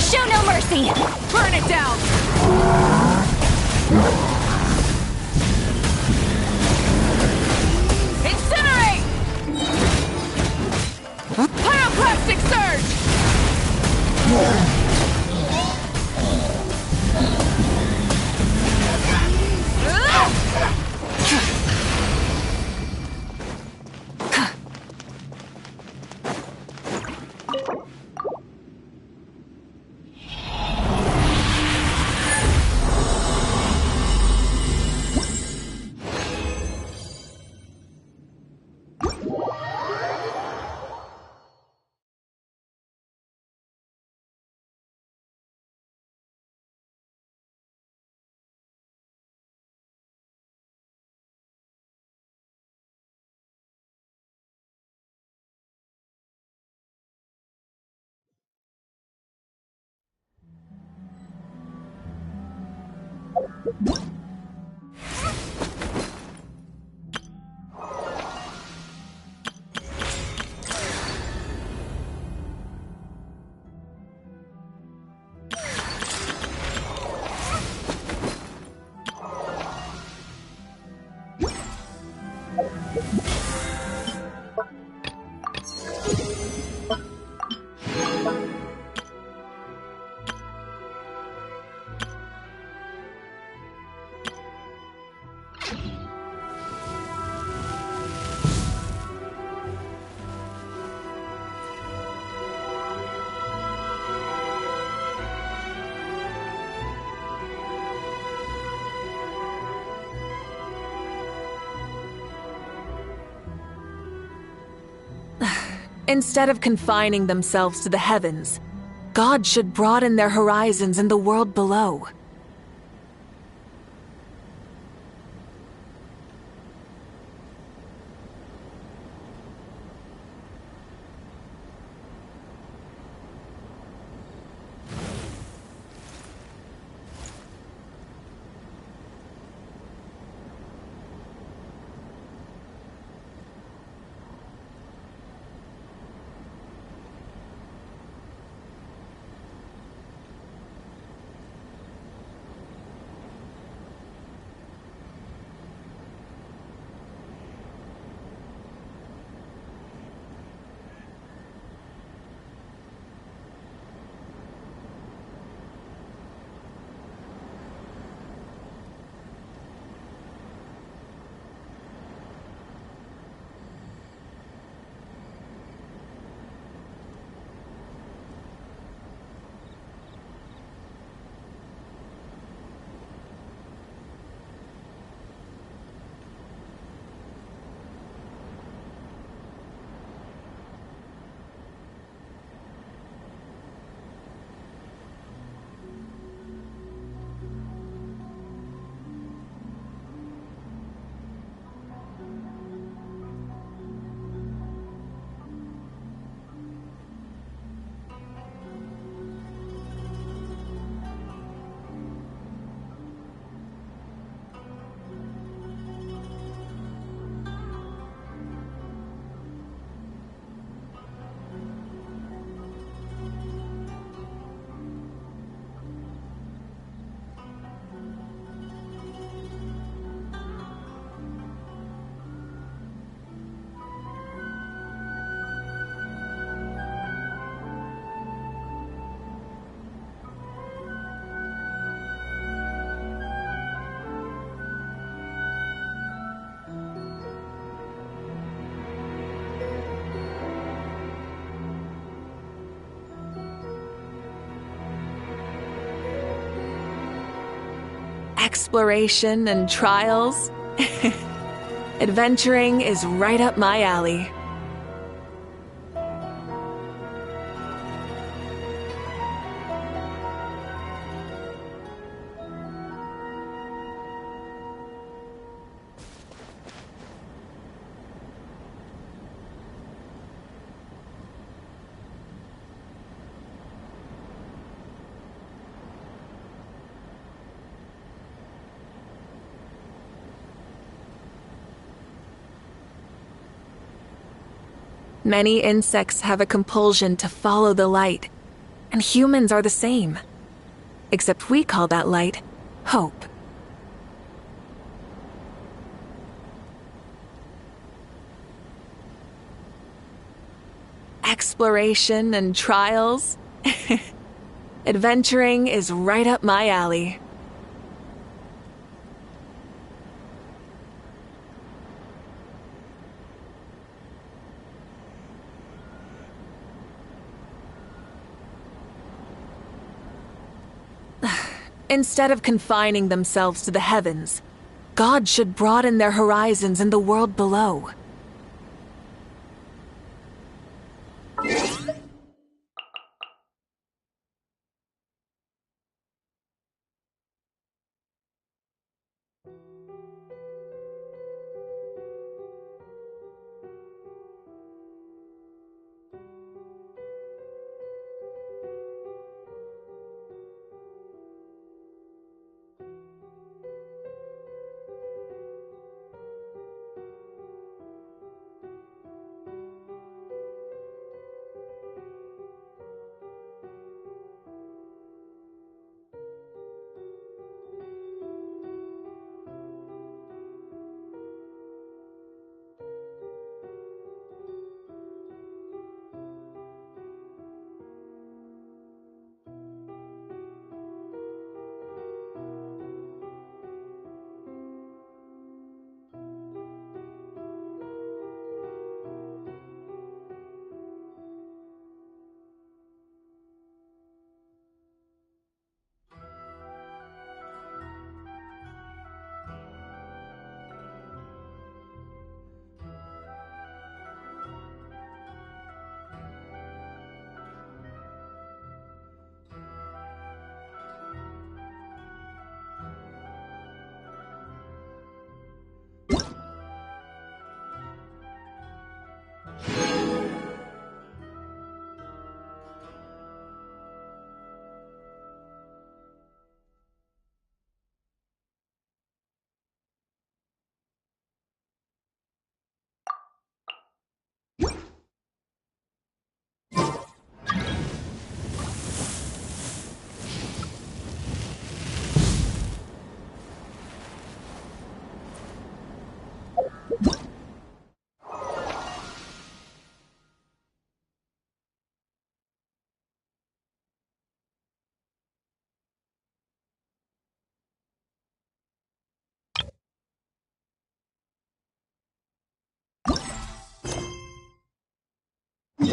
Show no mercy! Burn it down! Incinerate! Pyroclastic surge! Instead of confining themselves to the heavens, God should broaden their horizons in the world below. Exploration and trials? Adventuring is right up my alley. Many insects have a compulsion to follow the light, and humans are the same. Except we call that light hope. Exploration and trials? Adventuring is right up my alley. Instead of confining themselves to the heavens, God should broaden their horizons in the world below.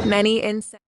Many insects.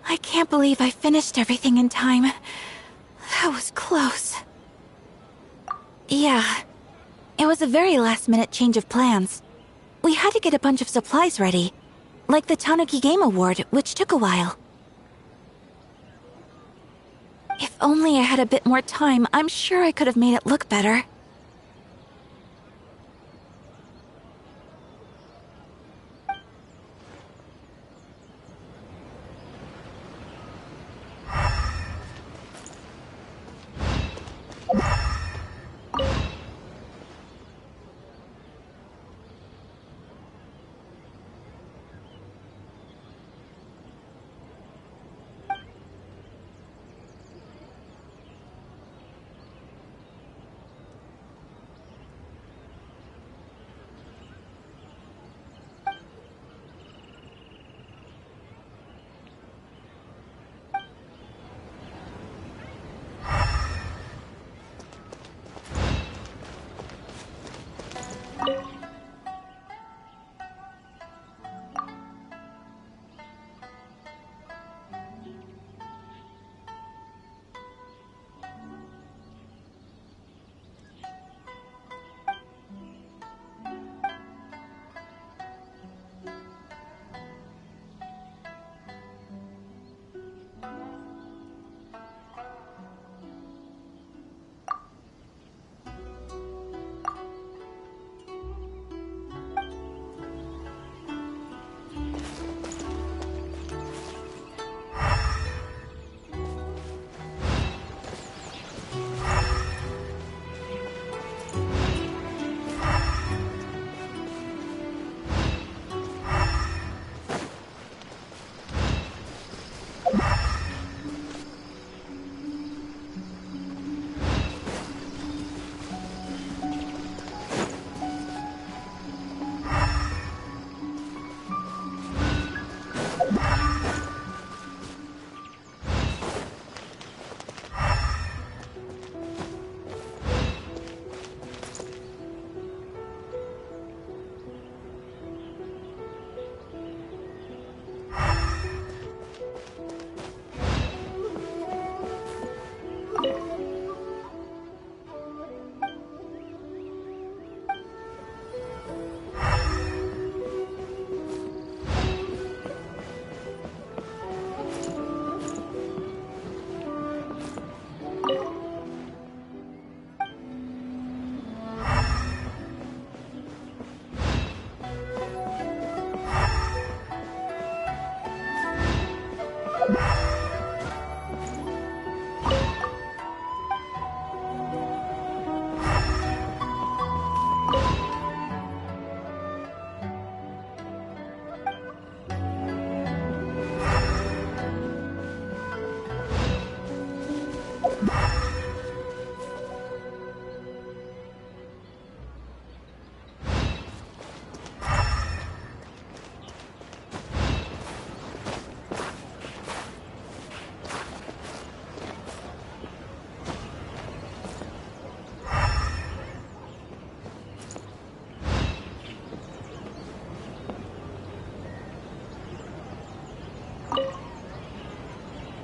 I can't believe I finished everything in time. That was close. Yeah, it was a very last-minute change of plans. We had to get a bunch of supplies ready, like the Tanuki Game Award, which took a while. If only I had a bit more time, I'm sure I could have made it look better.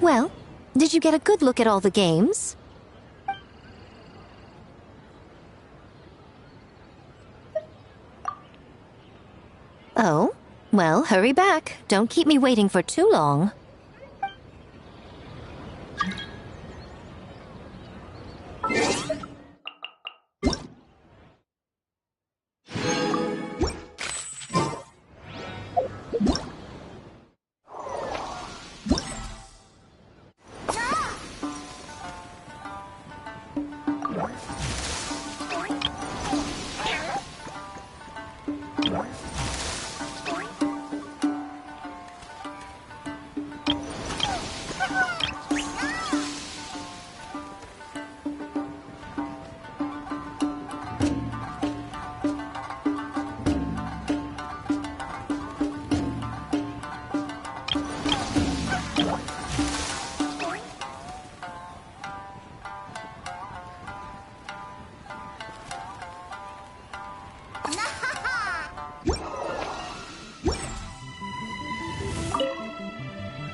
Well, did you get a good look at all the games? Oh, well, hurry back. Don't keep me waiting for too long.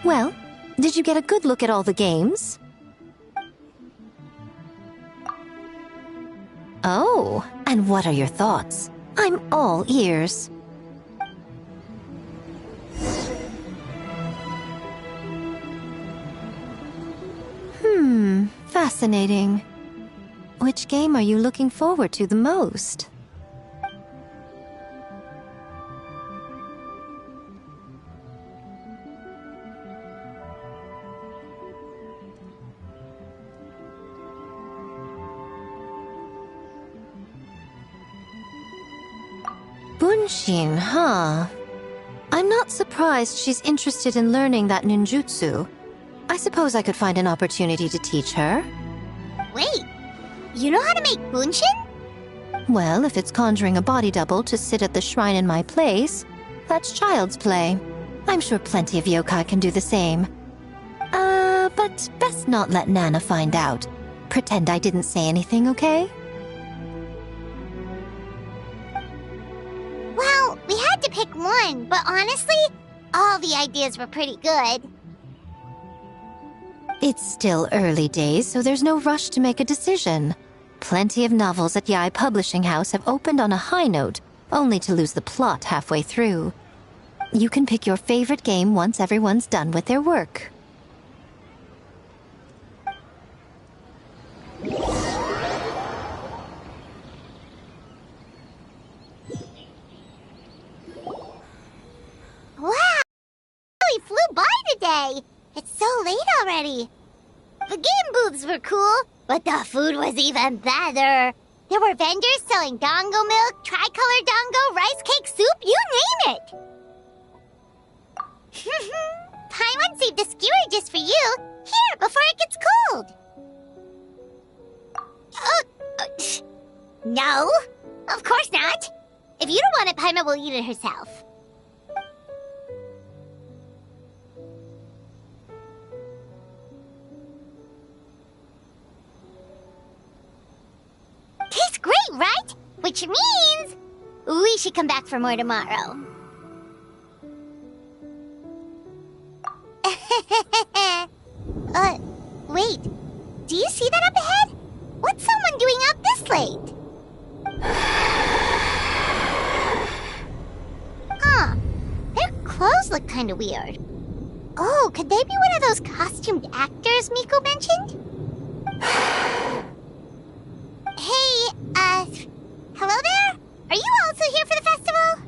Well, did you get a good look at all the games? Oh, and what are your thoughts? I'm all ears. Fascinating. Which game are you looking forward to the most? Bunshin, huh? I'm not surprised she's interested in learning that ninjutsu. I suppose I could find an opportunity to teach her. Wait, you know how to make bunshin? Well, if it's conjuring a body double to sit at the shrine in my place, that's child's play. I'm sure plenty of yokai can do the same. But best not let Nana find out. Pretend I didn't say anything, okay? Well, we had to pick one, but honestly, all the ideas were pretty good. It's still early days, so there's no rush to make a decision. Plenty of novels at Yai Publishing House have opened on a high note, only to lose the plot halfway through. You can pick your favorite game once everyone's done with their work. Wow! We flew by today! It's so late already. The game booths were cool, but the food was even better. There were vendors selling dango milk, tricolor dango, rice cake soup, you name it! Paimon saved a skewer just for you. Here, before it gets cold. No, of course not. If you don't want it, Paimon will eat it herself. Tastes great, right? Which means we should come back for more tomorrow. Wait. Do you see that up ahead? What's someone doing out this late? Huh. Their clothes look kind of weird. Oh, could they be one of those costumed actors Miko mentioned? Hey, hello there? Are you also here for the festival?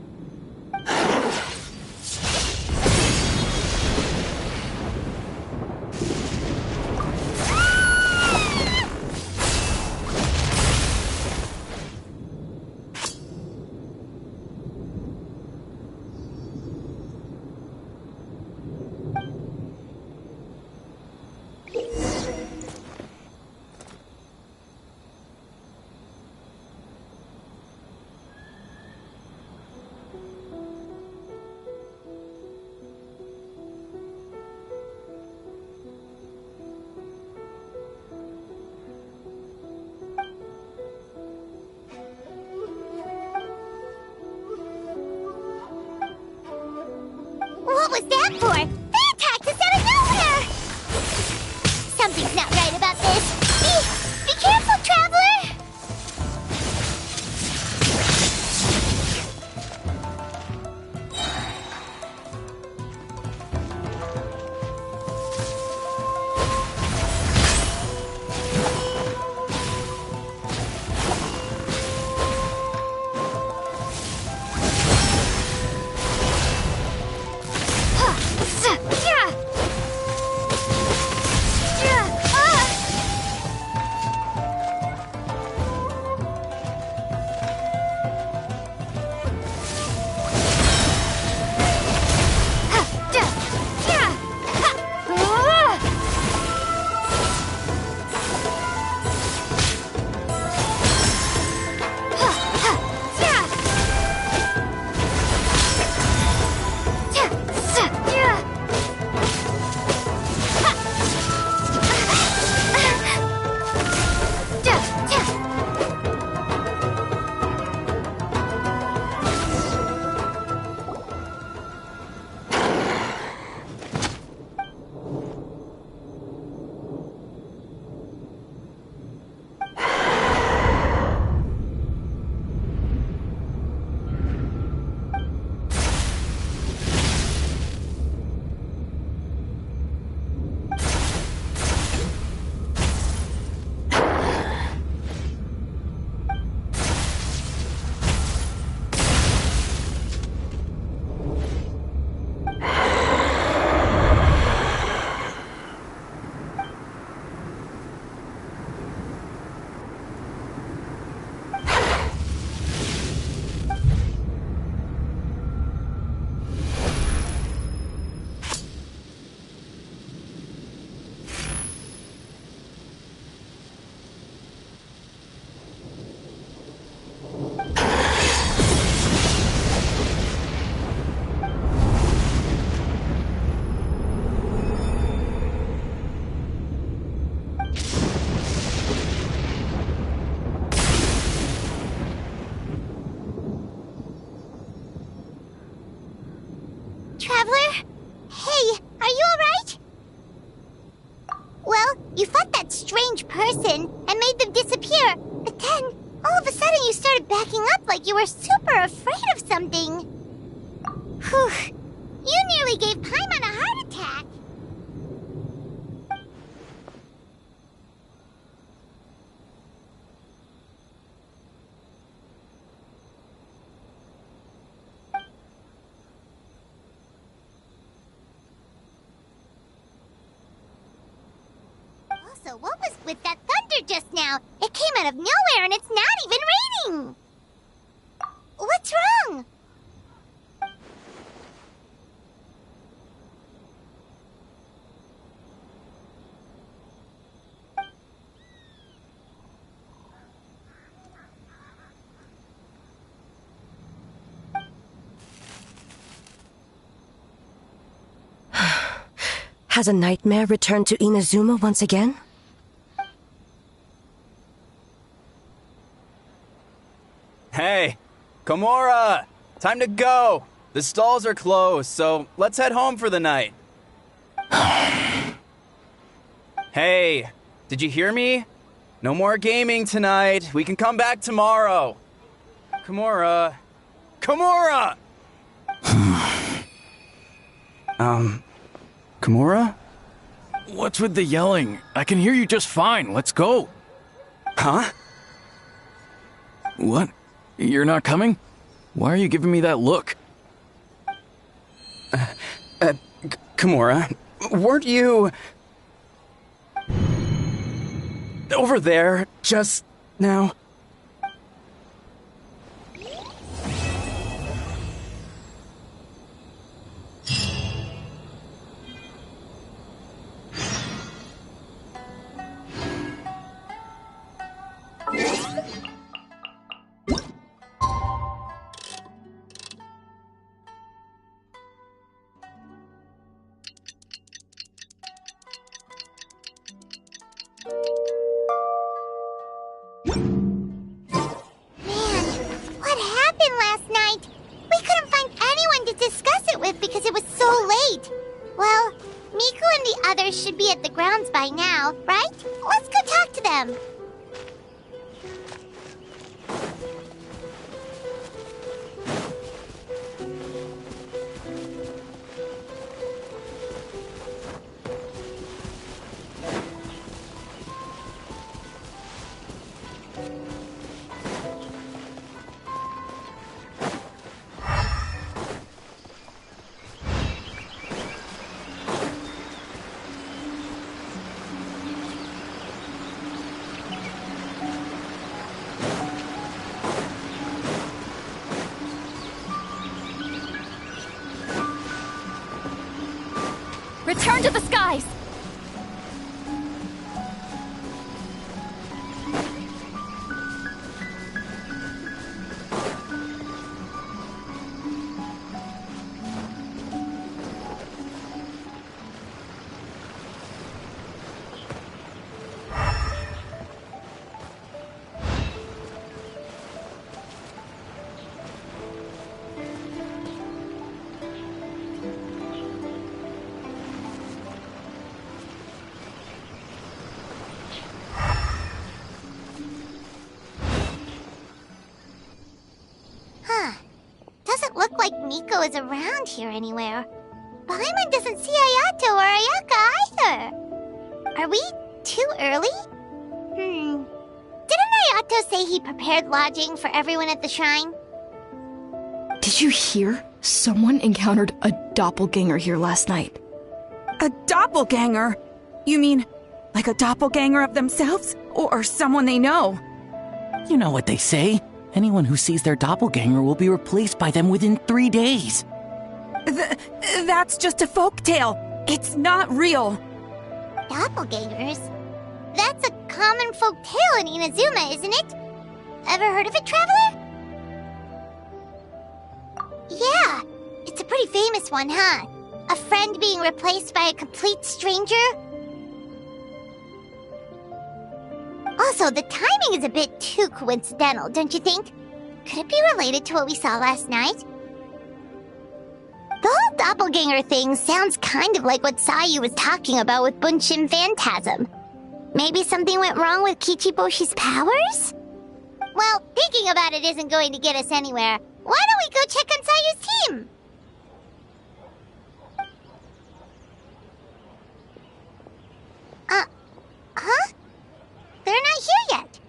You fought that strange person and made them disappear, but then, all of a sudden you started backing up like you were super afraid of something. Whew. You nearly gave Paimon a heart attack. Also, what was with that thunder just now? It came out of nowhere and it's not even raining! What's wrong? Has a nightmare returned to Inazuma once again? Hey, Komura! Time to go! The stalls are closed, so let's head home for the night. Hey, did you hear me? No more gaming tonight. We can come back tomorrow. Komura. Komura! Komura? What's with the yelling? I can hear you just fine. Let's go. Huh? What? You're not coming? Why are you giving me that look? Komura, weren't you over there just now? What happened last night? We couldn't find anyone to discuss it with because it was so late. Well, Miku and the others should be at the grounds by now, right? Let's go talk to them. Return to the skies! Doesn't look like Miko is around here anywhere. Paimon doesn't see Ayato or Ayaka either. Are we too early? Didn't Ayato say he prepared lodging for everyone at the shrine? Did you hear? Someone encountered a doppelganger here last night. A doppelganger? You mean, like a doppelganger of themselves? Or someone they know? You know what they say. Anyone who sees their doppelganger will be replaced by them within 3 days. That's just a folktale. It's not real. Doppelgangers? That's a common folk tale in Inazuma, isn't it? Ever heard of it, Traveler? Yeah, it's a pretty famous one, huh? A friend being replaced by a complete stranger? Also, the timing is a bit too coincidental, don't you think? Could it be related to what we saw last night? The whole doppelganger thing sounds kind of like what Sayu was talking about with Bunshin Phantasm. Maybe something went wrong with Kichiboshi's powers? Well, thinking about it isn't going to get us anywhere. Why don't we go check on Sayu's team? Huh? They're not here yet.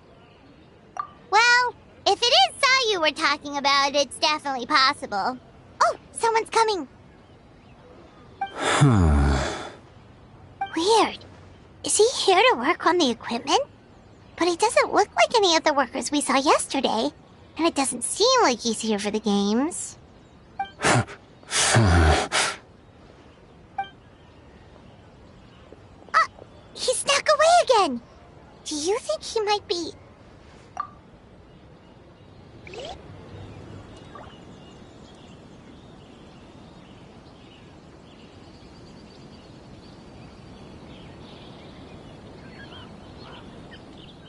Well, if it is Sayu we're talking about, it's definitely possible. Oh, someone's coming. Weird. Is he here to work on the equipment? But he doesn't look like any of the workers we saw yesterday. And it doesn't seem like he's here for the games. He snuck away again. Do you think he might be...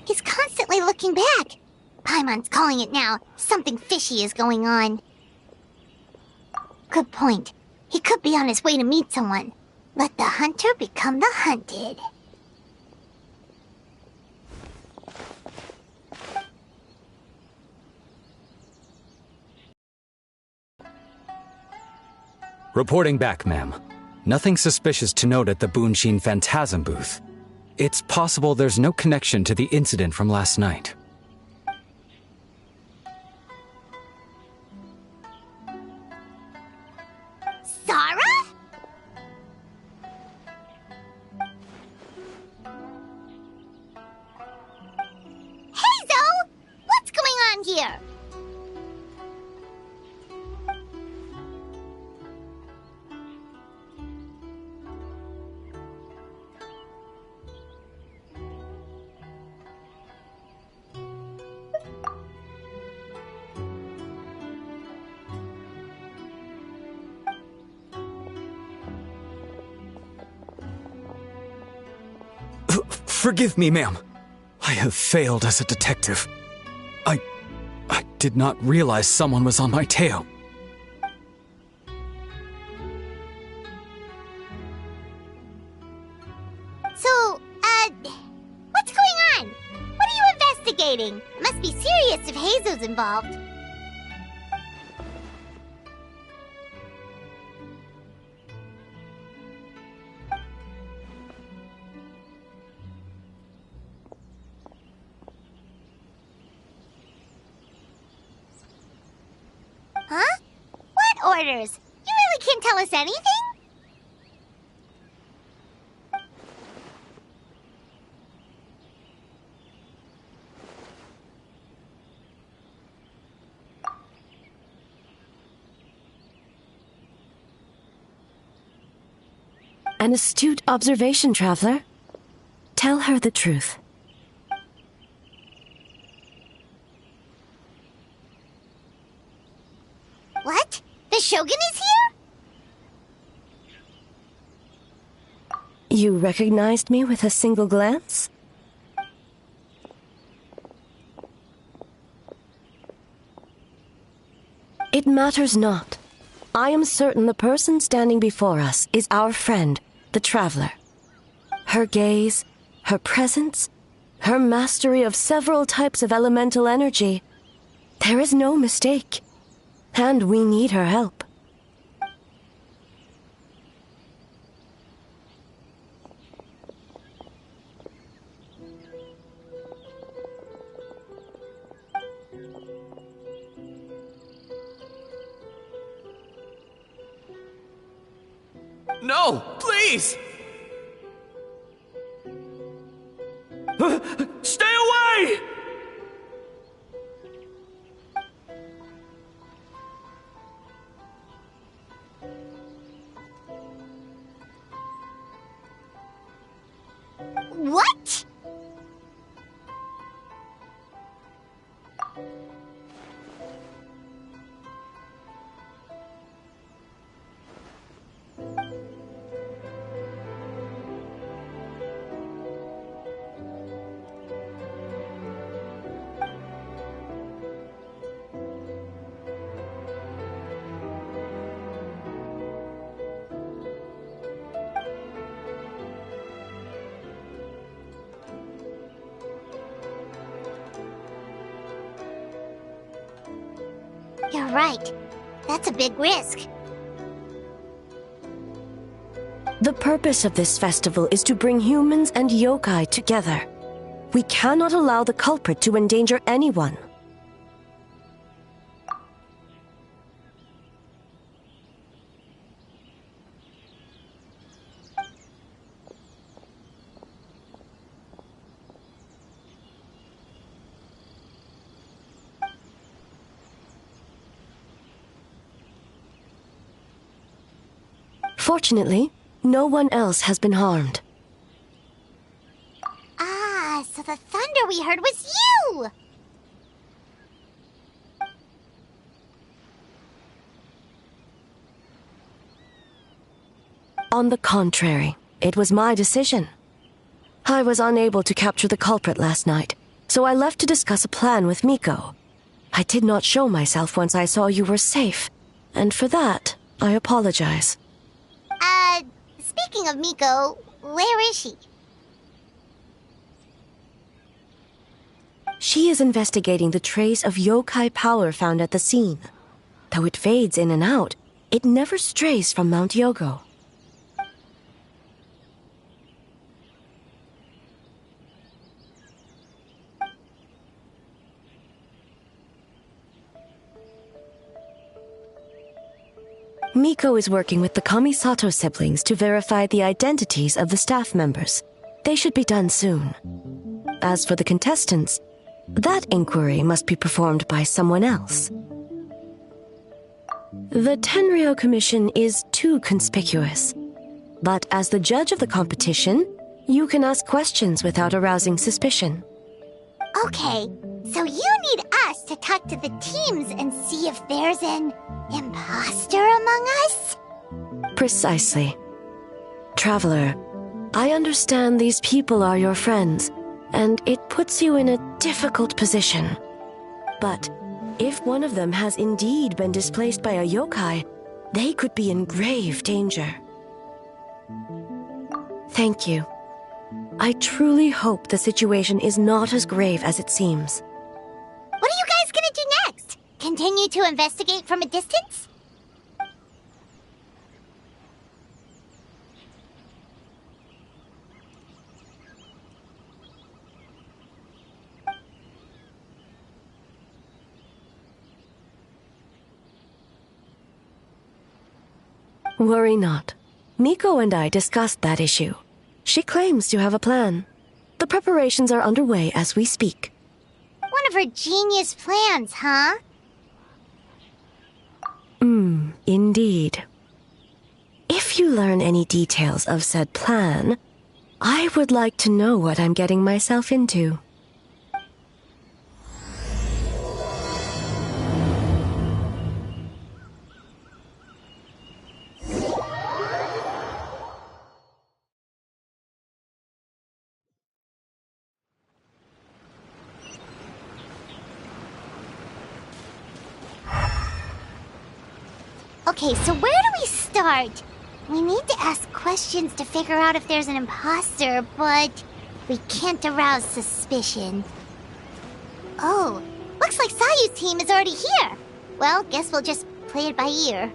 He's constantly looking back. Paimon's calling it now. Something fishy is going on. Good point. He could be on his way to meet someone. Let the hunter become the hunted. Reporting back, ma'am. Nothing suspicious to note at the Bunshin Phantasm booth. It's possible there's no connection to the incident from last night. Sarah? Hazel! What's going on here? Forgive me, ma'am. I have failed as a detective. I did not realize someone was on my tail. So, what's going on? What are you investigating? It must be serious if Hazel's involved. Huh? What orders? You really can't tell us anything? An astute observation, traveler. Tell her the truth. What? The Shogun is here? You recognized me with a single glance? It matters not. I am certain the person standing before us is our friend, the traveler. Her gaze, her presence, her mastery of several types of elemental energy. There is no mistake. And we need her help. No, please! Stay away! What? You're right. That's a big risk. The purpose of this festival is to bring humans and yokai together. We cannot allow the culprit to endanger anyone. Fortunately, no one else has been harmed. Ah, so the thunder we heard was you! On the contrary, it was my decision. I was unable to capture the culprit last night, so I left to discuss a plan with Miko. I did not show myself once I saw you were safe, and for that, I apologize. Speaking of Miko, where is she? She is investigating the trace of yokai power found at the scene. Though it fades in and out, it never strays from Mount Yogo. Miko is working with the Kamisato siblings to verify the identities of the staff members. They should be done soon. As for the contestants, that inquiry must be performed by someone else. The Tenryo Commission is too conspicuous. But as the judge of the competition, you can ask questions without arousing suspicion. Okay, so you need us to talk to the teams and see if there's an imposter among us? Precisely. Traveler, I understand these people are your friends, and it puts you in a difficult position. But if one of them has indeed been displaced by a yokai, they could be in grave danger. Thank you. I truly hope the situation is not as grave as it seems. What are you guys gonna do next? Continue to investigate from a distance? Worry not. Miko and I discussed that issue. She claims to have a plan. The preparations are underway as we speak. One of her genius plans, huh? Indeed. If you learn any details of said plan, I would like to know what I'm getting myself into. Okay, so where do we start? We need to ask questions to figure out if there's an imposter, but we can't arouse suspicion. Oh, looks like Sayu's team is already here. Well, guess we'll just play it by ear.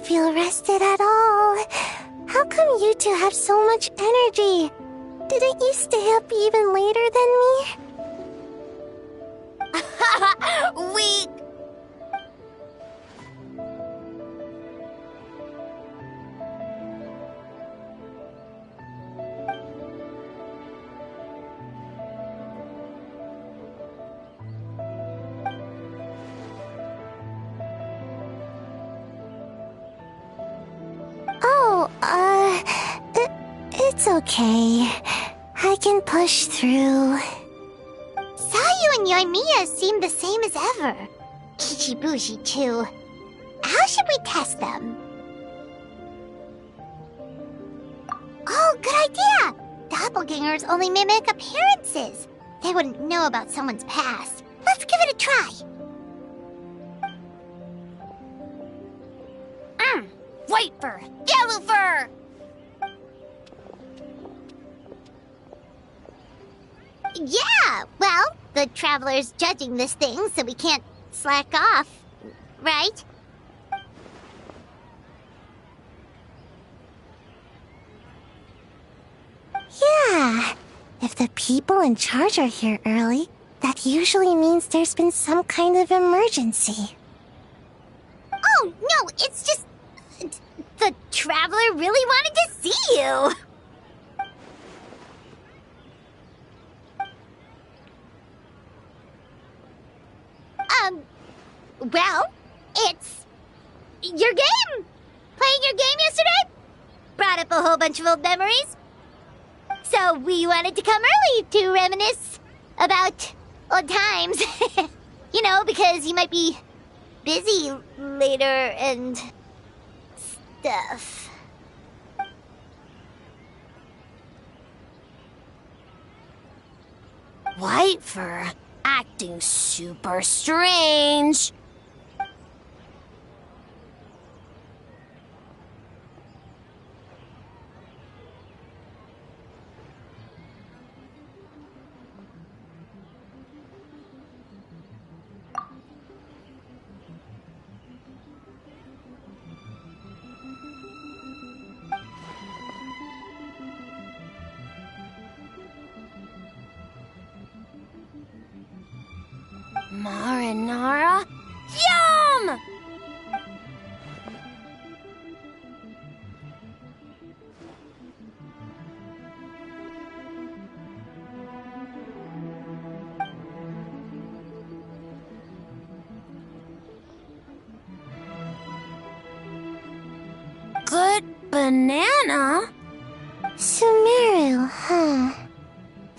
feel rested at all. How come you two have so much energy? Didn't you stay up even later than me? Weak! Oh, it's okay. I can push through. Sayu and Yoimiya seem the same as ever. Kichibushi, too. How should we test them? Oh, good idea! Doppelgangers only mimic appearances. They wouldn't know about someone's past. Let's give it a try. White fur! Yellow fur! Yeah, well, the Traveler's judging this thing, so we can't slack off, right? Yeah, if the people in charge are here early, that usually means there's been some kind of emergency. Oh, no, it's just... the Traveler really wanted to see you! Well, it's... your game! Playing your game yesterday? Brought up a whole bunch of old memories. So we wanted to come early to reminisce about old times. You know, because you might be busy later and... stuff. White fur, acting super strange. Marinara? Yum! Good banana? Sumeru, huh?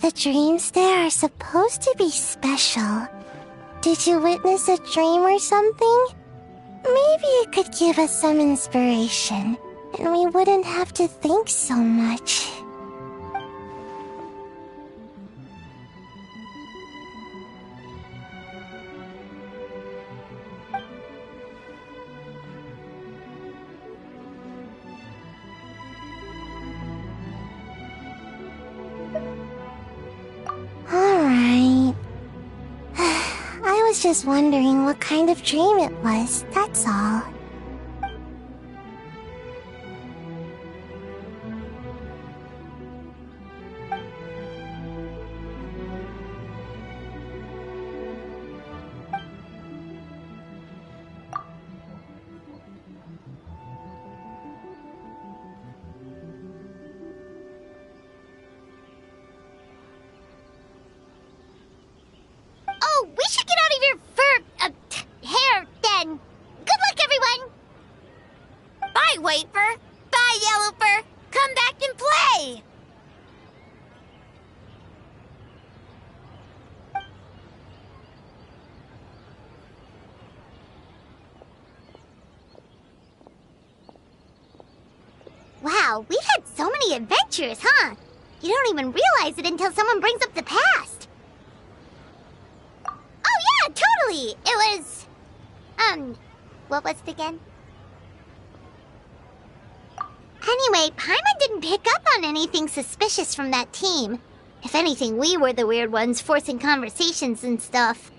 The dreams there are supposed to be special. Did you witness a dream or something? Maybe it could give us some inspiration, and we wouldn't have to think so much. Alright. I was just wondering what kind of dream it was, that's all. Oh, we should get out of your hair, then. Good luck, everyone! Bye, White fur. Bye, Yellow fur. Come back and play! Wow, we've had so many adventures, huh? You don't even realize it until someone brings up the past. Oh yeah, totally! It was... what was it again? Anyway, Paimon didn't pick up on anything suspicious from that team. If anything, we were the weird ones forcing conversations and stuff.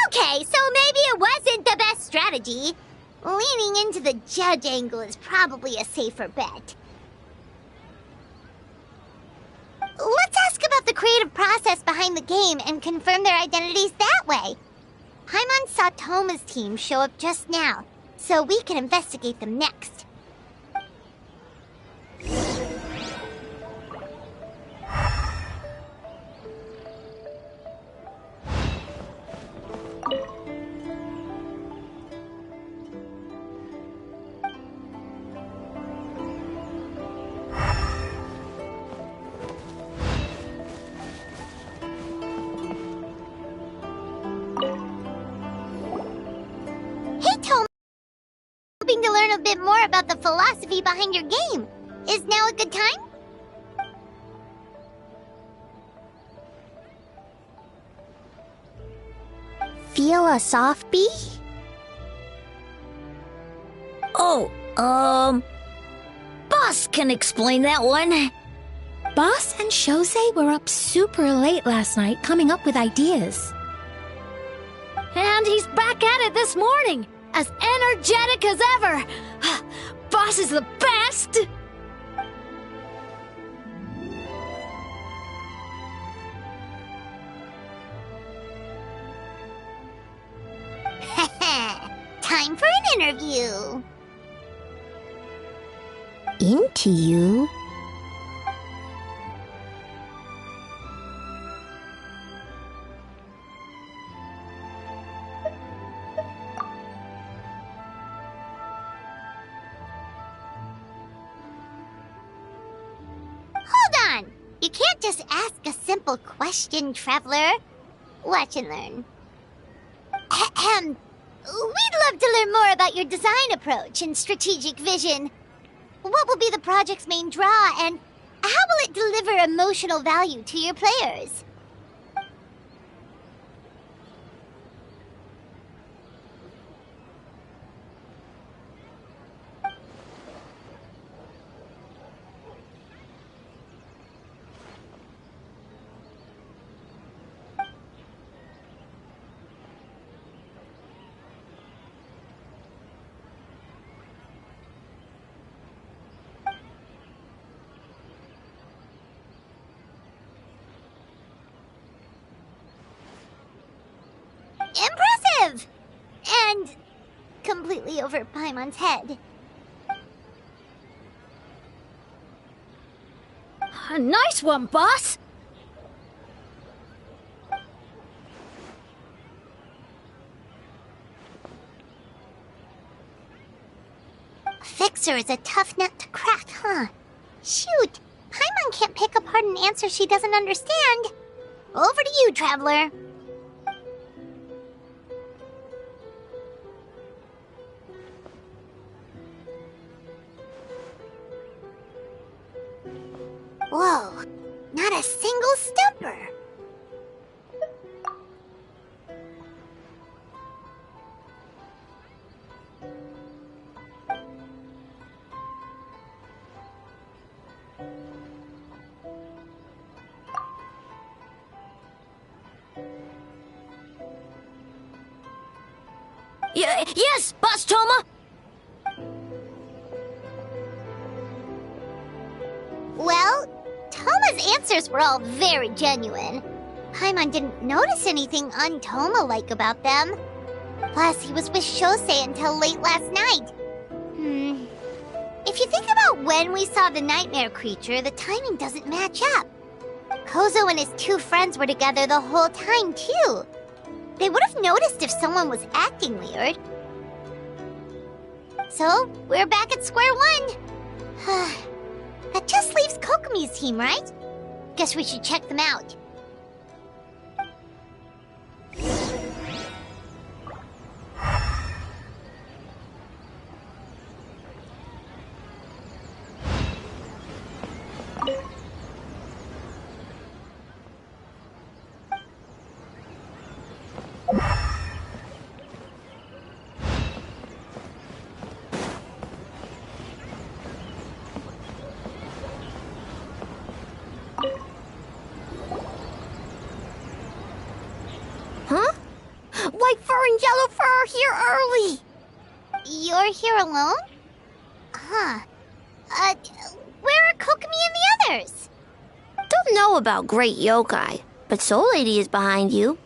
Okay, so maybe it wasn't the best strategy. strategy. Leaning into the judge angle is probably a safer bet. Let's ask about the creative process behind the game and confirm their identities that way. Paimon saw Toma's team show up just now, so we can investigate them next. Hoping to learn a bit more about the philosophy behind your game. Is now a good time? Philosophy? Oh, Boss can explain that one. Boss and Shosei were up super late last night coming up with ideas. And he's back at it this morning, as energetic as ever. Boss is the best! Time for an interview. Into you? Hold on! You can't just ask a simple question, Traveler. Watch and learn. Ahem. We'd love to learn more about your design approach and strategic vision. What will be the project's main draw, and how will it deliver emotional value to your players? Impressive! And completely over Paimon's head. Nice one, boss! Fixer is a tough nut to crack, huh? Shoot! Paimon can't pick apart an answer she doesn't understand. Over to you, Traveler. Whoa, not a single stumper. Yes, Boss Toma! Well, Toma's answers were all very genuine. Paimon didn't notice anything un-Toma-like about them. Plus, he was with Shosei until late last night. If you think about when we saw the nightmare creature, the timing doesn't match up. Kozo and his two friends were together the whole time, too. They would have noticed if someone was acting weird. So, we're back at square one. That just leaves Kokomi's team, right? Guess we should check them out. Huh? White fur and yellow fur are here early! You're here alone? Huh. Where are Kokomi and the others? Don't know about Great Yokai, but Soul Lady is behind you.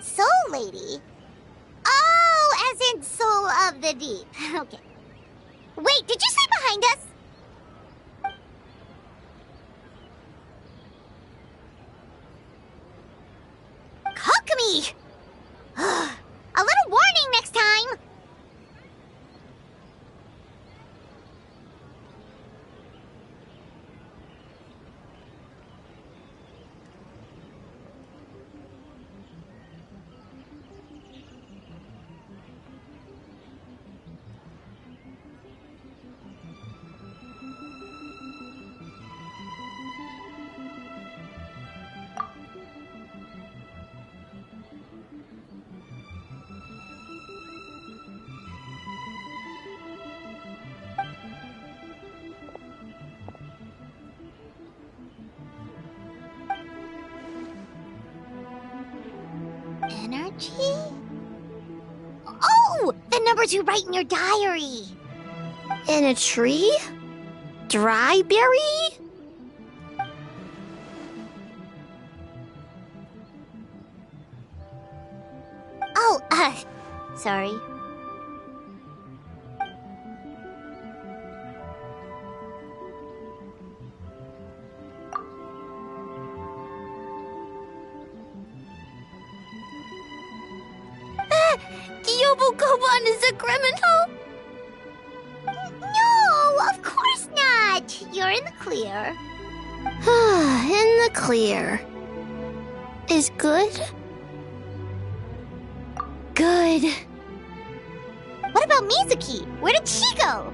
Soul Lady? Oh, as in Soul of the Deep. Okay. Wait, did you say behind us? Kokomi! A little warning next time! Energy? Oh! The numbers you write in your diary! In a tree? Dryberry? Oh, sorry. Yobukoban is a criminal? No, of course not! You're in the clear. In the clear. Is good? Good. What about Mizuki? Where did she go?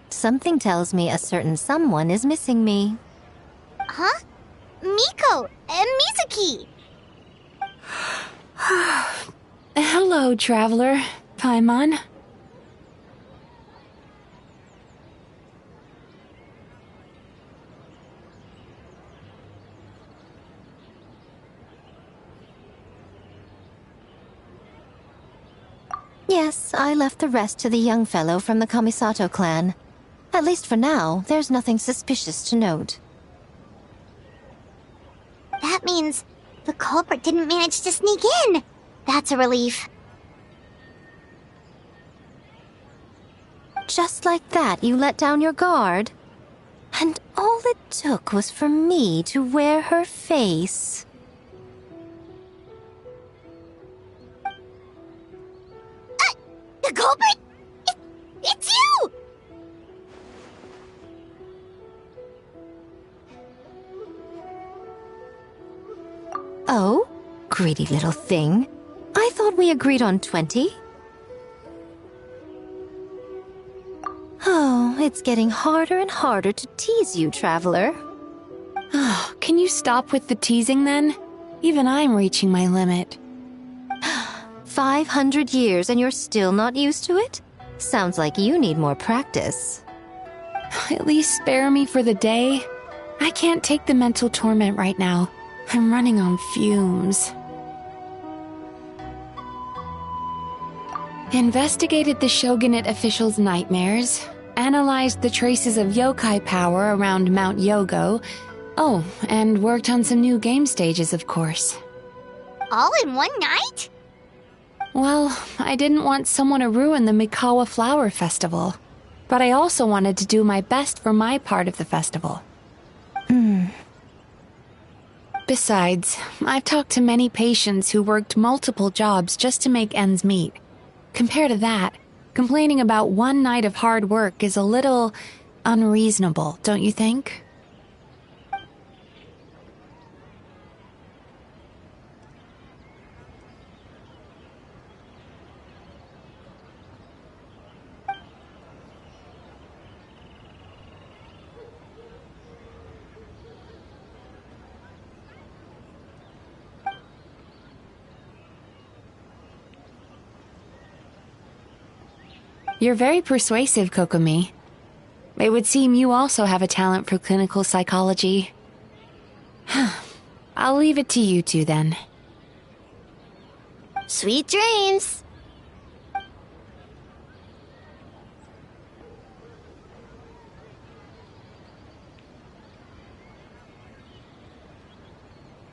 Something tells me a certain someone is missing me. Huh? Miko and Mizuki! Hello, traveler. Paimon. Yes, I left the rest to the young fellow from the Kamisato clan. At least for now, there's nothing suspicious to note. That means the culprit didn't manage to sneak in. That's a relief. Just like that, you let down your guard? And all it took was for me to wear her face. The culprit? It's you! Oh? Greedy little thing. I thought we agreed on 20. Oh, it's getting harder and harder to tease you, traveler. Oh, can you stop with the teasing then? Even I'm reaching my limit. 500 years and you're still not used to it? Sounds like you need more practice. At least spare me for the day. I can't take the mental torment right now. I'm running on fumes. Investigated the Shogunate officials' nightmares, analyzed the traces of yokai power around Mount Yogo. Oh, and worked on some new game stages, of course. All in one night? Well, I didn't want someone to ruin the Mikawa Flower Festival. But I also wanted to do my best for my part of the festival. Besides, I've talked to many patients who worked multiple jobs just to make ends meet. Compared to that, complaining about one night of hard work is a little unreasonable, don't you think? You're very persuasive, Kokomi. It would seem you also have a talent for clinical psychology. I'll leave it to you two then. Sweet dreams!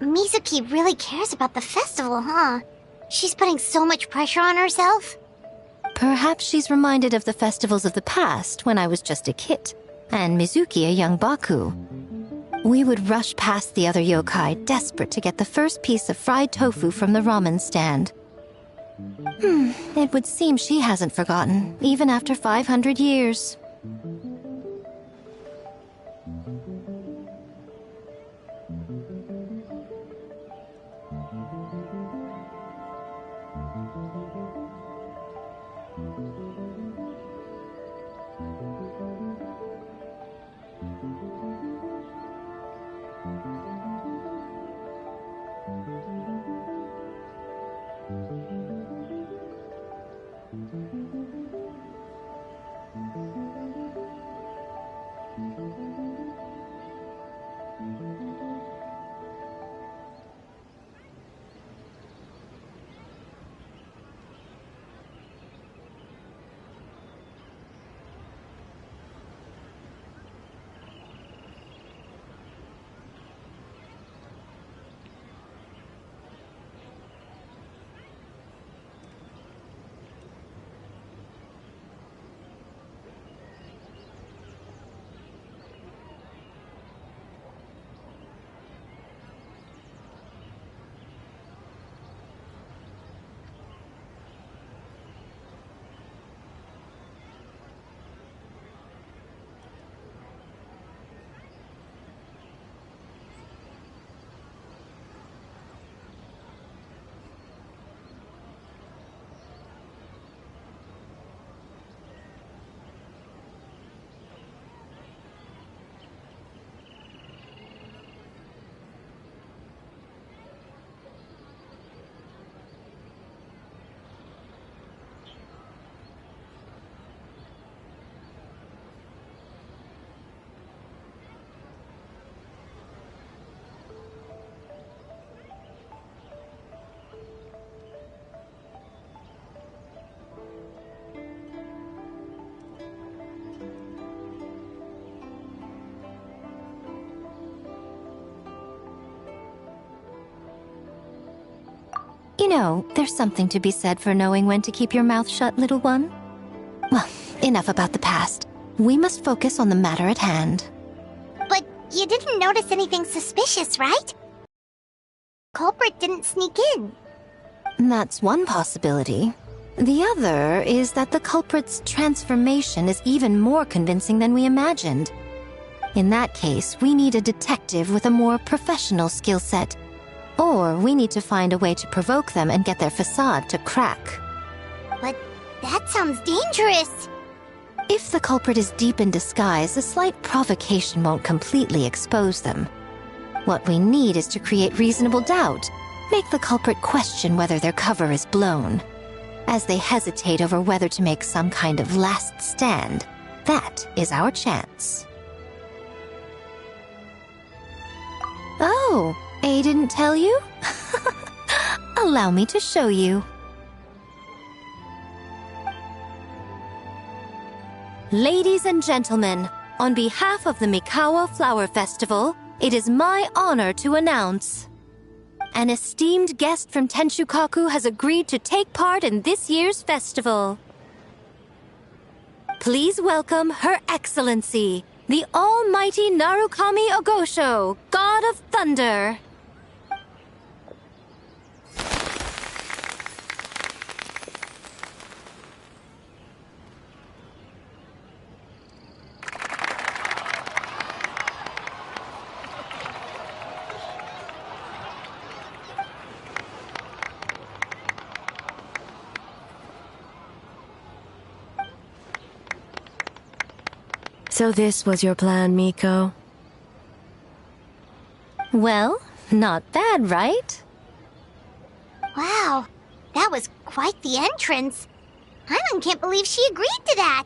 Mizuki really cares about the festival, huh? She's putting so much pressure on herself. Perhaps she's reminded of the festivals of the past when I was just a kid, and Mizuki a young Baku. We would rush past the other yokai, desperate to get the first piece of fried tofu from the ramen stand. It would seem she hasn't forgotten, even after 500 years. You know, there's something to be said for knowing when to keep your mouth shut, little one. Well, enough about the past. We must focus on the matter at hand. But you didn't notice anything suspicious, right? Culprit didn't sneak in. That's one possibility. The other is that the culprit's transformation is even more convincing than we imagined. In that case, we need a detective with a more professional skill set. Or we need to find a way to provoke them and get their facade to crack. But that sounds dangerous. If the culprit is deep in disguise, a slight provocation won't completely expose them. What we need is to create reasonable doubt, make the culprit question whether their cover is blown. As they hesitate over whether to make some kind of last stand, that is our chance. Oh, A didn't tell you? Allow me to show you. Ladies and gentlemen, on behalf of the Mikawa Flower Festival, it is my honor to announce an esteemed guest from Tenshukaku has agreed to take part in this year's festival. Please welcome Her Excellency, the Almighty Narukami Ogosho, God of Thunder. So this was your plan, Miko? Well, not bad, right? Wow, that was quite the entrance. Paimon can't believe she agreed to that.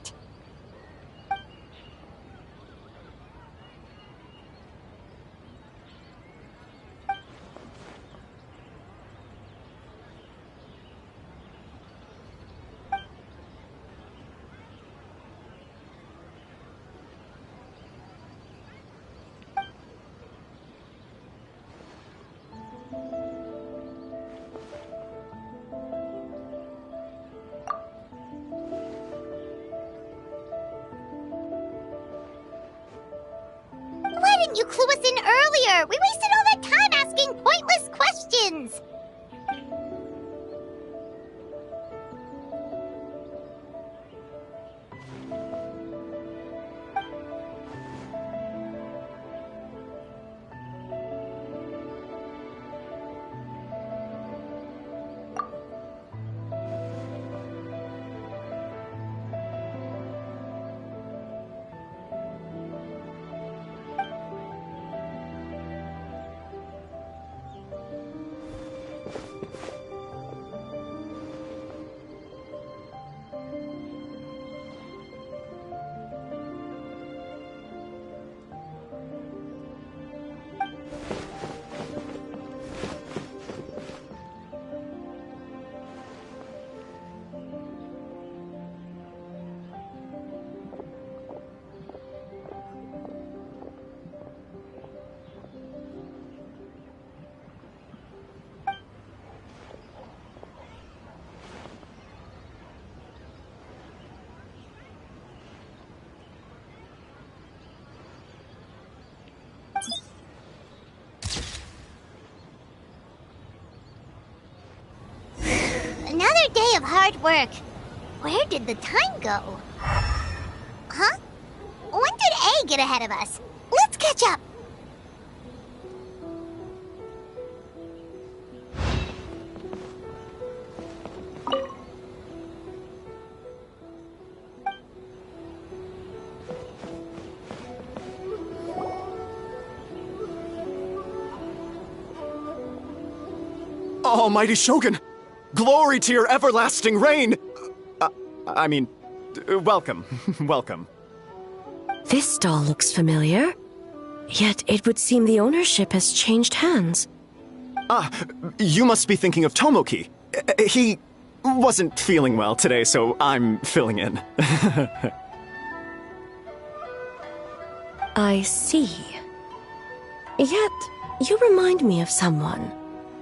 Why didn't you clue us in earlier? We wasted all that time asking pointless questions. Another day of hard work. Where did the time go? Huh? When did A get ahead of us? Let's catch up. Almighty Shogun! Glory to your everlasting reign! Welcome. Welcome. This stall looks familiar. Yet it would seem the ownership has changed hands. You must be thinking of Tomoki. He wasn't feeling well today, so I'm filling in. I see. Yet, you remind me of someone.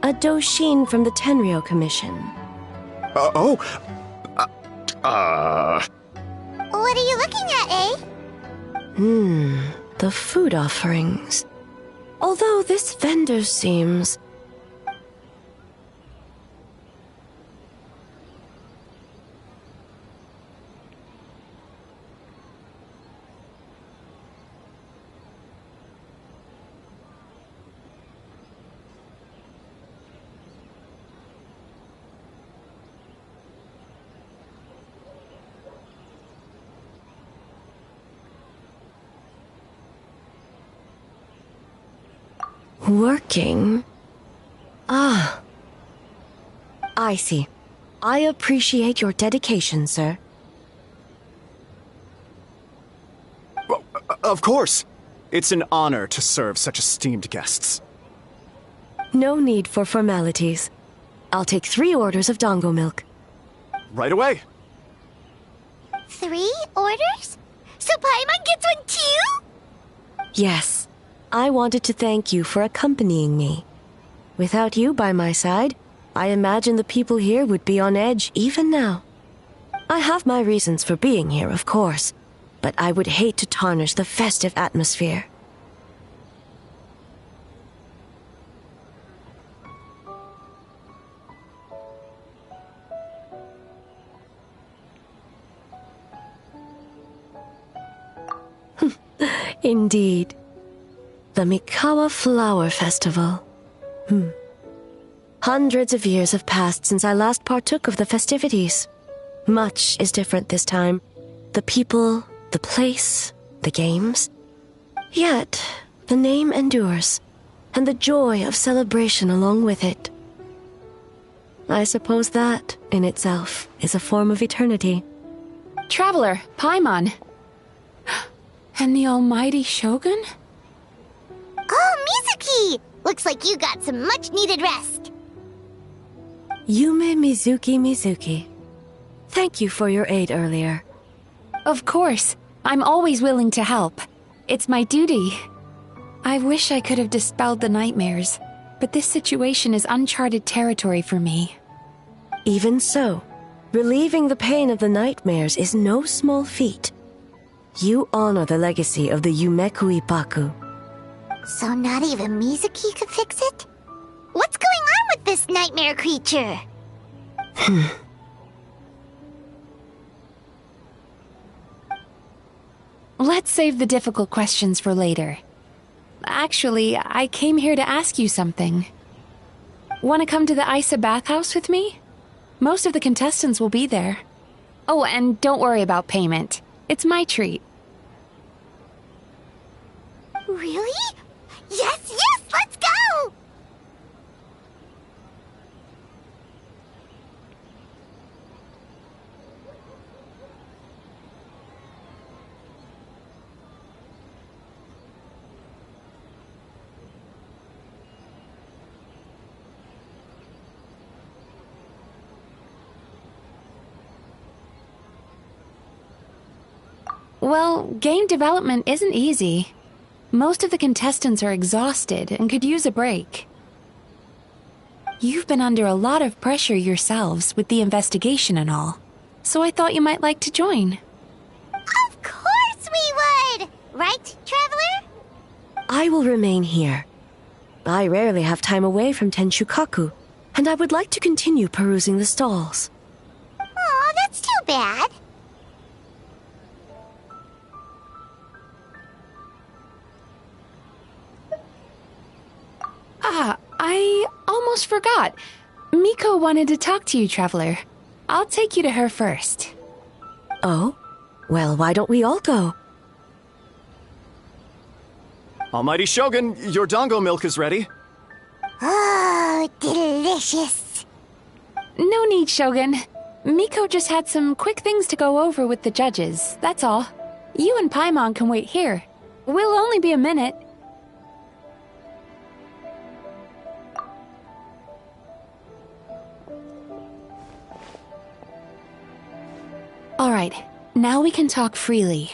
A Doshin from the Tenryo Commission. What are you looking at, A? The food offerings. Although this vendor seems... working? Ah. I see. I appreciate your dedication, sir. Well, of course. It's an honor to serve such esteemed guests. No need for formalities. I'll take 3 orders of dango milk. Right away. 3 orders? So Paimon gets one too? Yes. I wanted to thank you for accompanying me. Without you by my side, I imagine the people here would be on edge even now. I have my reasons for being here, of course, but I would hate to tarnish the festive atmosphere. Indeed. The Mikawa Flower Festival. Hundreds of years have passed since I last partook of the festivities. Much is different this time. The people, the place, the games. Yet, the name endures, and the joy of celebration along with it. I suppose that, in itself, is a form of eternity. Traveler, Paimon. And the almighty Shogun? Oh, Mizuki! Looks like you got some much-needed rest. Yume Mizuki. Thank you for your aid earlier. Of course. I'm always willing to help. It's my duty. I wish I could have dispelled the nightmares, but this situation is uncharted territory for me. Even so, relieving the pain of the nightmares is no small feat. You honor the legacy of the Yumeku Ippaku. So not even Mizuki could fix it? What's going on with this nightmare creature? Let's save the difficult questions for later. Actually, I came here to ask you something. Want to come to the Isa bathhouse with me? Most of the contestants will be there. Oh, and don't worry about payment. It's my treat. Really? Yes, let's go! Well, game development isn't easy. Most of the contestants are exhausted and could use a break. You've been under a lot of pressure yourselves with the investigation and all, so I thought you might like to join. Of course we would! Right, Traveler? I will remain here. I rarely have time away from Tenshukaku, and I would like to continue perusing the stalls. Aw, that's too bad. I almost forgot. Miko wanted to talk to you, Traveler. I'll take you to her first. Oh? Well, why don't we all go? Almighty Shogun, your dango milk is ready. Oh, delicious. No need, Shogun. Miko just had some quick things to go over with the judges, that's all. You and Paimon can wait here. We'll only be a minute. All right, now we can talk freely.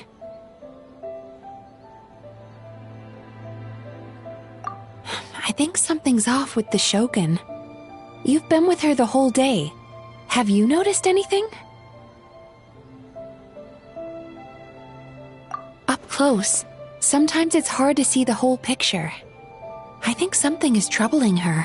I think something's off with the Shogun. You've been with her the whole day. Have you noticed anything? Up close, sometimes it's hard to see the whole picture. I think something is troubling her.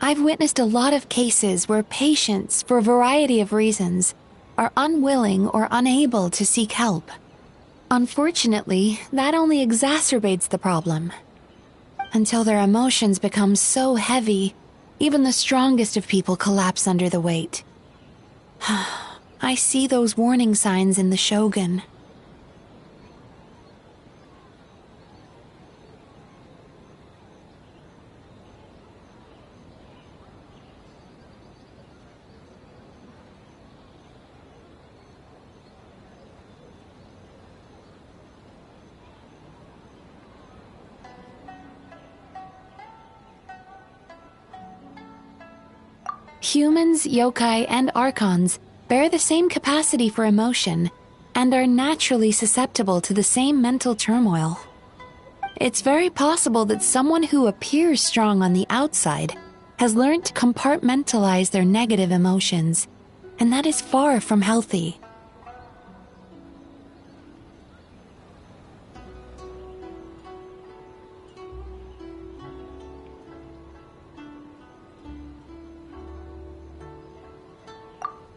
I've witnessed a lot of cases where patients, for a variety of reasons, are unwilling or unable to seek help. Unfortunately, that only exacerbates the problem. Until their emotions become so heavy, even the strongest of people collapse under the weight. I see those warning signs in the Shogun. Humans, yokai, and archons bear the same capacity for emotion, and are naturally susceptible to the same mental turmoil. It's very possible that someone who appears strong on the outside has learned to compartmentalize their negative emotions, and that is far from healthy.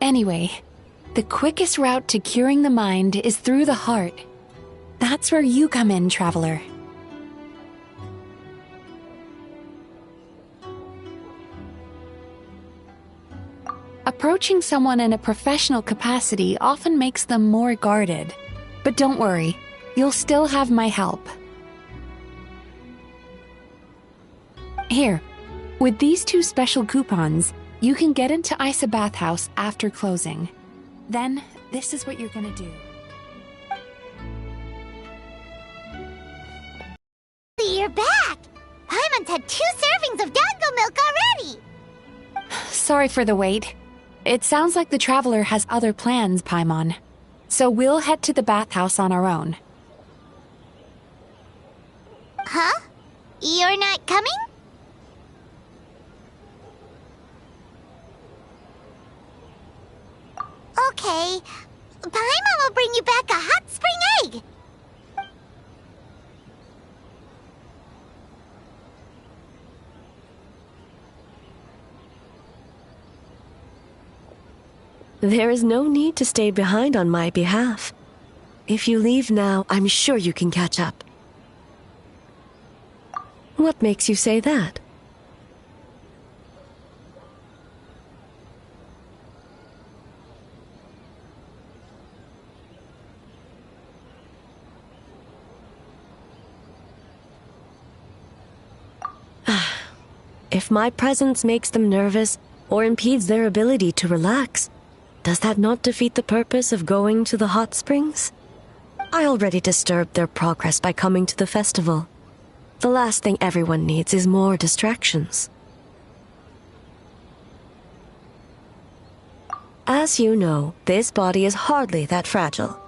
Anyway, the quickest route to curing the mind is through the heart. That's where you come in, traveler. Approaching someone in a professional capacity often makes them more guarded. But don't worry, you'll still have my help. Here, with these 2 special coupons, you can get into Isa Bathhouse after closing. Then, this is what you're gonna do. You're back! Paimon's had 2 servings of dango milk already! Sorry for the wait. It sounds like the traveler has other plans, Paimon. So we'll head to the bathhouse on our own. Huh? You're not coming? Okay. Paimon will bring you back a hot spring egg! There is no need to stay behind on my behalf. If you leave now, I'm sure you can catch up. What makes you say that? If my presence makes them nervous or impedes their ability to relax, does that not defeat the purpose of going to the hot springs? I already disturbed their progress by coming to the festival. The last thing everyone needs is more distractions. As you know, this body is hardly that fragile.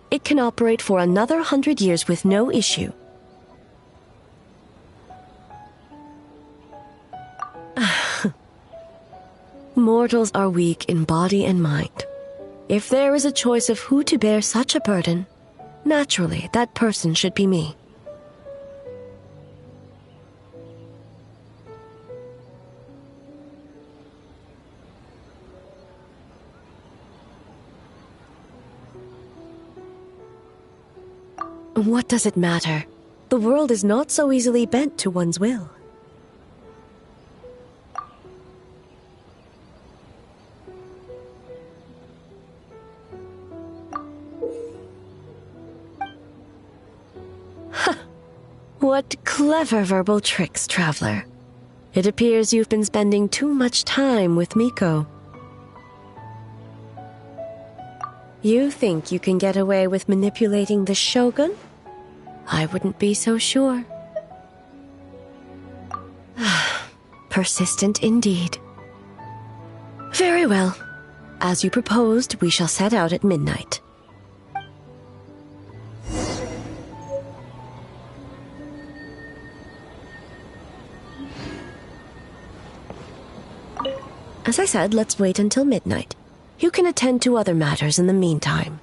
It can operate for another 100 years with no issue. Mortals are weak in body and mind. If there is a choice of who to bear such a burden, naturally that person should be me. What does it matter? The world is not so easily bent to one's will. What clever verbal tricks, traveler. It appears you've been spending too much time with Miko. You think you can get away with manipulating the Shogun? I wouldn't be so sure. Persistent indeed. Very well. As you proposed, we shall set out at midnight. As I said, let's wait until midnight. You can attend to other matters in the meantime.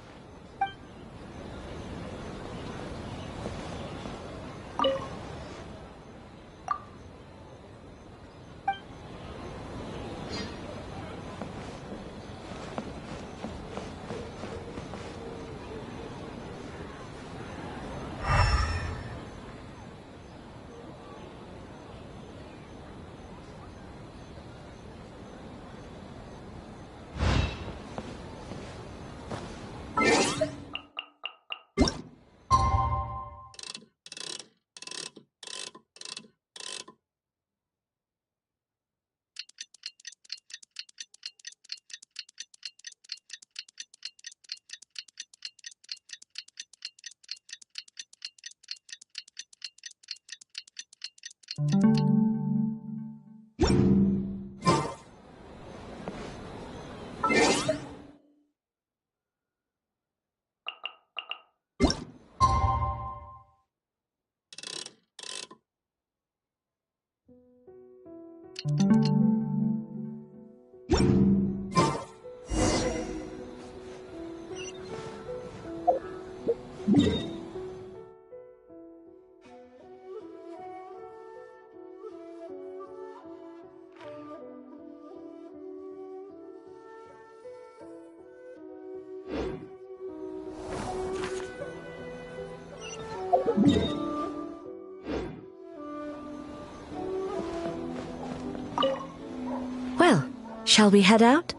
Well, shall we head out?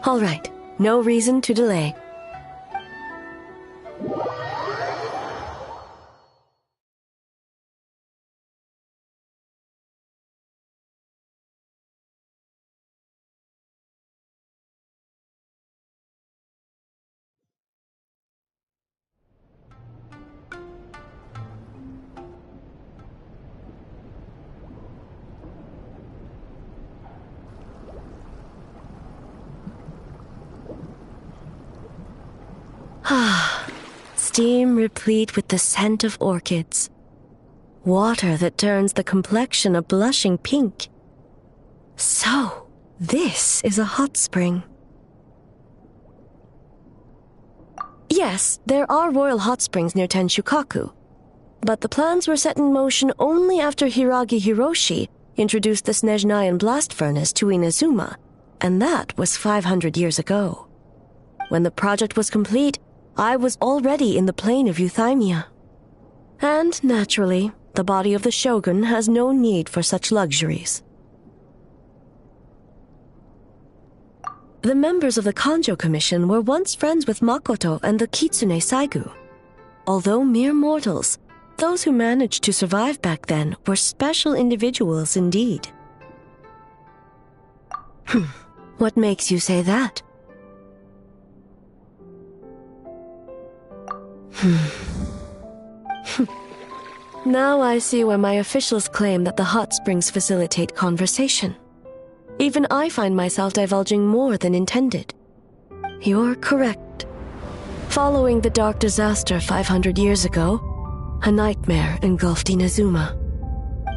All right, no reason to delay. Ah, steam replete with the scent of orchids. Water that turns the complexion a blushing pink. So, this is a hot spring. Yes, there are royal hot springs near Tenshukaku, but the plans were set in motion only after Hiragi Hiroshi introduced the Snezhnayan blast furnace to Inazuma, and that was 500 years ago. When the project was complete, I was already in the plain of Euthymia. And, naturally, the body of the shogun has no need for such luxuries. The members of the Kanjo Commission were once friends with Makoto and the Kitsune Saigu. Although mere mortals, those who managed to survive back then were special individuals indeed. What makes you say that? Now I see why my officials claim that the hot springs facilitate conversation. Even I find myself divulging more than intended. You're correct. Following the dark disaster 500 years ago, a nightmare engulfed Inazuma.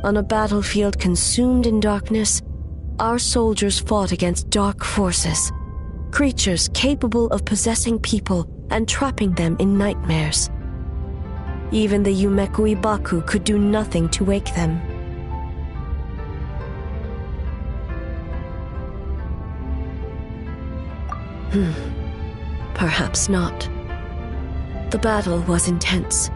On a battlefield consumed in darkness, our soldiers fought against dark forces, creatures capable of possessing people and trapping them in nightmares. Even the Yumeku Ibaku could do nothing to wake them. Perhaps not. The battle was intense.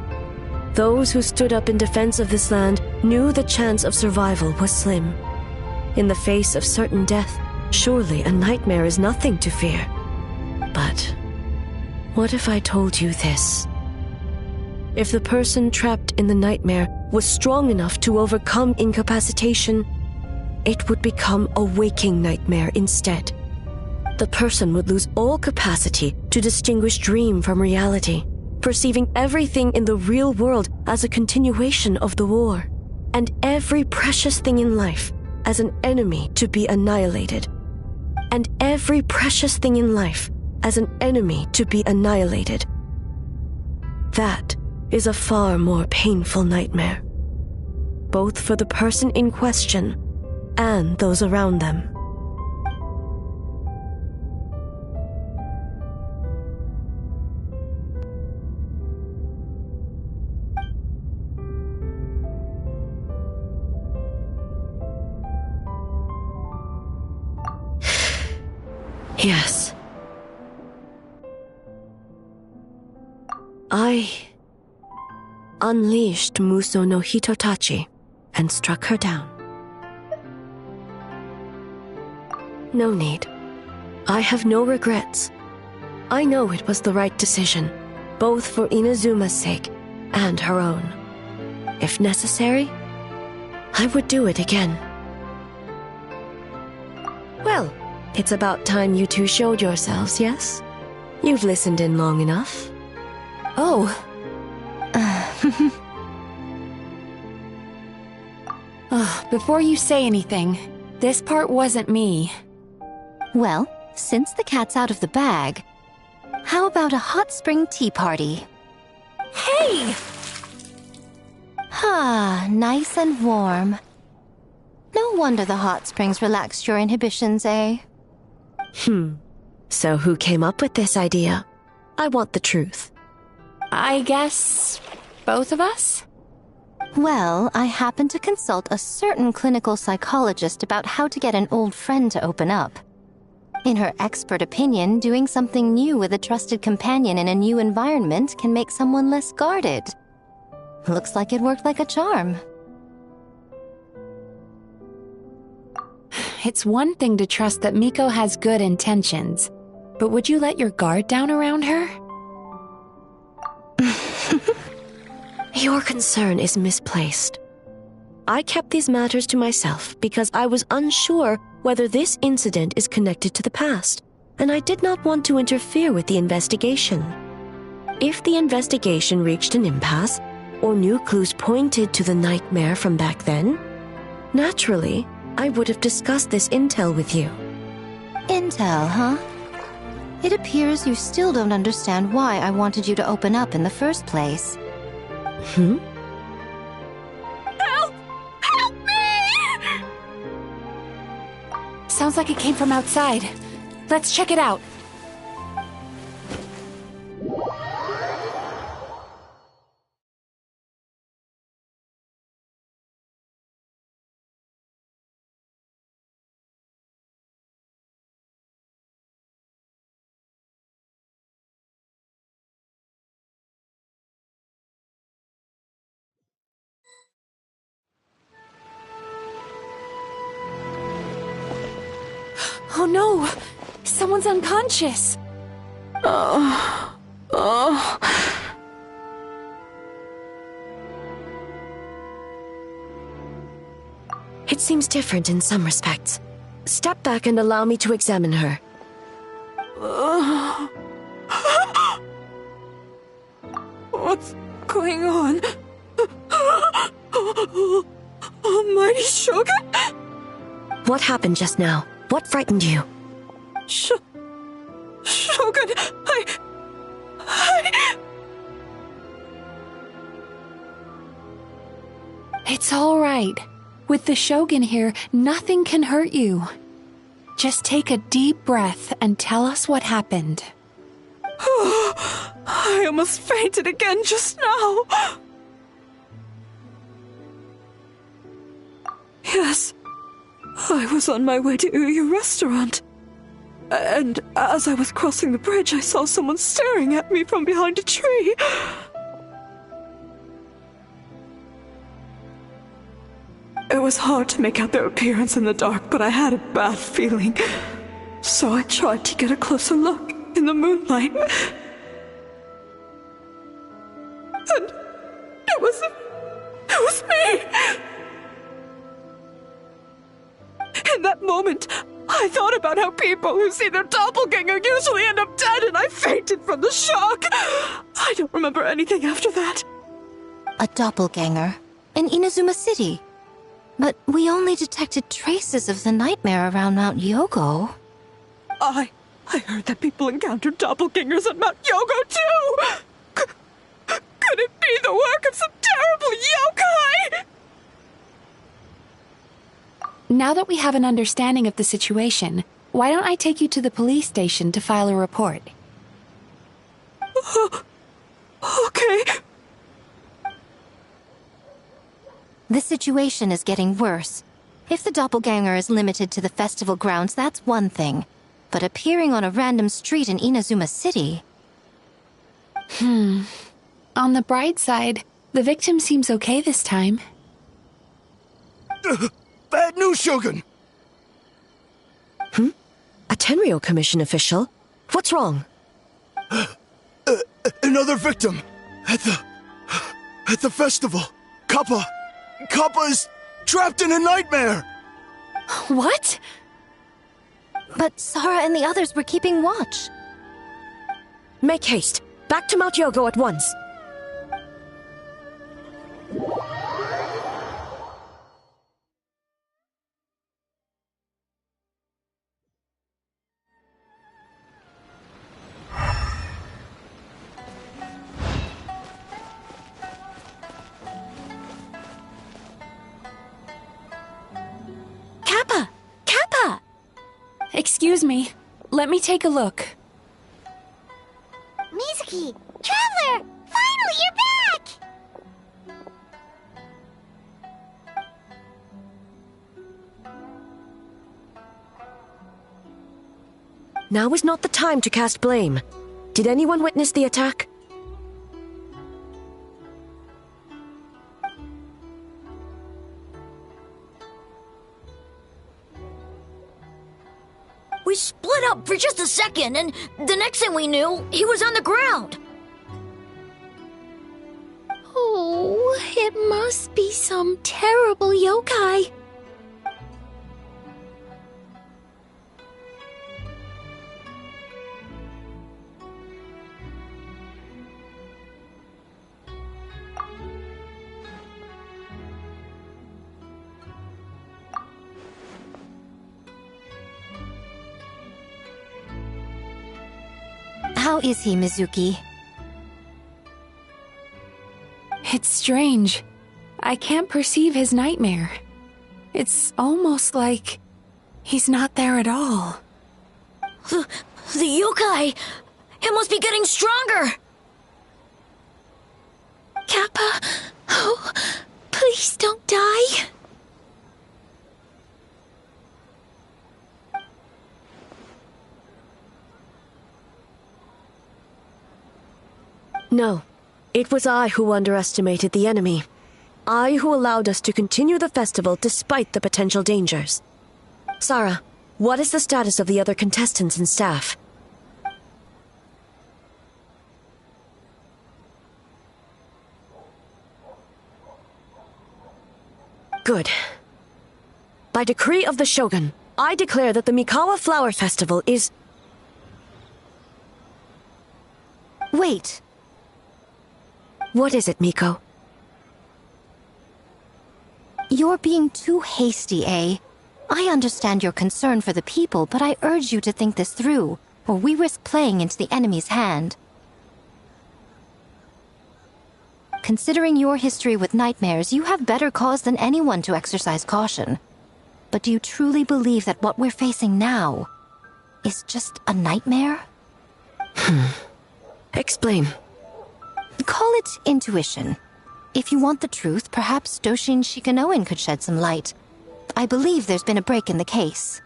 Those who stood up in defense of this land knew the chance of survival was slim. In the face of certain death, surely a nightmare is nothing to fear. But what if I told you this? If the person trapped in the nightmare was strong enough to overcome incapacitation, it would become a waking nightmare instead. The person would lose all capacity to distinguish dream from reality, perceiving everything in the real world as a continuation of the war, and every precious thing in life as an enemy to be annihilated. And every precious thing in life as an enemy to be annihilated. That is a far more painful nightmare, both for the person in question and those around them. Yes. I unleashed Muso no Hitotachi and struck her down. No need. I have no regrets. I know it was the right decision, both for Inazuma's sake and her own. If necessary, I would do it again. Well, it's about time you two showed yourselves, yes? You've listened in long enough. Oh. Before you say anything, this part wasn't me. Well, since the cat's out of the bag, how about a hot spring tea party? Hey! Ah, nice and warm. No wonder the hot springs relaxed your inhibitions, eh? So who came up with this idea? I want the truth. I guess both of us? Well, I happened to consult a certain clinical psychologist about how to get an old friend to open up. In her expert opinion, doing something new with a trusted companion in a new environment can make someone less guarded. Looks like it worked like a charm. It's one thing to trust that Miko has good intentions, but would you let your guard down around her? Your concern is misplaced. I kept these matters to myself because I was unsure whether this incident is connected to the past, and I did not want to interfere with the investigation. If the investigation reached an impasse, or new clues pointed to the nightmare from back then, naturally, I would have discussed this intel with you. Intel, huh? It appears you still don't understand why I wanted you to open up in the first place. Help! Help me! Sounds like it came from outside. Let's check it out. Oh no! Someone's unconscious! It seems different in some respects. Step back and allow me to examine her. What's going on? Almighty Shogun? What happened just now? What frightened you? Shogun, It's all right. With the Shogun here, nothing can hurt you. Just take a deep breath and tell us what happened. I almost fainted again just now. Yes, I was on my way to your restaurant. And as I was crossing the bridge, I saw someone staring at me from behind a tree. It was hard to make out their appearance in the dark, but I had a bad feeling. So I tried to get a closer look in the moonlight. And it was me! In that moment, I thought about how people who see their doppelganger usually end up dead, and I fainted from the shock. I don't remember anything after that. A doppelganger? In Inazuma City? But we only detected traces of the nightmare around Mount Yogo. I heard that people encountered doppelgangers at Mount Yogo, too! Could it be the work of some terrible yokai? Now that we have an understanding of the situation, why don't I take you to the police station to file a report? Okay. The situation is getting worse. If the doppelganger is limited to the festival grounds, that's one thing. But appearing on a random street in Inazuma City... On the bright side, the victim seems okay this time. Bad news, Shogun! A Tenryo Commission official? What's wrong? Another victim! At the festival! Kappa is trapped in a nightmare! What? But Sara and the others were keeping watch. Make haste. Back to Mount Yogo at once. Excuse me. Let me take a look. Mizuki! Traveler! Finally, you're back! Now is not the time to cast blame. Did anyone witness the attack? We split up for just a second, and the next thing we knew, he was on the ground. Oh, it must be some terrible yokai. How is he, Mizuki? It's strange. I can't perceive his nightmare. It's almost like he's not there at all. The yokai! It must be getting stronger! Kappa, oh, please don't die. No. It was I who underestimated the enemy. I who allowed us to continue the festival despite the potential dangers. Sarah, what is the status of the other contestants and staff? Good. By decree of the Shogun, I declare that the Mikawa Flower Festival is... Wait. What is it, Miko? You're being too hasty, eh? I understand your concern for the people, but I urge you to think this through, or we risk playing into the enemy's hand. Considering your history with nightmares, you have better cause than anyone to exercise caution. But do you truly believe that what we're facing now is just a nightmare? Explain. Call it intuition. If you want the truth, perhaps Doshin Shikanoin could shed some light. I believe there's been a break in the case.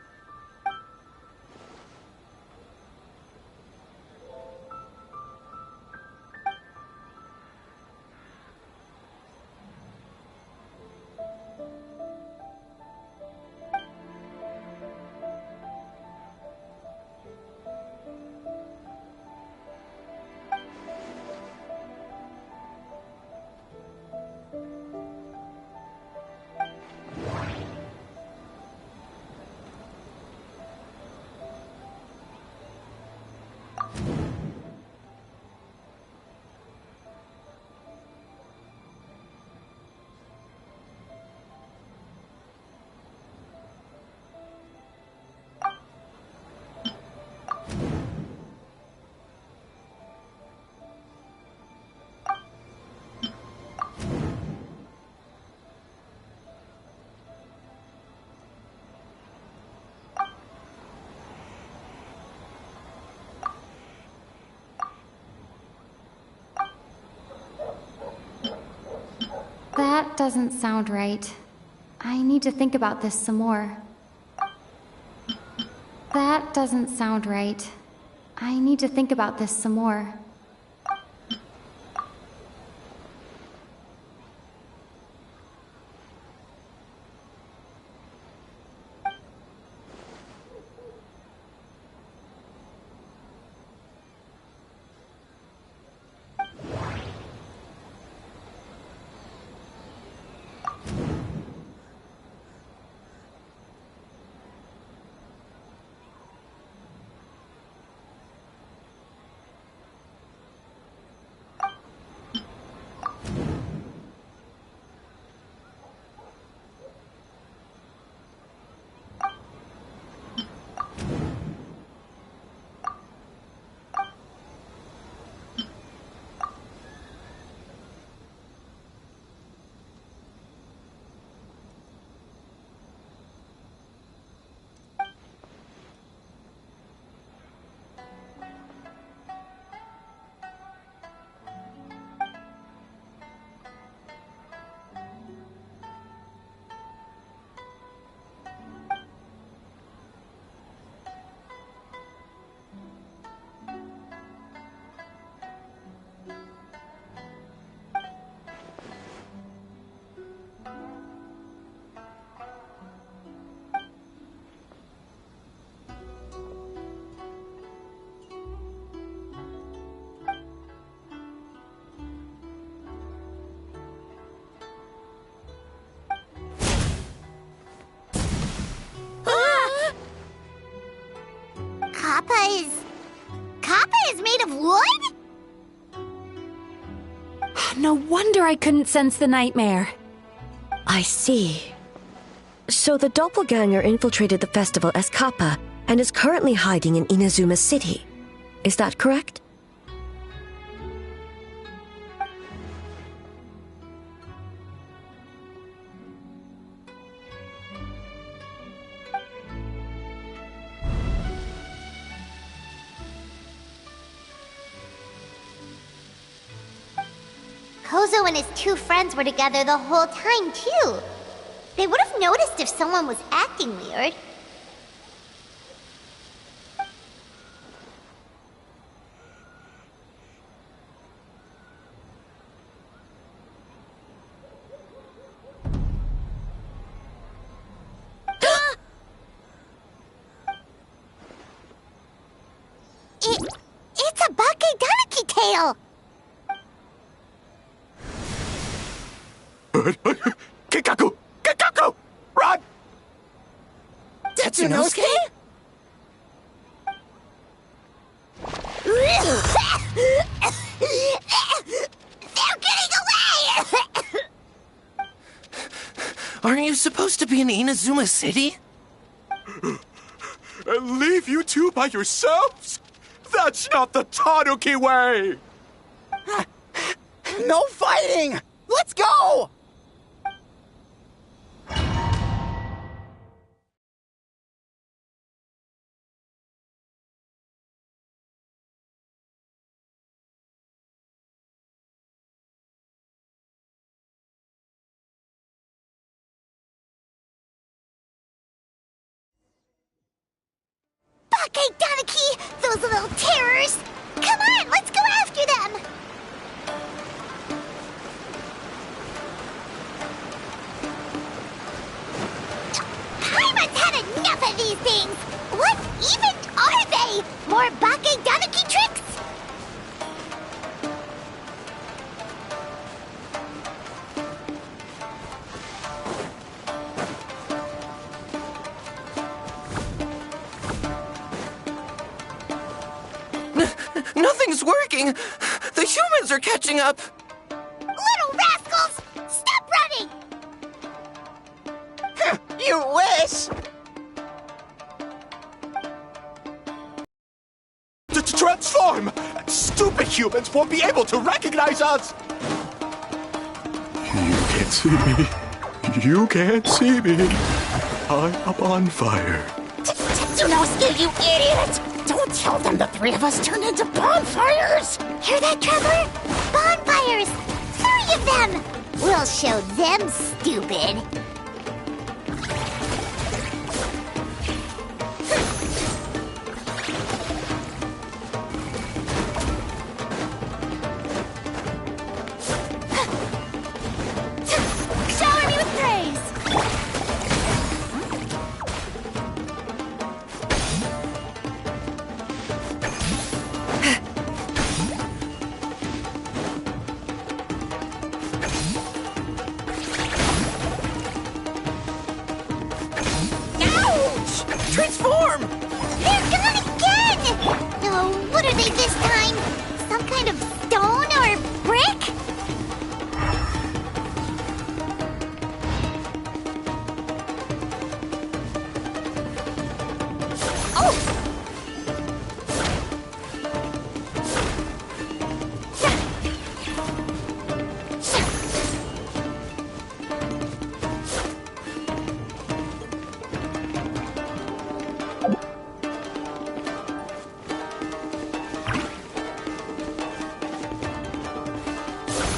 That doesn't sound right. I need to think about this some more. That doesn't sound right. I need to think about this some more. Kappa is made of wood? No wonder I couldn't sense the nightmare. I see. So the doppelganger infiltrated the festival as Kappa and is currently hiding in Inazuma City. Is that correct? Kozo and his two friends were together the whole time, too. They would have noticed if someone was acting weird. It's a Bakedaniki tail! Kikaku! Kikaku! Run! Tetsunosuke? They're getting away! Aren't you supposed to be in Inazuma City? And leave you two by yourselves? That's not the Tanuki way! No fighting! Let's go! Bakedaniki! Those little terrors! Come on, let's go after them! Paimon's had enough of these things! What even are they? More Bakedaniki tricks? Nothing's working! The humans are catching up! Little rascals! Stop running! You wish! Transform! Stupid humans won't be able to recognize us! You can't see me. You can't see me. I'm up on fire. Tetsunosuke, you idiot! Don't tell them the three of us turned into bonfires! Hear that, Trevor? Bonfires! 3 of them! We'll show them, stupid! Shower me with praise! Transform! They're gone again! Oh, what are they this time? Some kind of stone or brick? Oh!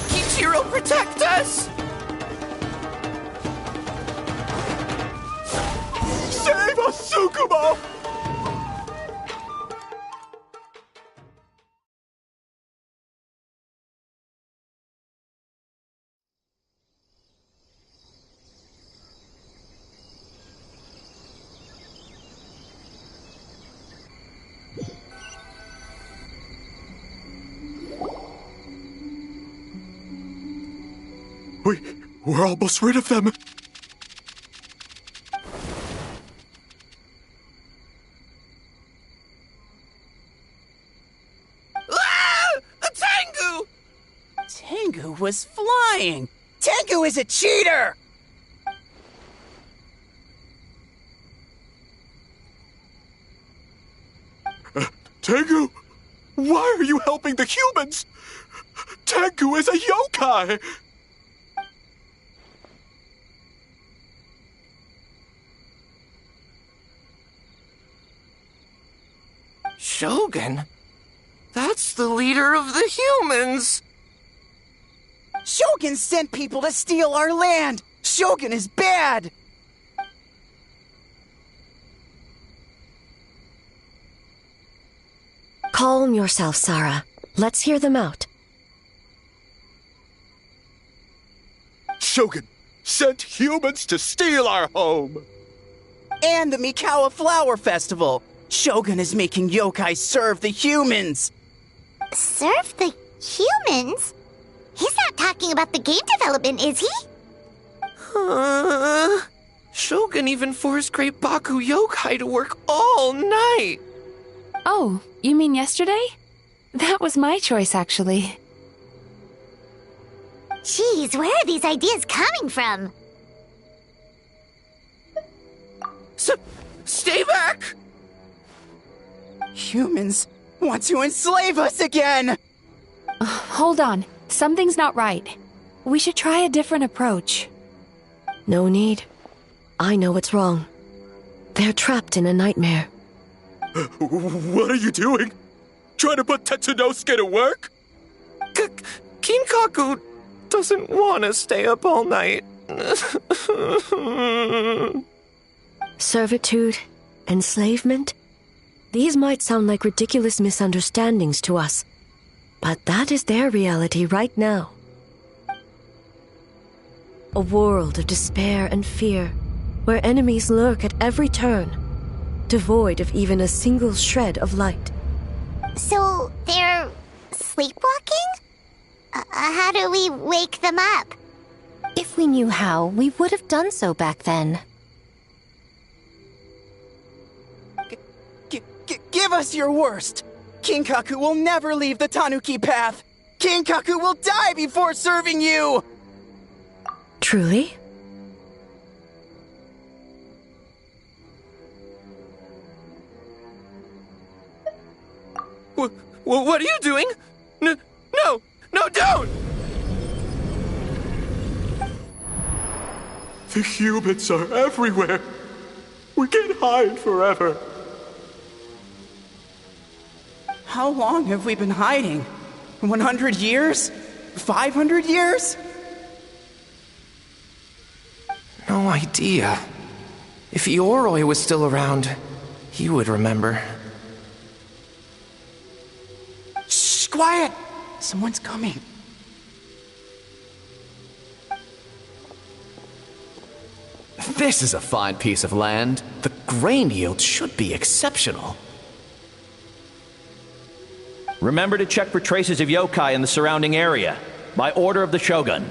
Kichiro, protect us! Save us, Tsukumo! We're almost rid of them. Tengu was flying! Tengu is a cheater! Tengu? Why are you helping the humans? Tengu is a yokai! Shogun? That's the leader of the humans! Shogun sent people to steal our land! Shogun is bad! Calm yourself, Sarah. Let's hear them out. Shogun sent humans to steal our home! And the Mikawa Flower Festival! Shogun is making yokai serve the humans! Serve the humans? He's not talking about the game development, is he? Shogun even forced Great Baku Yokai to work all night! Oh, you mean yesterday? That was my choice, actually. Jeez, where are these ideas coming from? Stay back! Humans want to enslave us again! Hold on. Something's not right. We should try a different approach. No need. I know what's wrong. They're trapped in a nightmare. What are you doing? Trying to put Tetsunosuke to work? Kinkaku doesn't want to stay up all night. Servitude, enslavement. These might sound like ridiculous misunderstandings to us, but that is their reality right now. A world of despair and fear, where enemies lurk at every turn, devoid of even a single shred of light. So, they're sleepwalking? How do we wake them up? If we knew how, we would have done so back then. Give us your worst! Kinkaku will never leave the Tanuki path! Kinkaku will die before serving you! Truly? What are you doing? No, don't! The humans are everywhere. We can't hide forever. How long have we been hiding? 100 years? 500 years? No idea. If Yoroi was still around, he would remember. Shh, quiet! Someone's coming. This is a fine piece of land. The grain yield should be exceptional. Remember to check for traces of yokai in the surrounding area. By order of the Shogun.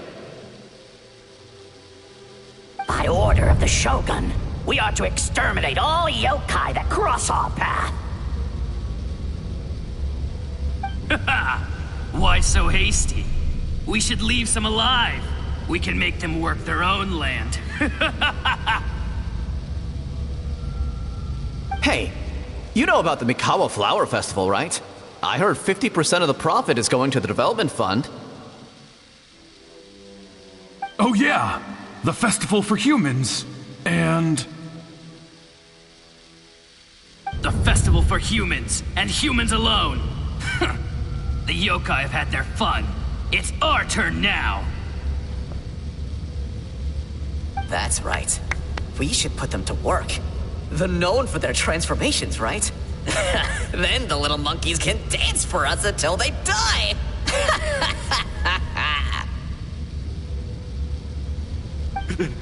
By order of the Shogun, we are to exterminate all yokai that cross our path. Why so hasty? We should leave some alive. We can make them work their own land. Hey, you know about the Mikawa Flower Festival, right? I heard 50% of the profit is going to the development fund. Oh yeah, the festival for humans. And... The festival for humans, and humans alone. The yokai have had their fun. It's our turn now. That's right. We should put them to work. They're known for their transformations, right? Then the little monkeys can dance for us until they die!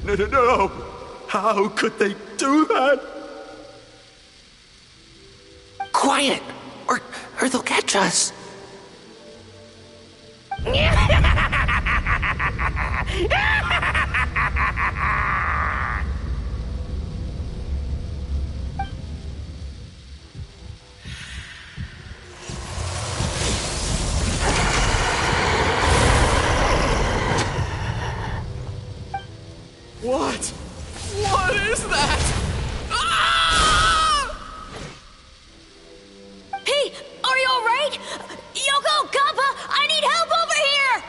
No! How could they do that? Quiet! Or they'll catch us. quick! Yoko, Kappa, I need help over here!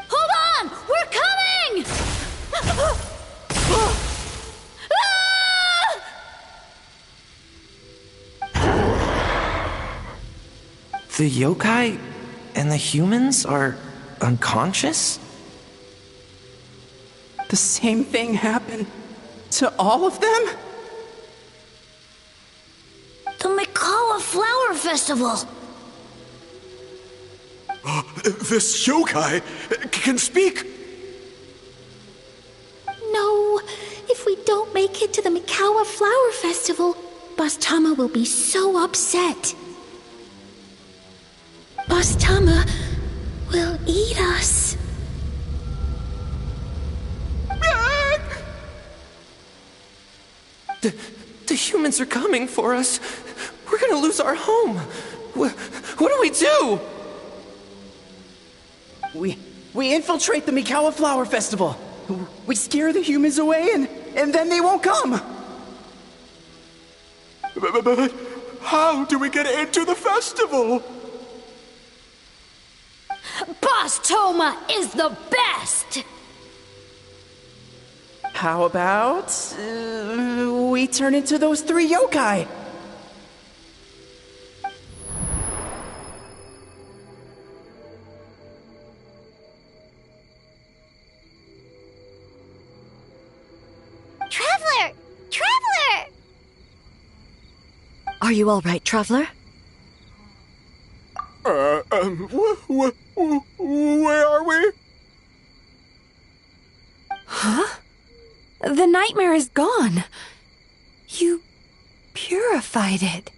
Hold on! We're coming! The yokai and the humans are unconscious? The same thing happened to all of them? The Mikawa Flower Festival! This yokai can speak! No, if we don't make it to the Mikawa Flower Festival, Boss Tama will be so upset. Boss Tama will eat us. The humans are coming for us. We're gonna lose our home. What do we do? We infiltrate the Mikawa Flower Festival. We scare the humans away and then they won't come. But how do we get into the festival? Boss Toma is the best! How about we turn into those 3 yokai? Traveler! Traveler! Are you all right, Traveler? Where are we? Huh? The nightmare is gone. You purified it.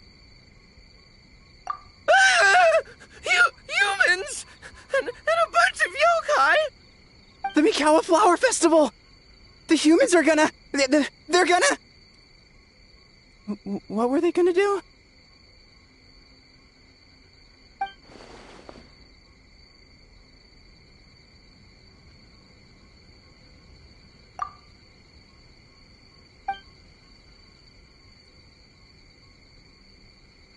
Humans! And a bunch of yokai! The Mikawa Flower Festival! The humans are gonna... They're gonna... What were they gonna do?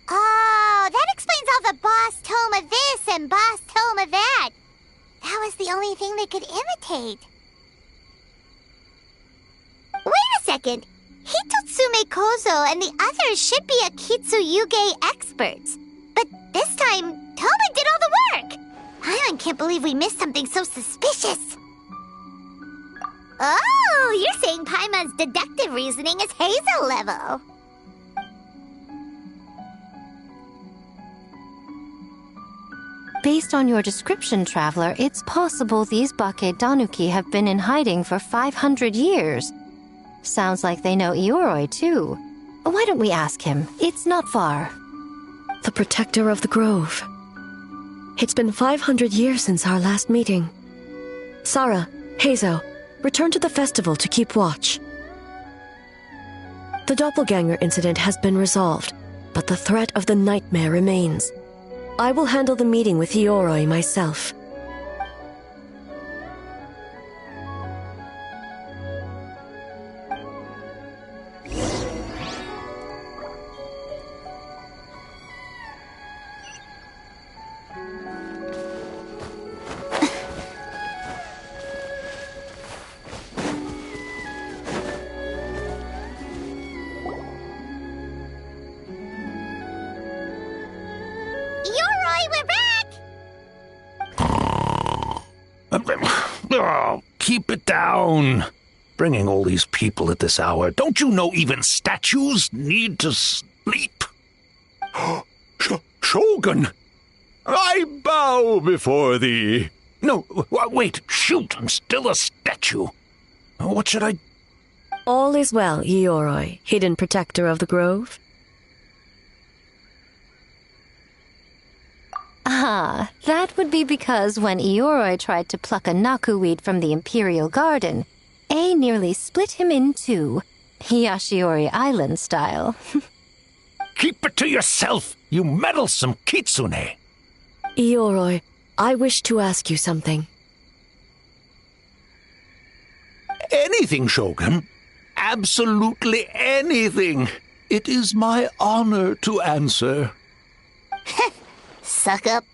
Oh, that explains all the Boss Toma this and Boss Toma that. That was the only thing they could imitate. Wait a second. Hitotsume Kozo and the others should be Akitsuyuge experts. But this time, Toma did all the work. Paimon can't believe we missed something so suspicious. Oh, you're saying Paimon's deductive reasoning is Hazel level. Based on your description, Traveler, it's possible these Bake Danuki have been in hiding for 500 years. Sounds like they know Ioroi, too. Why don't we ask him? It's not far. The protector of the grove. It's been 500 years since our last meeting. Sarah, Heizo, return to the festival to keep watch. The doppelganger incident has been resolved, but the threat of the nightmare remains. I will handle the meeting with Ioroi myself. Oh, keep it down. Bringing all these people at this hour. Don't you know even statues need to sleep? Shogun! I bow before thee. No, wait, shoot, I'm still a statue. What should I... All is well, Ioroi, hidden protector of the grove. Ah, that would be because when Ioroi tried to pluck a naku weed from the Imperial Garden, A nearly split him in two, Yashiori Island style. Keep it to yourself, you meddlesome kitsune. Ioroi, I wish to ask you something. Anything, Shogun. Absolutely anything. It is my honor to answer. suck up.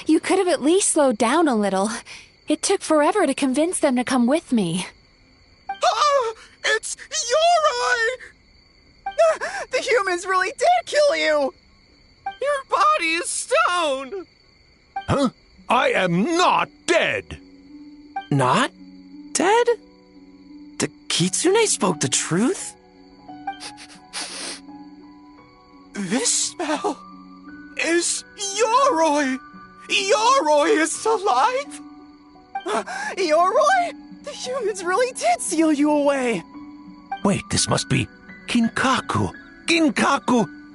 You could have at least slowed down a little. It took forever to convince them to come with me. Ah! It's Yoroi! The humans really did kill you! Your body is stone! Huh? I am not dead! Not dead? The Kitsune spoke the truth? This smell is Yoroi! Yoroi is alive! Yoroi? The humans really did seal you away! Wait, this must be Kinkaku,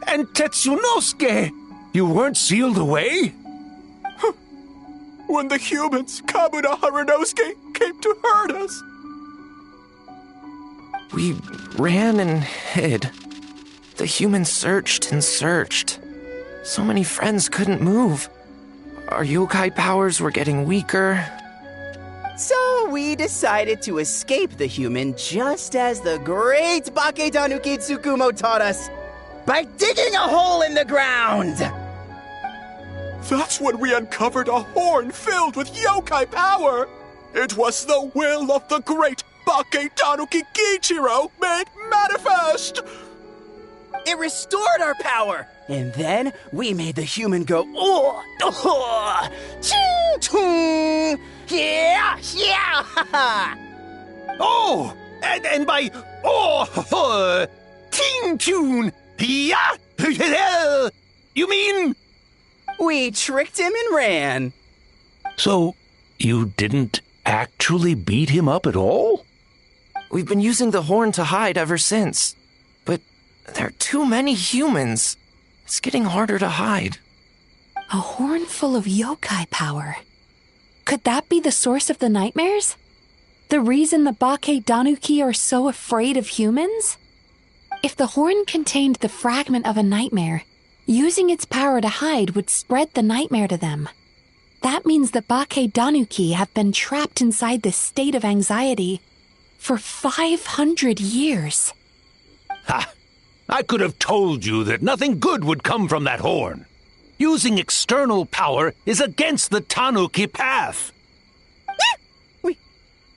and Tetsunosuke! You weren't sealed away? When the humans, Kabuna Harunosuke, came to hurt us. We ran and hid. The humans searched and searched. So many friends couldn't move. Our yokai powers were getting weaker. So we decided to escape the human just as the great Baketanuki Tsukumo taught us, by digging a hole in the ground! That's when we uncovered a horn filled with yokai power! It was the will of the great Baketanuki Kiichiro made manifest! It restored our power! And then we made the human go, ching-chung! Yeah! Oh! And by, ting-tune! Yeah! You mean? We tricked him and ran. So, you didn't actually beat him up at all? We've been using the horn to hide ever since. But there are too many humans. It's getting harder to hide. A horn full of yokai power. Could that be the source of the nightmares? The reason the Baketanuki are so afraid of humans? If the horn contained the fragment of a nightmare, using its power to hide would spread the nightmare to them. That means the Baketanuki have been trapped inside this state of anxiety for 500 years. Ha! I could have told you that nothing good would come from that horn. Using external power is against the Tanuki path.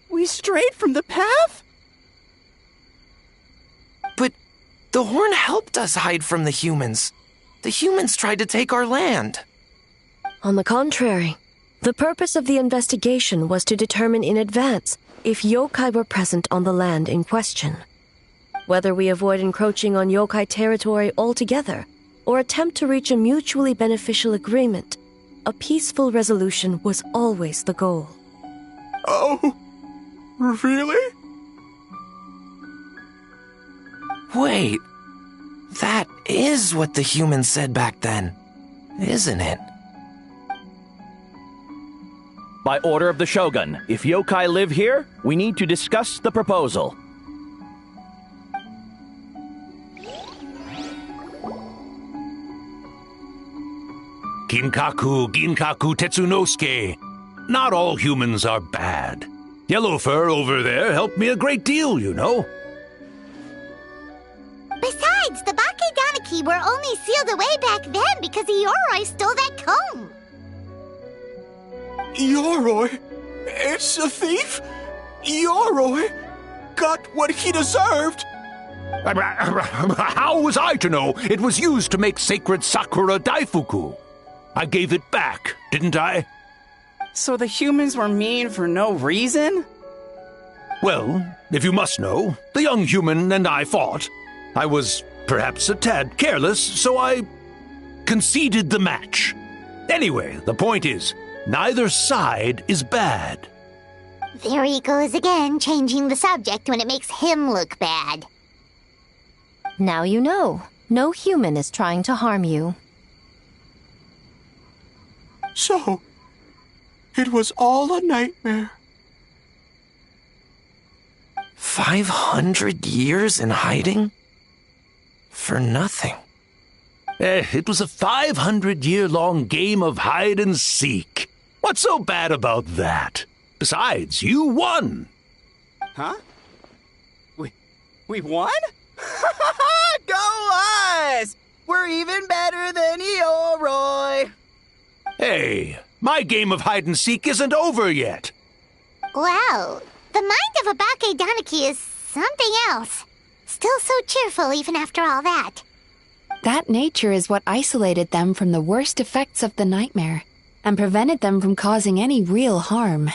We strayed from the path? But the horn helped us hide from the humans. The humans tried to take our land. On the contrary, the purpose of the investigation was to determine in advance if yokai were present on the land in question. Whether we avoid encroaching on yokai territory altogether or attempt to reach a mutually beneficial agreement, a peaceful resolution was always the goal. Oh, really? Wait, that is what the humans said back then, isn't it? By order of the Shogun, if yokai live here, we need to discuss the proposal. Ginkaku Tetsunosuke. Not all humans are bad. Yellowfur over there helped me a great deal, you know. Besides, the Baketanuki were only sealed away back then because Yoroi stole that comb. Yoroi? It's a thief? Yoroi got what he deserved? How was I to know it was used to make sacred Sakura Daifuku? I gave it back, didn't I? So the humans were mean for no reason? Well, if you must know, the young human and I fought. I was perhaps a tad careless, so I conceded the match. Anyway, the point is, neither side is bad. There he goes again, changing the subject when it makes him look bad. Now you know. No human is trying to harm you. So, it was all a nightmare. 500 years in hiding? For nothing. It was a 500-year-long game of hide and seek. What's so bad about that? Besides, you won. Huh? We won? Go us! We're even better than Yoroi! Hey, my game of hide-and-seek isn't over yet. Wow, the mind of a Bakedaniki is something else. Still so cheerful even after all that. That nature is what isolated them from the worst effects of the nightmare and prevented them from causing any real harm.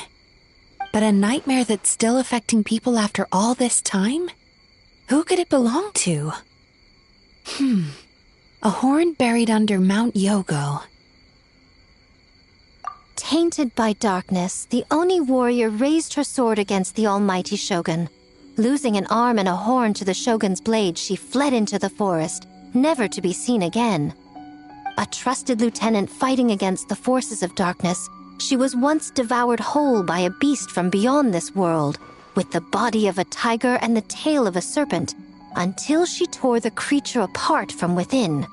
But a nightmare that's still affecting people after all this time? Who could it belong to? A horn buried under Mount Yogo. Tainted by darkness, the Oni warrior raised her sword against the almighty shogun. Losing an arm and a horn to the shogun's blade, she fled into the forest, never to be seen again. A trusted lieutenant fighting against the forces of darkness, she was once devoured whole by a beast from beyond this world, with the body of a tiger and the tail of a serpent, until she tore the creature apart from within.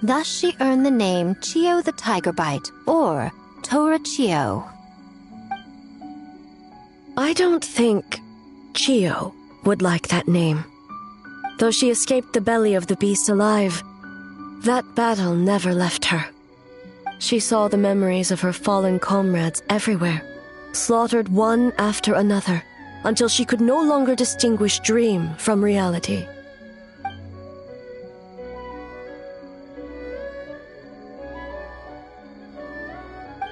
Thus she earned the name Chio the Tigerbite, or Tora Chio. I don't think Chio would like that name. Though she escaped the belly of the beast alive, that battle never left her. She saw the memories of her fallen comrades everywhere, slaughtered one after another, until she could no longer distinguish dream from reality.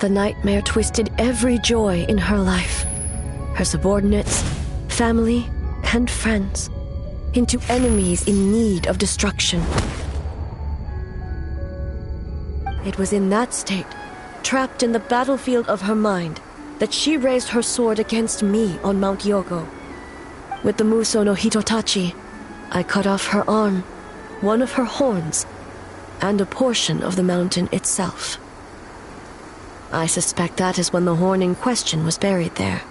The nightmare twisted every joy in her life, her subordinates, family, and friends, into enemies in need of destruction. It was in that state, trapped in the battlefield of her mind, that she raised her sword against me on Mount Yogo. With the Muso no Hitotachi, I cut off her arm, one of her horns, and a portion of the mountain itself. I suspect that is when the horn in question was buried there.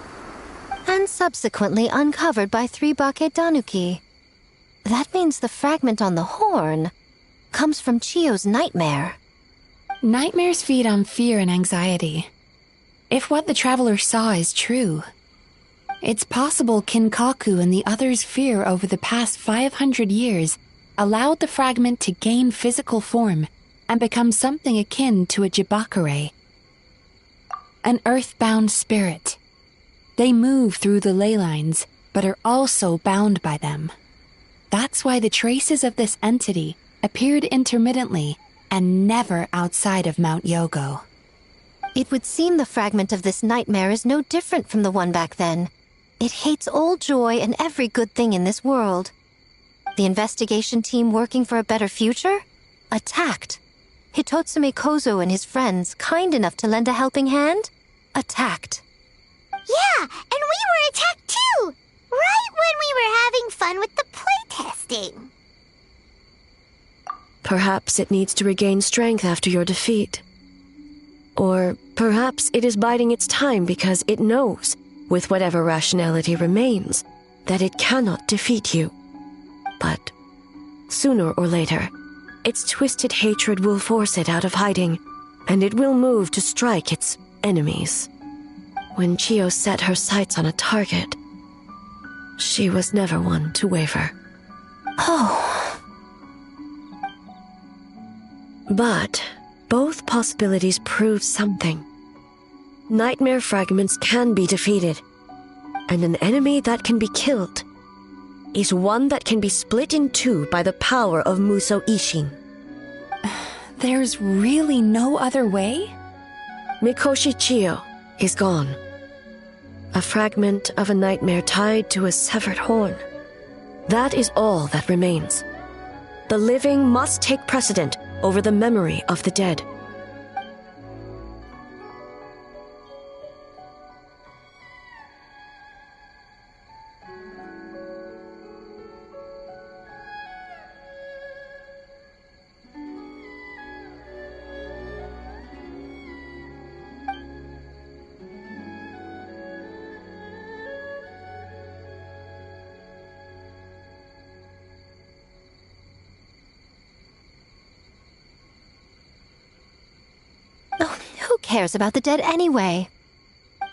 And subsequently uncovered by 3 Bakedanuki. That means the fragment on the horn comes from Chio's nightmare. Nightmares feed on fear and anxiety. If what the traveler saw is true, it's possible Kinkaku and the others' fear over the past 500 years allowed the fragment to gain physical form and become something akin to a jibakure. An earthbound spirit. They move through the ley lines, but are also bound by them. That's why the traces of this entity appeared intermittently and never outside of Mount Yogo. It would seem the fragment of this nightmare is no different from the one back then. It hates all joy and every good thing in this world. The investigation team working for a better future? Attacked. Hitotsume Kozo and his friends, kind enough to lend a helping hand? Attacked. Yeah, and we were attacked too! Right when we were having fun with the playtesting. Perhaps it needs to regain strength after your defeat. Or perhaps it is biding its time because it knows, with whatever rationality remains, that it cannot defeat you. But sooner or later, its twisted hatred will force it out of hiding, and it will move to strike its enemies. When Chio set her sights on a target, she was never one to waver. Oh. But both possibilities prove something. Nightmare fragments can be defeated, and an enemy that can be killed is one that can be split in two by the power of Muso Ishin. There's really no other way? Mikoshi Chio is gone. A fragment of a nightmare tied to a severed horn. That is all that remains. The living must take precedent over the memory of the dead. Who cares about the dead anyway?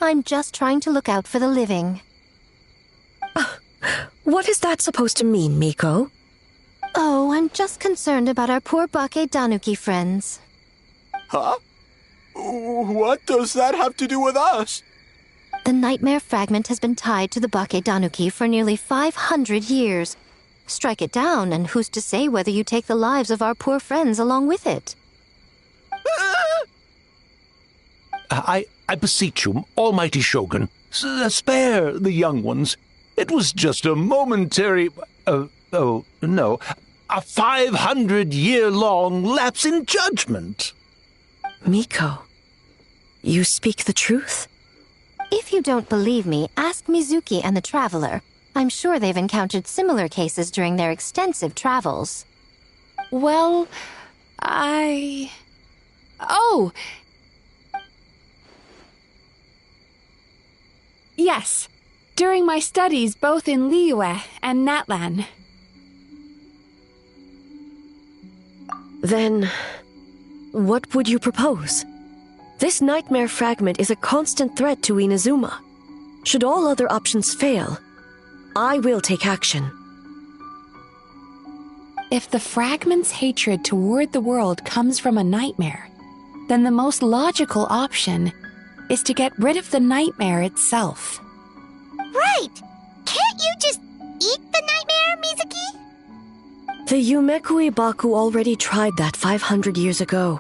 I'm just trying to look out for the living. What is that supposed to mean, Miko? Oh, I'm just concerned about our poor Bakedanuki friends. Huh? What does that have to do with us? The nightmare fragment has been tied to the Bakedanuki for nearly 500 years. Strike it down, and who's to say whether you take the lives of our poor friends along with it? I beseech you, almighty Shogun, spare the young ones. It was just a momentary... a 500-year-long lapse in judgment. Miko, you speak the truth? If you don't believe me, ask Mizuki and the Traveler. I'm sure they've encountered similar cases during their extensive travels. Well, Oh! Yes. During my studies both in Liyue and Natlan. Then, what would you propose? This nightmare fragment is a constant threat to Inazuma. Should all other options fail, I will take action. If the fragment's hatred toward the world comes from a nightmare, then the most logical option is to get rid of the nightmare itself. Right! Can't you just eat the nightmare, Mizuki? The Yumekui Baku already tried that 500 years ago.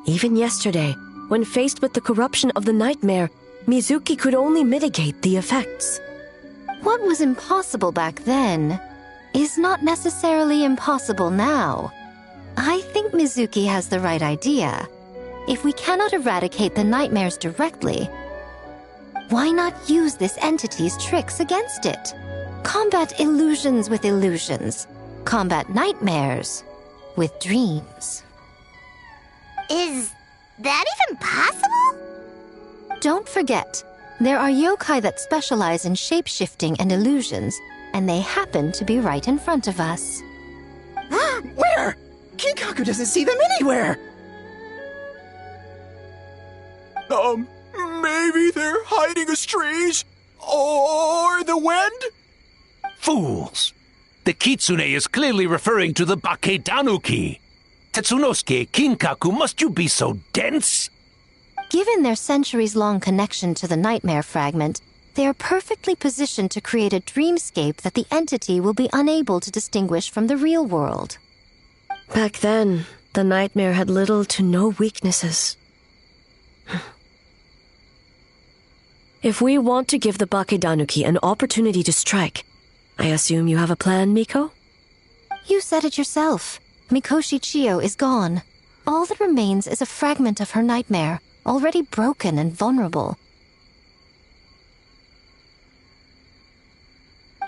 Even yesterday, when faced with the corruption of the nightmare, Mizuki could only mitigate the effects. What was impossible back then is not necessarily impossible now. I think Mizuki has the right idea. If we cannot eradicate the nightmares directly, why not use this entity's tricks against it? Combat illusions with illusions. Combat nightmares with dreams. Is that even possible? Don't forget, there are yokai that specialize in shape-shifting and illusions, and they happen to be right in front of us. Where? Kinkaku doesn't see them anywhere! Maybe they're hiding as trees? Or the wind? Fools! The kitsune is clearly referring to the Bakedanuki. Tetsunosuke, Kinkaku, must you be so dense? Given their centuries-long connection to the nightmare fragment, they are perfectly positioned to create a dreamscape that the entity will be unable to distinguish from the real world. Back then, the nightmare had little to no weaknesses. If we want to give the Bakedanuki an opportunity to strike, I assume you have a plan, Miko? You said it yourself. Mikoshi Chiyo is gone. All that remains is a fragment of her nightmare, already broken and vulnerable.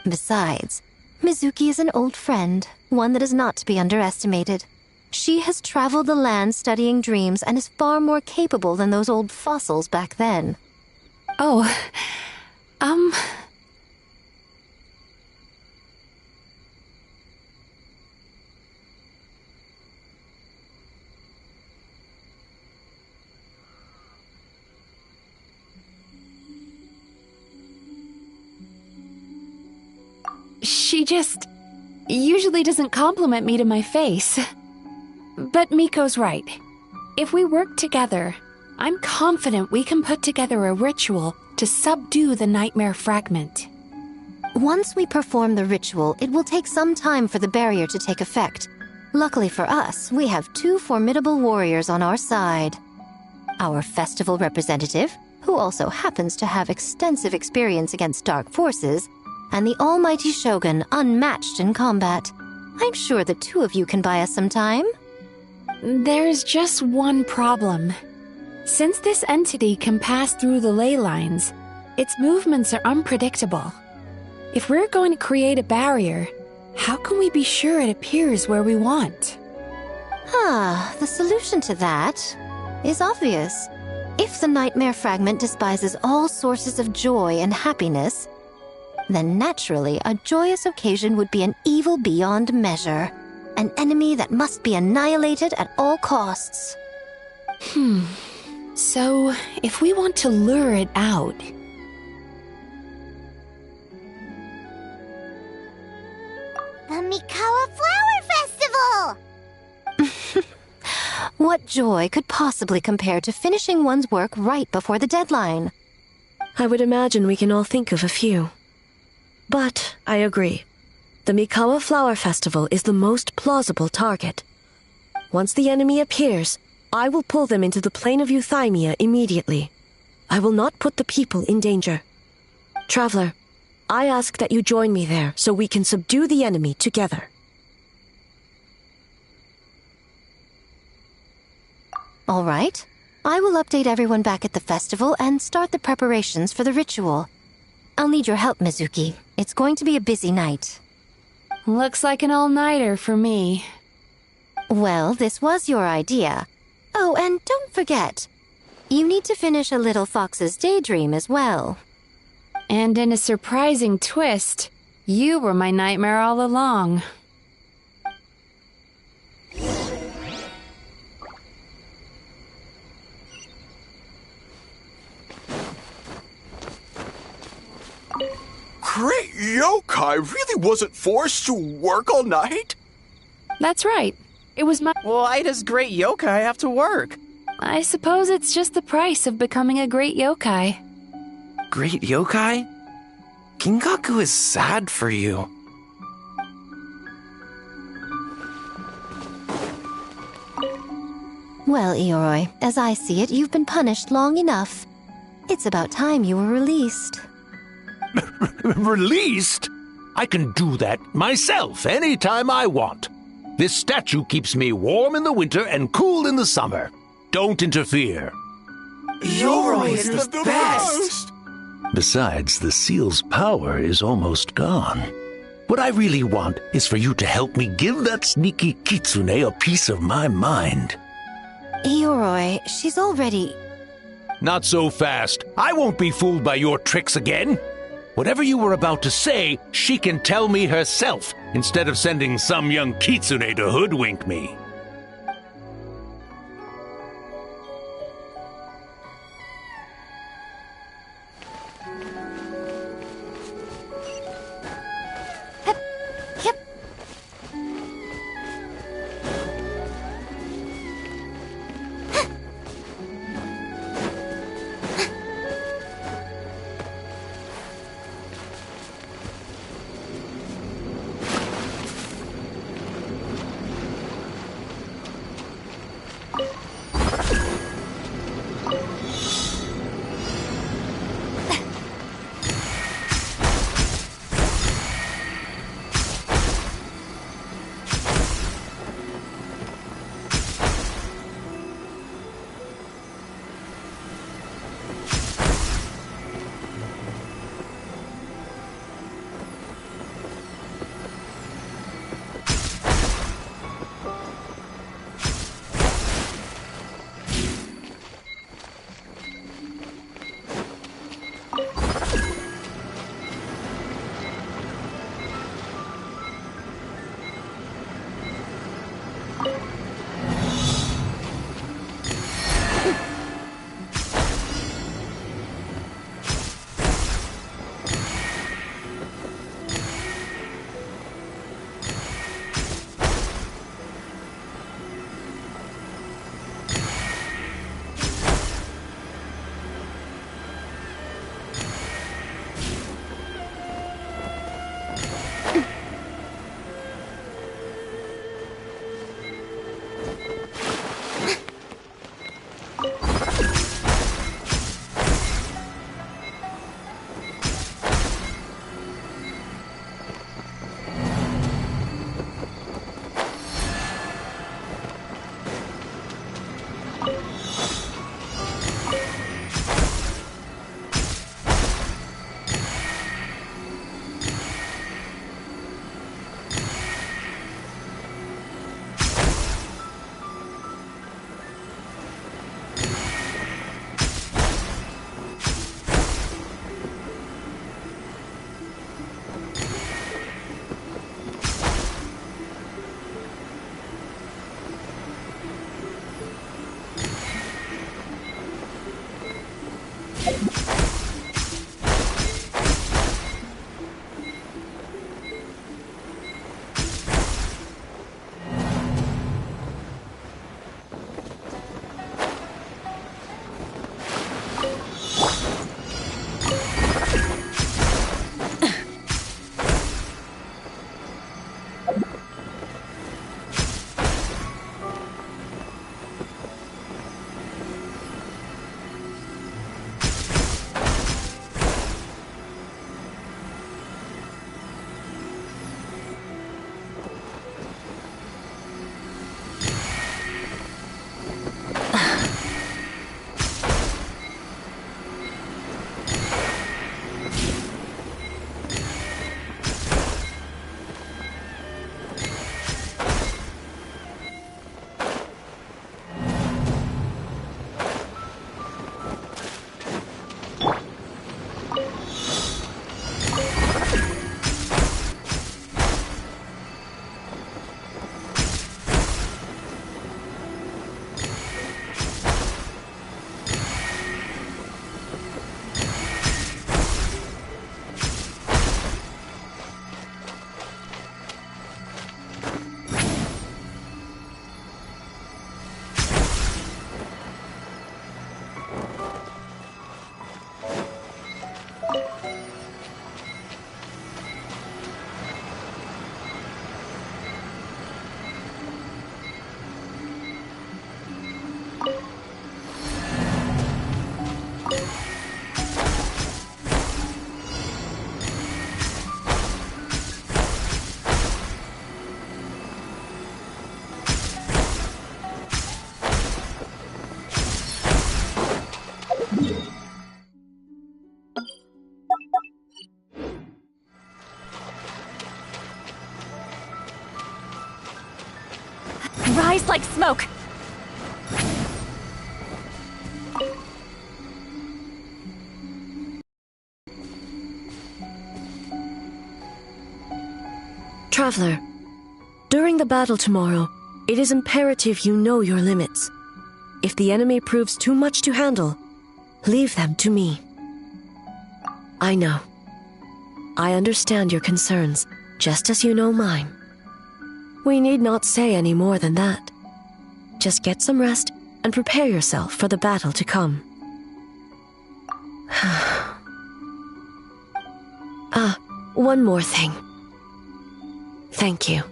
Besides, Mizuki is an old friend, one that is not to be underestimated. She has traveled the land studying dreams and is far more capable than those old fossils back then. Oh, She just usually doesn't compliment me to my face. But Miko's right. If we work together, I'm confident we can put together a ritual to subdue the nightmare fragment. Once we perform the ritual, it will take some time for the barrier to take effect. Luckily for us, we have two formidable warriors on our side. Our festival representative, who also happens to have extensive experience against dark forces, and the almighty Shogun, unmatched in combat. I'm sure the two of you can buy us some time. There's just one problem. Since this entity can pass through the ley lines, its movements are unpredictable. If we're going to create a barrier, how can we be sure it appears where we want? The solution to that is obvious. If the nightmare fragment despises all sources of joy and happiness, then naturally a joyous occasion would be an evil beyond measure. An enemy that must be annihilated at all costs. So, if we want to lure it out... The Mikawa Flower Festival! What joy could possibly compare to finishing one's work right before the deadline? I would imagine we can all think of a few. But I agree. The Mikawa Flower Festival is the most plausible target. Once the enemy appears, I will pull them into the plane of Euthymia immediately. I will not put the people in danger. Traveler, I ask that you join me there so we can subdue the enemy together. All right. I will update everyone back at the festival and start the preparations for the ritual. I'll need your help, Mizuki. It's going to be a busy night. Looks like an all-nighter for me. Well, this was your idea. Oh, and don't forget, you need to finish a Little Fox's Daydream as well. And in a surprising twist, you were my nightmare all along. Great yokai really wasn't forced to work all night? That's right. It was my... Why does great yokai have to work? I suppose it's just the price of becoming a great yokai. Great yokai? Gingaku is sad for you. Well, Ioroi, as I see it, you've been punished long enough. It's about time you were released. Released? I can do that myself anytime I want. This statue keeps me warm in the winter and cool in the summer. Don't interfere. Yoroi is the best! Besides, the seal's power is almost gone. What I really want is for you to help me give that sneaky kitsune a piece of my mind. Ioroi, she's already... Not so fast. I won't be fooled by your tricks again. Whatever you were about to say, she can tell me herself, instead of sending some young kitsune to hoodwink me. rise like smoke. Traveler, during the battle tomorrow, it is imperative you know your limits. If the enemy proves too much to handle, leave them to me. I know. I understand your concerns, just as you know mine. We need not say any more than that. Just get some rest and prepare yourself for the battle to come. One more thing. Thank you.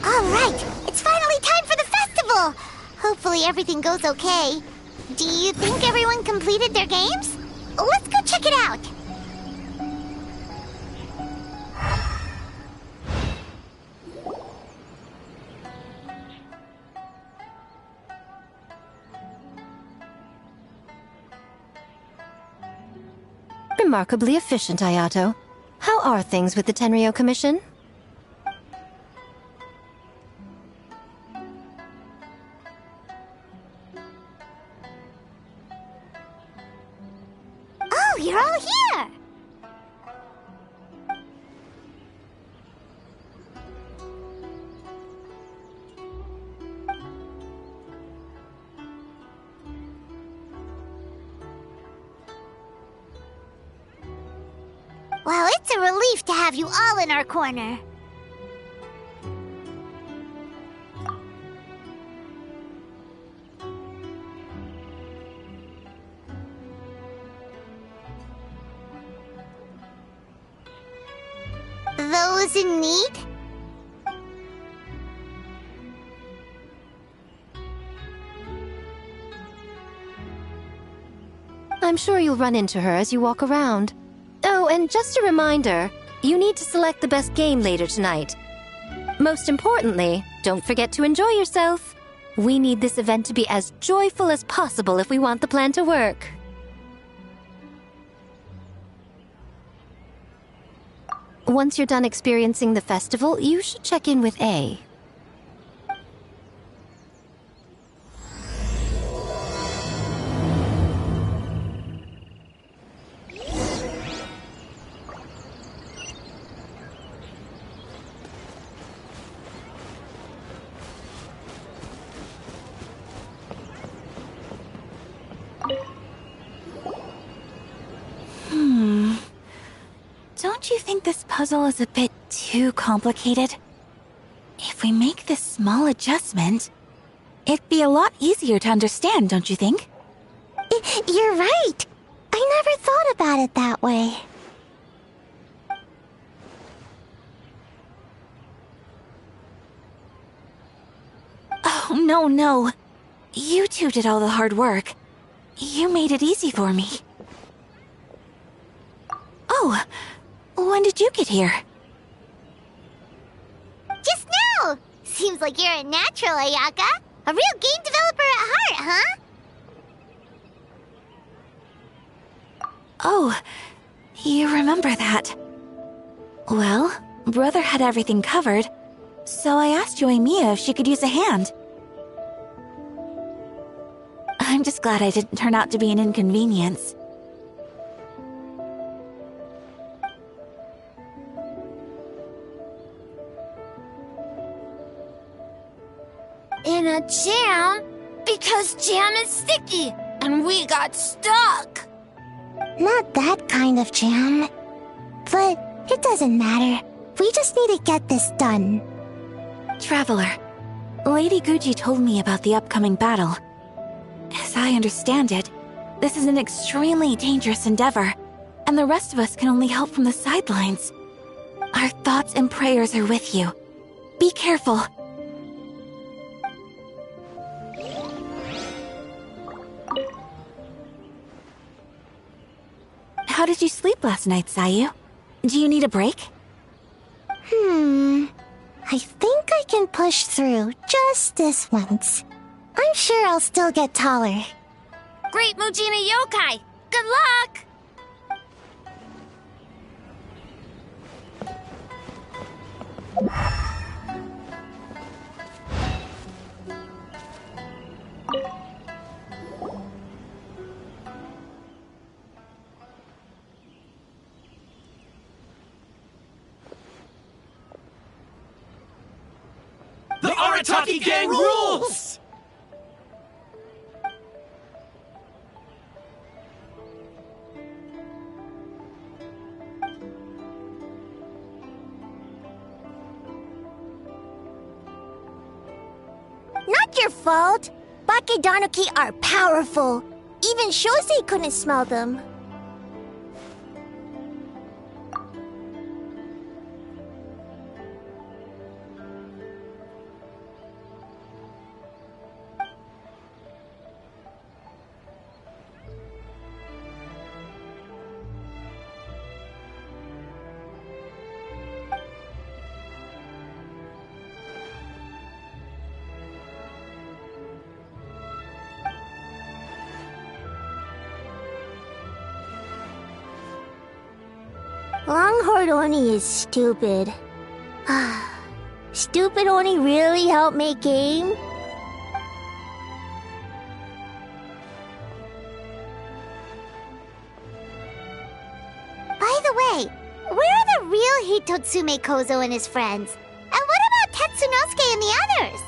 Alright, it's finally time for the festival! Hopefully everything goes okay. Do you think everyone completed their games? Let's go check it out! Remarkably efficient, Ayato. How are things with the Tenryo Commission? Oh, you're all here! Well, it's a relief to have you all in our corner. Those in need? I'm sure you'll run into her as you walk around. Oh, and just a reminder, you need to select the best game later tonight. Most importantly, don't forget to enjoy yourself. We need this event to be as joyful as possible if we want the plan to work. Once you're done experiencing the festival, you should check in with A. Don't you think this puzzle is a bit too complicated? If we make this small adjustment, it'd be a lot easier to understand, don't you think? You're right. I never thought about it that way. Oh, no. You two did all the hard work. You made it easy for me. Oh, when did you get here? Just now! Seems like you're a natural, Ayaka. A real game developer at heart, huh? Oh, you remember that. Well, Brother had everything covered, so I asked Yoimiya if she could use a hand. I'm just glad I didn't turn out to be an inconvenience. In a jam? Because jam is sticky, and we got stuck. Not that kind of jam. But it doesn't matter. We just need to get this done. Traveler, Lady Guji told me about the upcoming battle. As I understand it, this is an extremely dangerous endeavor, and the rest of us can only help from the sidelines. Our thoughts and prayers are with you. Be careful. How did you sleep last night, Sayu? Do you need a break? I think I can push through just this once. I'm sure I'll still get taller. Great Mujina Yokai! Good luck! The Arataki gang rules! Not your fault. Bakedanuki are powerful. Even Shosei couldn't smell them. Longhorn Oni is stupid. Stupid Oni really helped make game? By the way, where are the real Hitotsume Kozo and his friends? And what about Tetsunosuke and the others?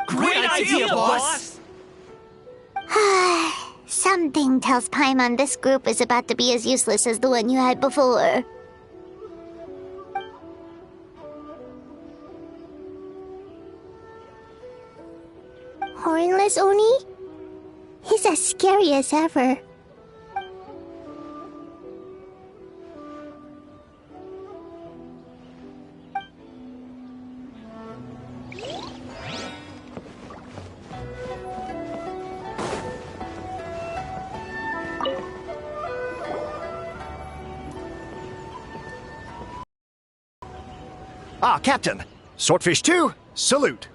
Great idea, boss! Something tells Paimon this group is about to be as useless as the one you had before. Hornless Oni? He's as scary as ever. Ah, Captain! Swordfish 2, salute!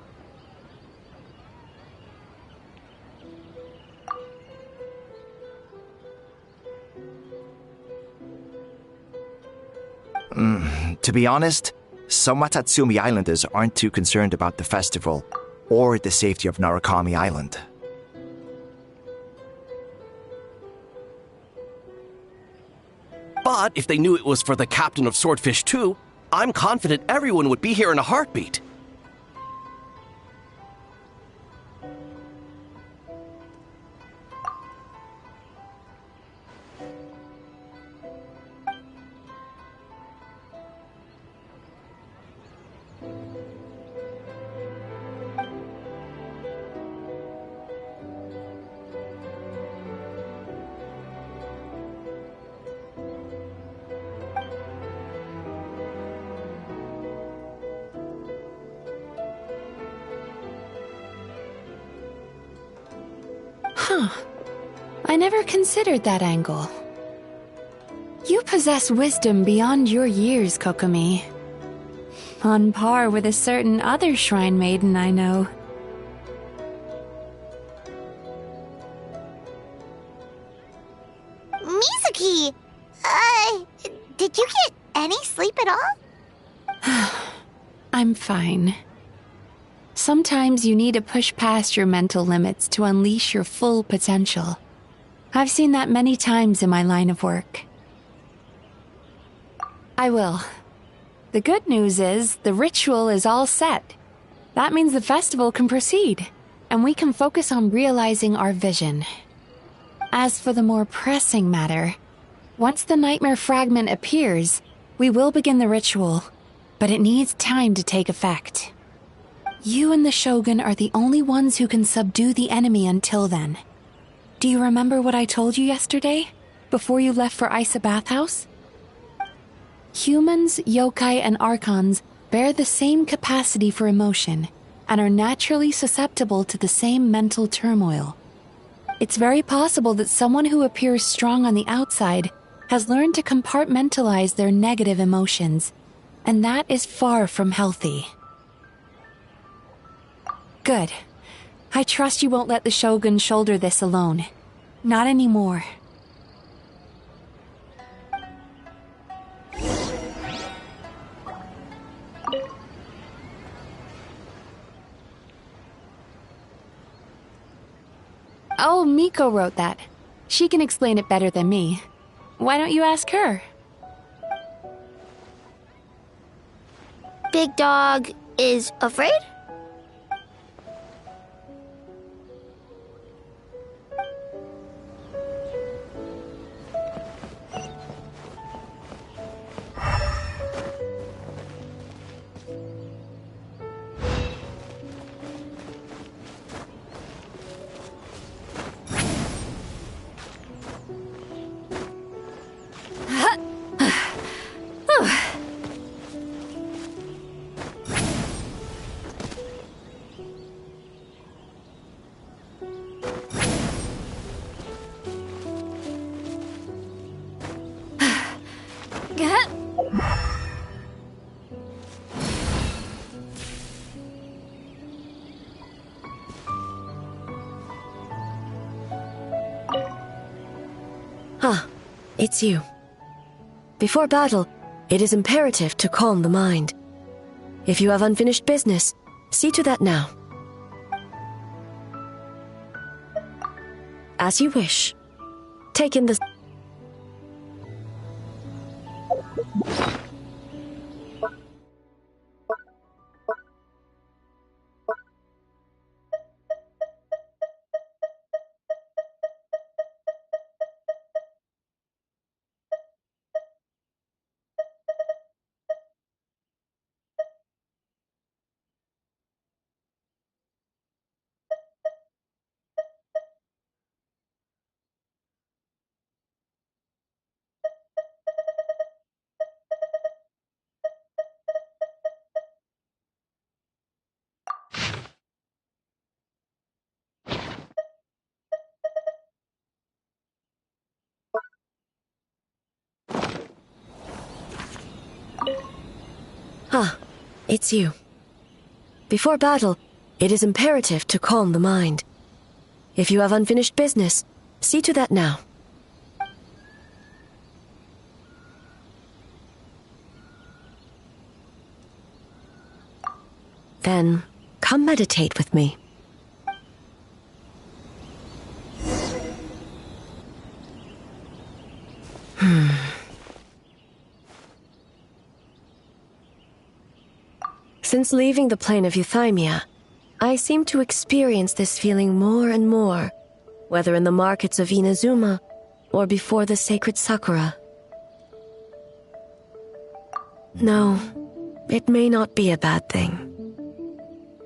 To be honest, some Watatsumi Islanders aren't too concerned about the festival or the safety of Narukami Island. But if they knew it was for the captain of Swordfish 2, I'm confident everyone would be here in a heartbeat. Huh. I never considered that angle. You possess wisdom beyond your years, Kokomi. On par with a certain other shrine maiden I know. Mizuki! Did you get any sleep at all? I'm fine. Sometimes you need to push past your mental limits to unleash your full potential. I've seen that many times in my line of work. I will. The good news is, the ritual is all set. That means the festival can proceed, and we can focus on realizing our vision. As for the more pressing matter, once the nightmare fragment appears, we will begin the ritual, but it needs time to take effect. You and the Shogun are the only ones who can subdue the enemy until then. Do you remember what I told you yesterday, before you left for Isa Bathhouse? Humans, yokai, and archons bear the same capacity for emotion, and are naturally susceptible to the same mental turmoil. It's very possible that someone who appears strong on the outside has learned to compartmentalize their negative emotions, and that is far from healthy. Good. I trust you won't let the Shogun shoulder this alone. Not anymore. Oh, Miko wrote that. She can explain it better than me. Why don't you ask her? Big Dog is afraid? It's you. Before battle, it is imperative to calm the mind. If you have unfinished business, see to that now. As you wish. Take in the... It's you. Before battle, it is imperative to calm the mind. If you have unfinished business, see to that now. Then, come meditate with me. Since leaving the plane of Euthymia, I seem to experience this feeling more and more, whether in the markets of Inazuma or before the sacred Sakura. No, it may not be a bad thing.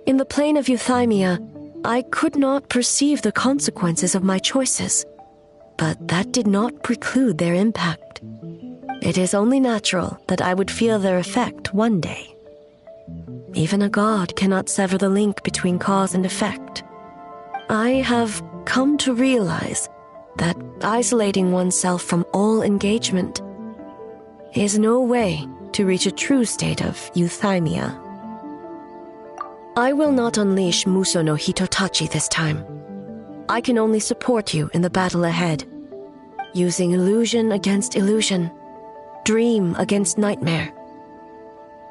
In the plane of Euthymia, I could not perceive the consequences of my choices, but that did not preclude their impact. It is only natural that I would feel their effect one day. Even a god cannot sever the link between cause and effect. I have come to realize that isolating oneself from all engagement is no way to reach a true state of euthymia. I will not unleash Muso no Hitotachi this time. I can only support you in the battle ahead, using illusion against illusion, dream against nightmare.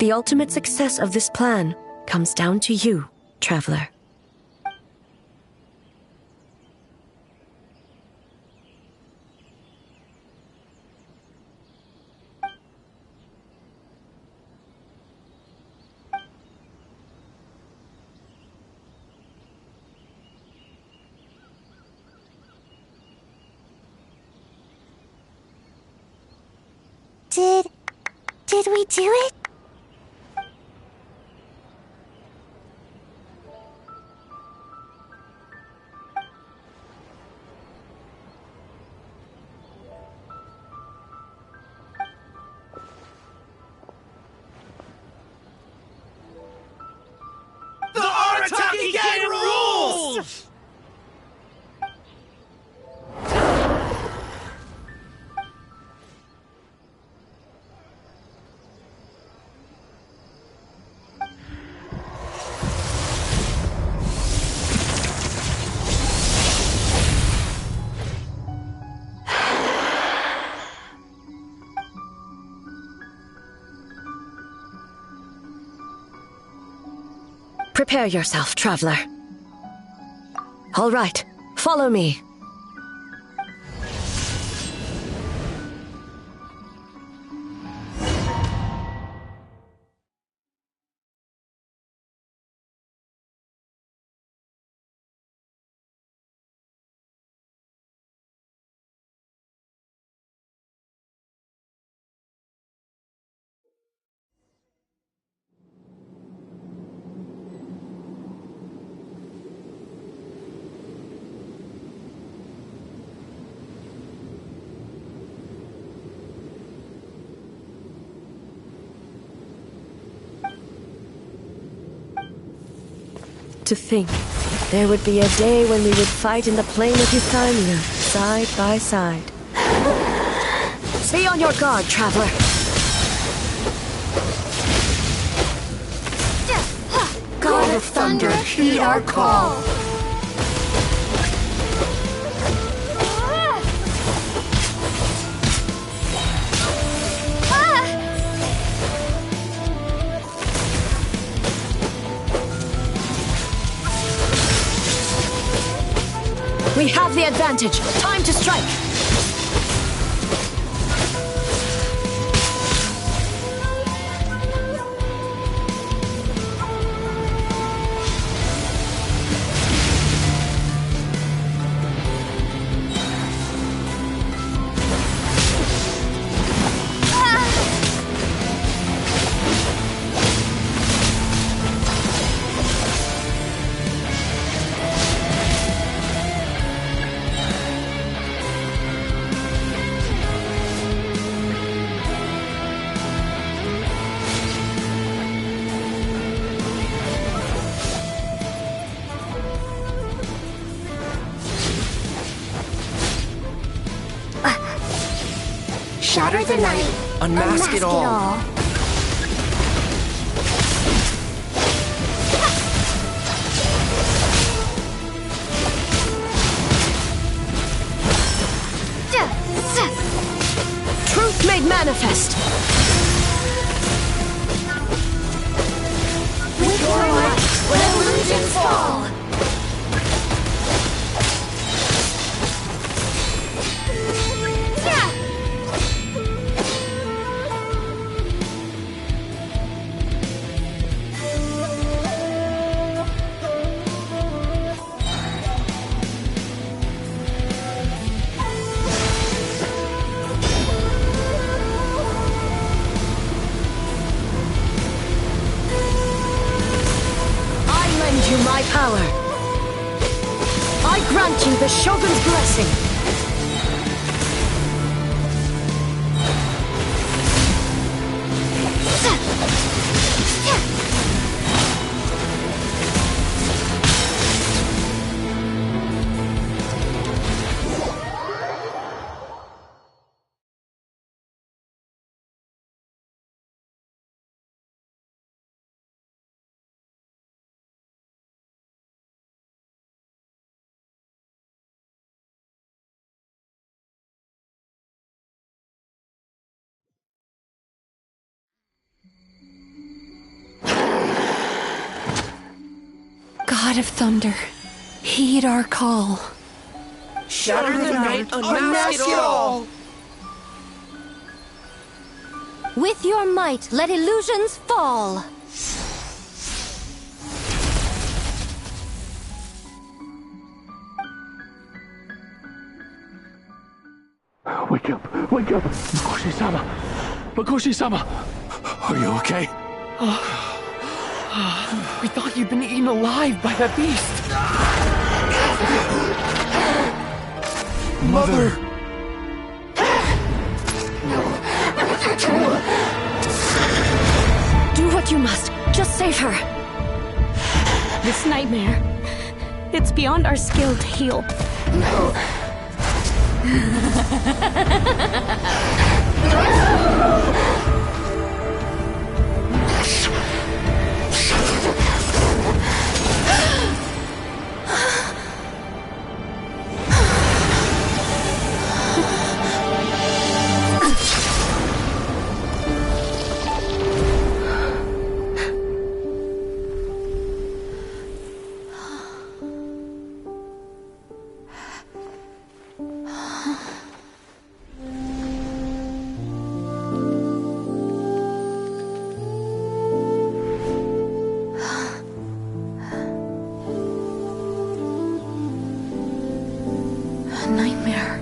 The ultimate success of this plan comes down to you, Traveler. Did we do it? The Arataki Gang rules! Prepare yourself, Traveler. All right, follow me. To think, there would be a day when we would fight in the plain of Euthymia, side by side. Stay on your guard, Traveler. God of Thunder, heed our call. We have the advantage. Time to strike. Shatter the night. Unmask it all. Truth made manifest. With your light, when illusions fall. My power. I grant you the Shogun's blessing. God of Thunder, heed our call. Shatter the night, unmask it all! With your might, let illusions fall! Wake up! Wake up! Makoshi-sama! Makoshi-sama! Are you okay? We thought you'd been eaten alive by that beast! Mother! Do what you must. Just save her. This nightmare, it's beyond our skill to heal. A nightmare.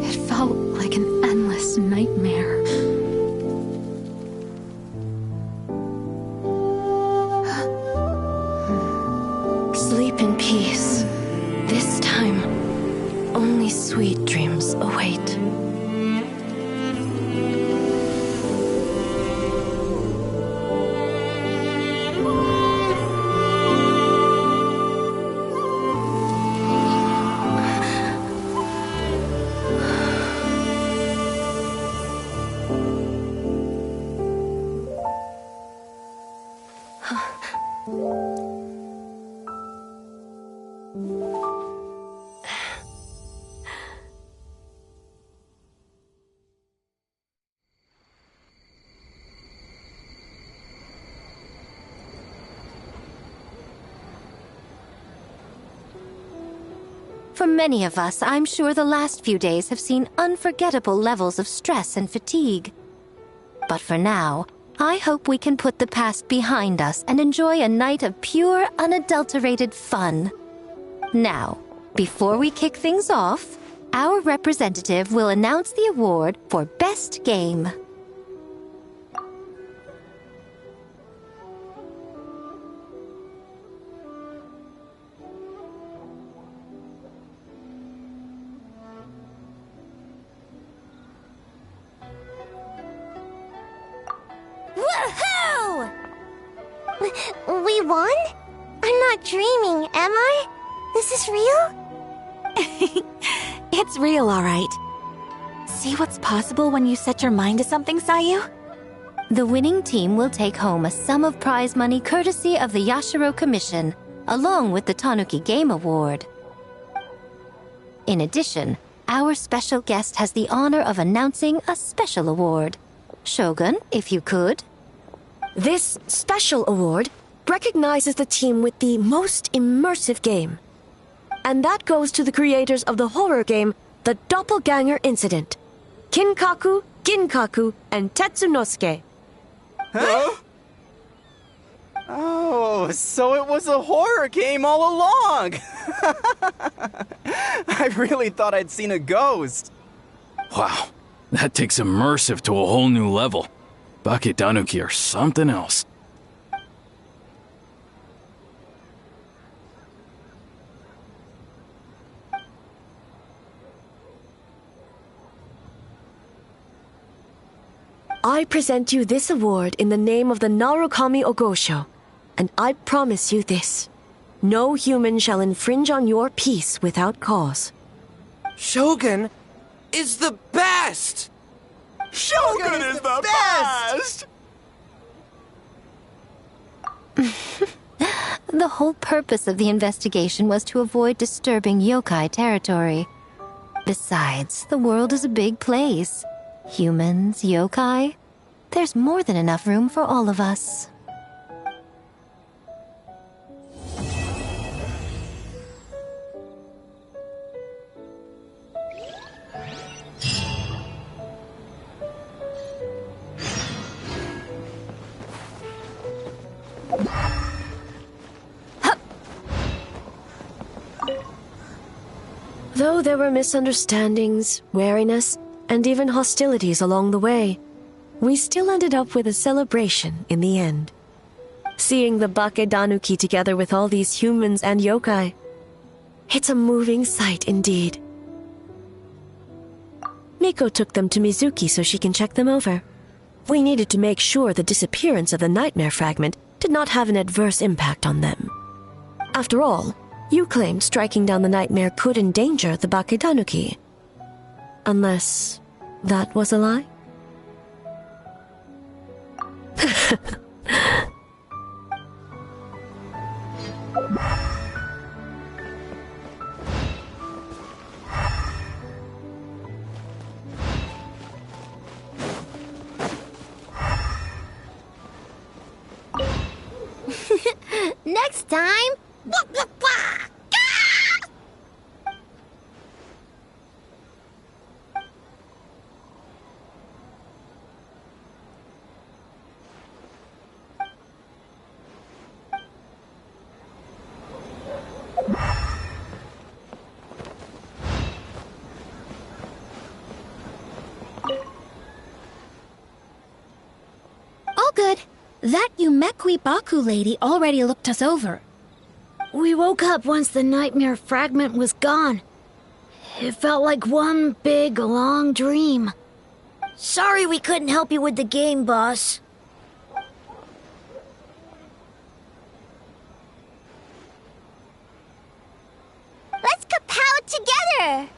It felt like an endless nightmare. Sleep in peace. This time, only sweet dreams await. For many of us, I'm sure the last few days have seen unforgettable levels of stress and fatigue. But for now, I hope we can put the past behind us and enjoy a night of pure, unadulterated fun. Now, before we kick things off, our representative will announce the award for Best Game. Woohoo! We won? I'm not dreaming, am I? This is real? It's real, all right. See what's possible when you set your mind to something, Sayu? The winning team will take home a sum of prize money courtesy of the Yashiro Commission, along with the Tanuki Game Award. In addition, our special guest has the honor of announcing a special award. Shogun, if you could. This special award recognizes the team with the most immersive game. And that goes to the creators of the horror game, The Doppelganger Incident. Kinkaku, Ginkaku, and Tetsunosuke. Huh? Oh, so it was a horror game all along! I really thought I'd seen a ghost. Wow, that takes immersive to a whole new level. Bake Tanuki are something else. I present you this award in the name of the Narukami Ogosho, and I promise you this. No human shall infringe on your peace without cause. Shogun is the best! Shogun is the best! The whole purpose of the investigation was to avoid disturbing yokai territory. Besides, the world is a big place. Humans, yokai, there's more than enough room for all of us. Though there were misunderstandings, wariness, and even hostilities along the way, we still ended up with a celebration in the end. Seeing the Bakedanuki together with all these humans and yokai, it's a moving sight indeed. Miko took them to Mizuki so she can check them over. We needed to make sure the disappearance of the nightmare fragment did not have an adverse impact on them. After all, you claimed striking down the nightmare could endanger the Bakedanuki. Unless that was a lie? Next time... All good. That Yumekwi Baku lady already looked us over. We woke up once the nightmare fragment was gone. It felt like one big, long dream. Sorry we couldn't help you with the game, boss. Let's kapow together!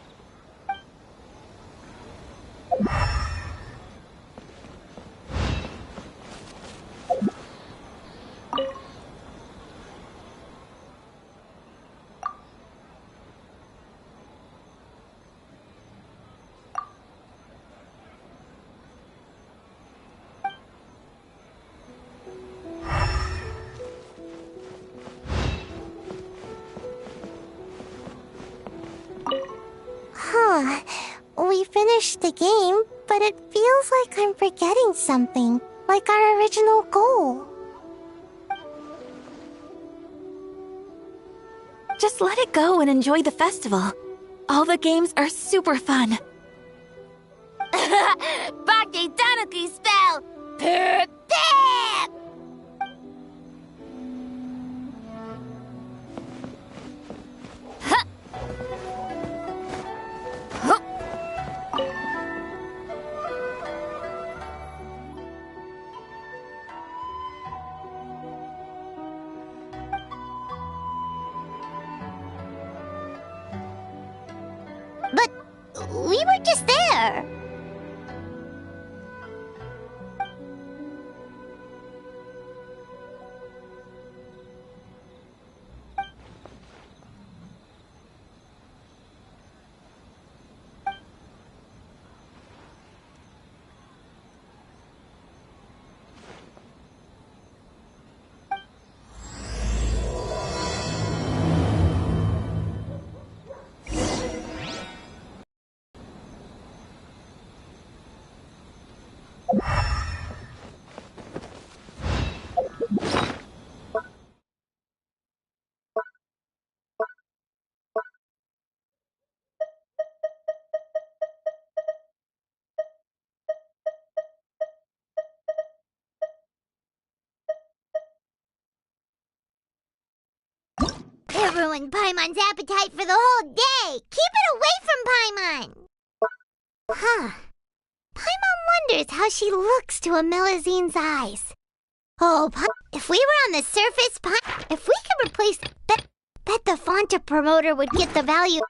We finished the game, but it feels like I'm forgetting something, like our original goal. Just let it go and enjoy the festival. All the games are super fun. Bakedanuki spell! Perfect! But we were just there. It ruined Paimon's appetite for the whole day. Keep it away from Paimon. Huh. Paimon wonders how she looks to Amelazine's eyes. Oh, if we were on the surface, if we could replace... Bet the Fonta promoter would get the value...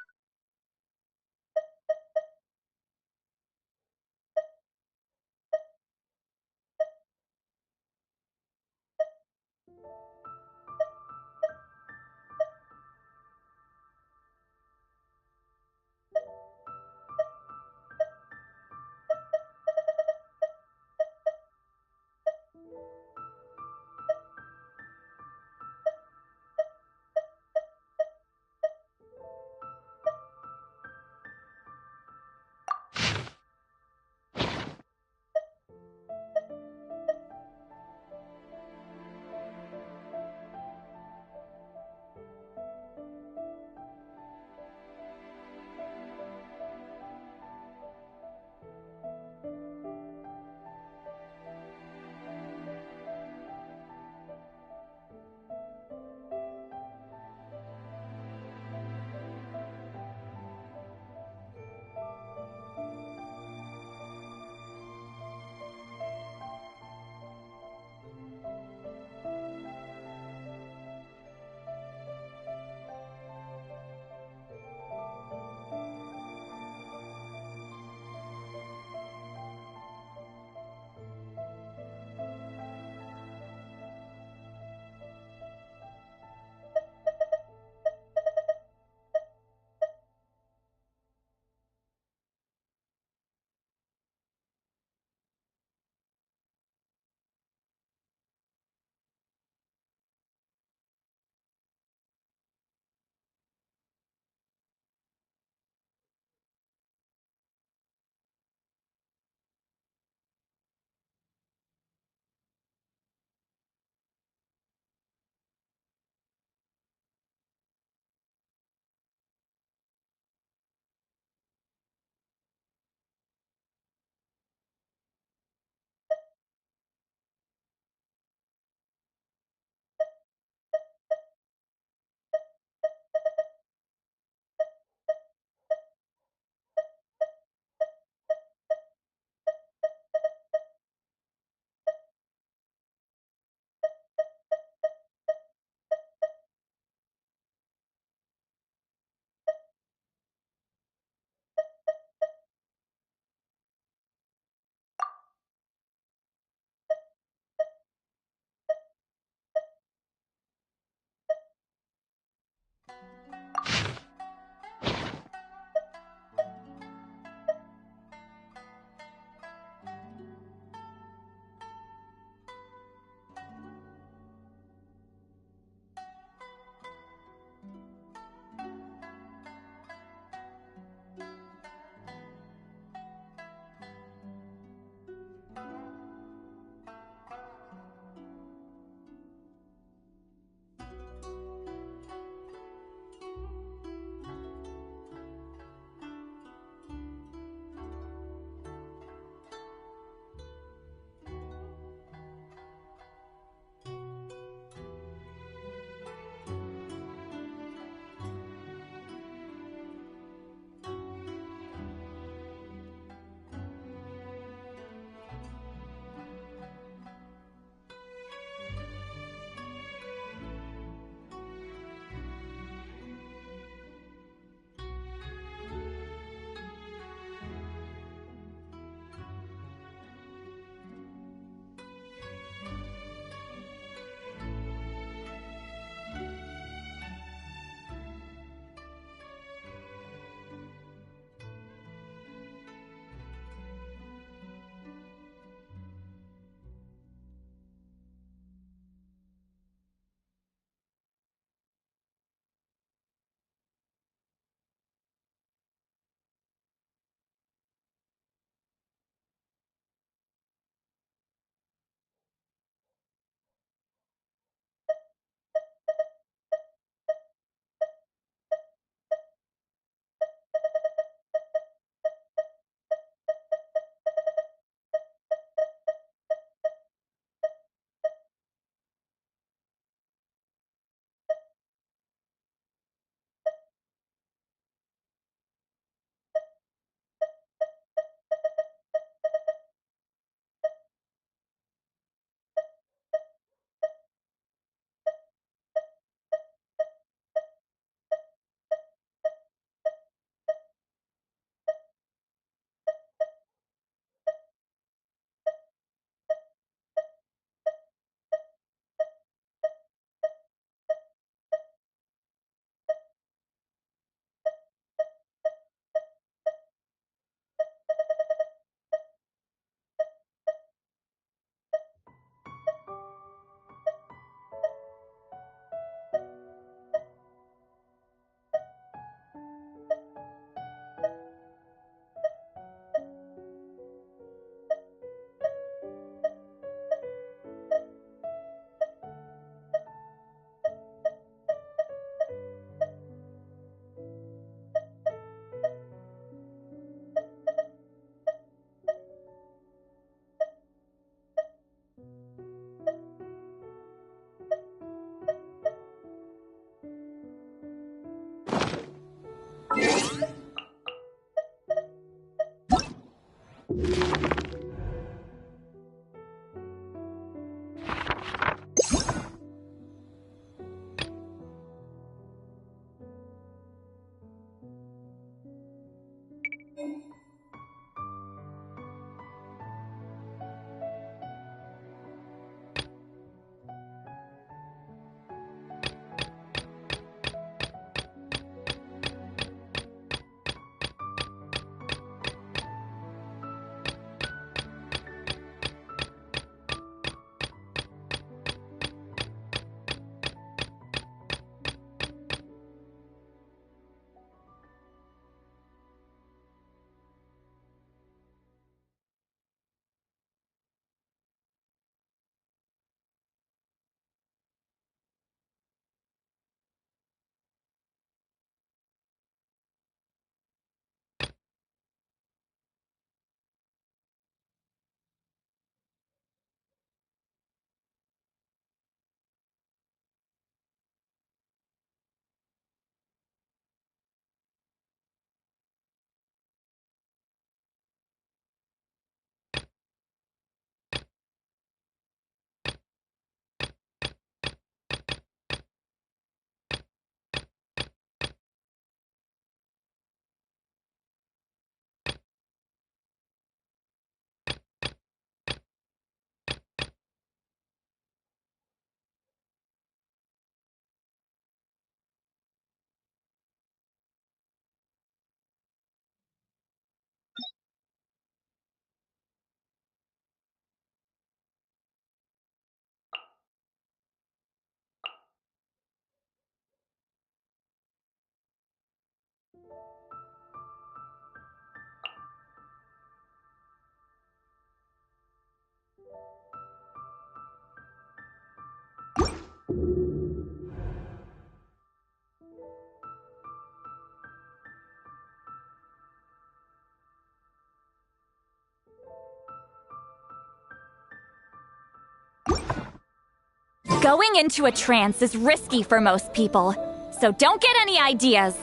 Going into a trance is risky for most people, so don't get any ideas.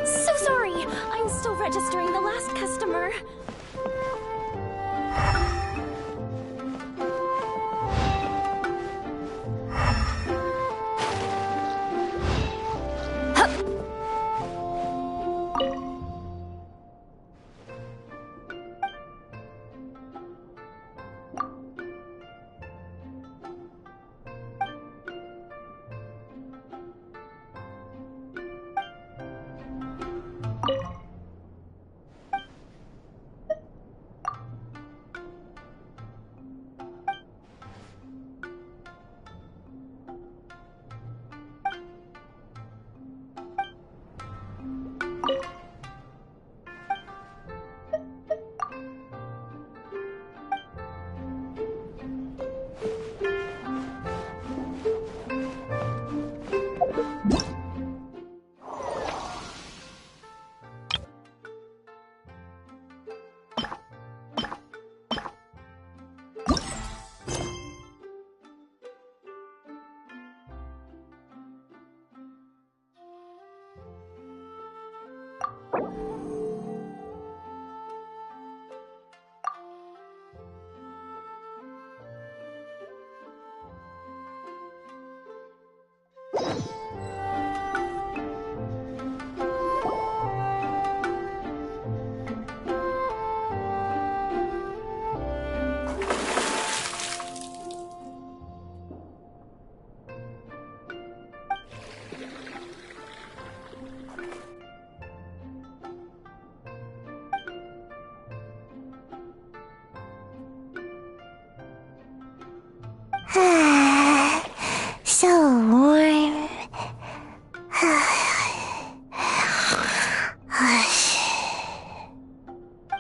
So sorry. I'm still registering the last customer. So warm.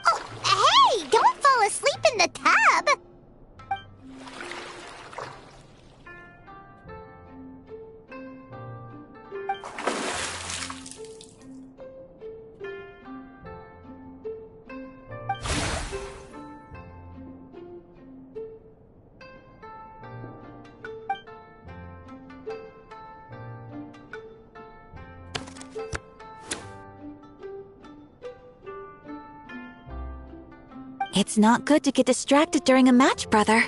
Oh, hey! Don't fall asleep in the tub! It's not good to get distracted during a match, brother.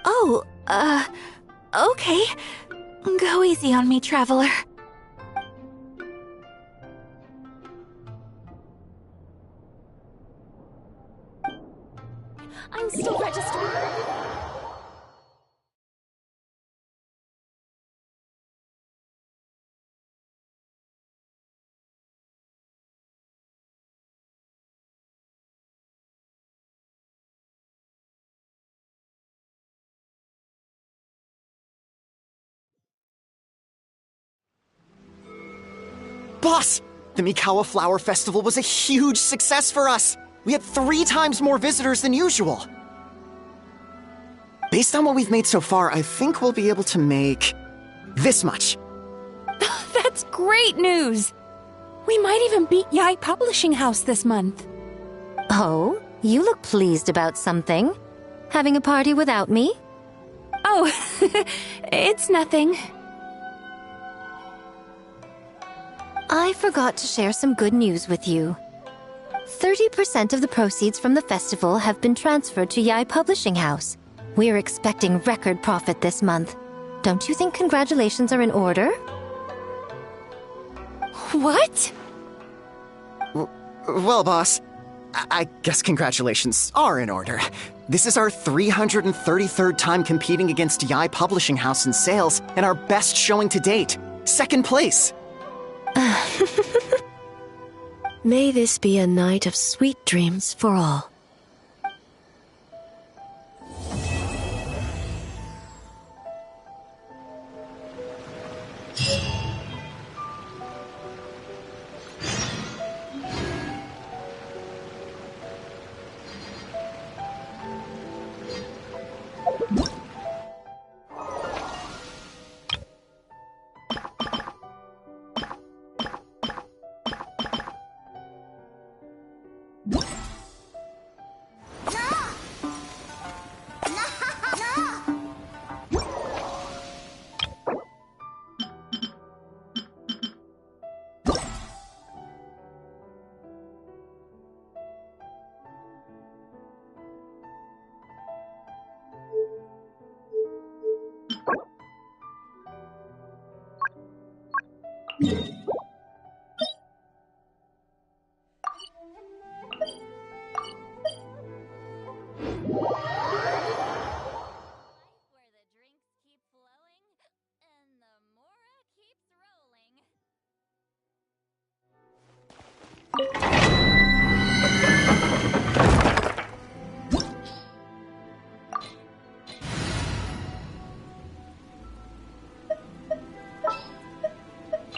Oh, okay. Go easy on me, traveler. I'm still registering. Boss! The Mikawa Flower Festival was a huge success for us! We had 3 times more visitors than usual! Based on what we've made so far, I think we'll be able to make... this much. That's great news! We might even beat Yai Publishing House this month. Oh, you look pleased about something. Having a party without me? Oh, it's nothing. I forgot to share some good news with you. 30% of the proceeds from the festival have been transferred to Yai Publishing House. We're expecting record profit this month. Don't you think congratulations are in order? What? Well, boss, I guess congratulations are in order. This is our 333rd time competing against Yai Publishing House in sales, and our best showing to date. 2nd place! May this be a night of sweet dreams for all.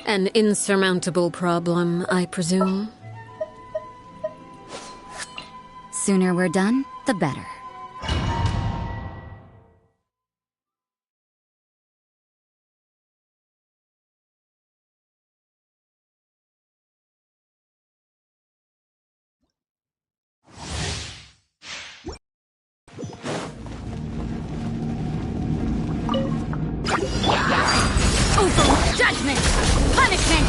An insurmountable problem, I presume? Sooner we're done, the better. Overall judgment! Punishment!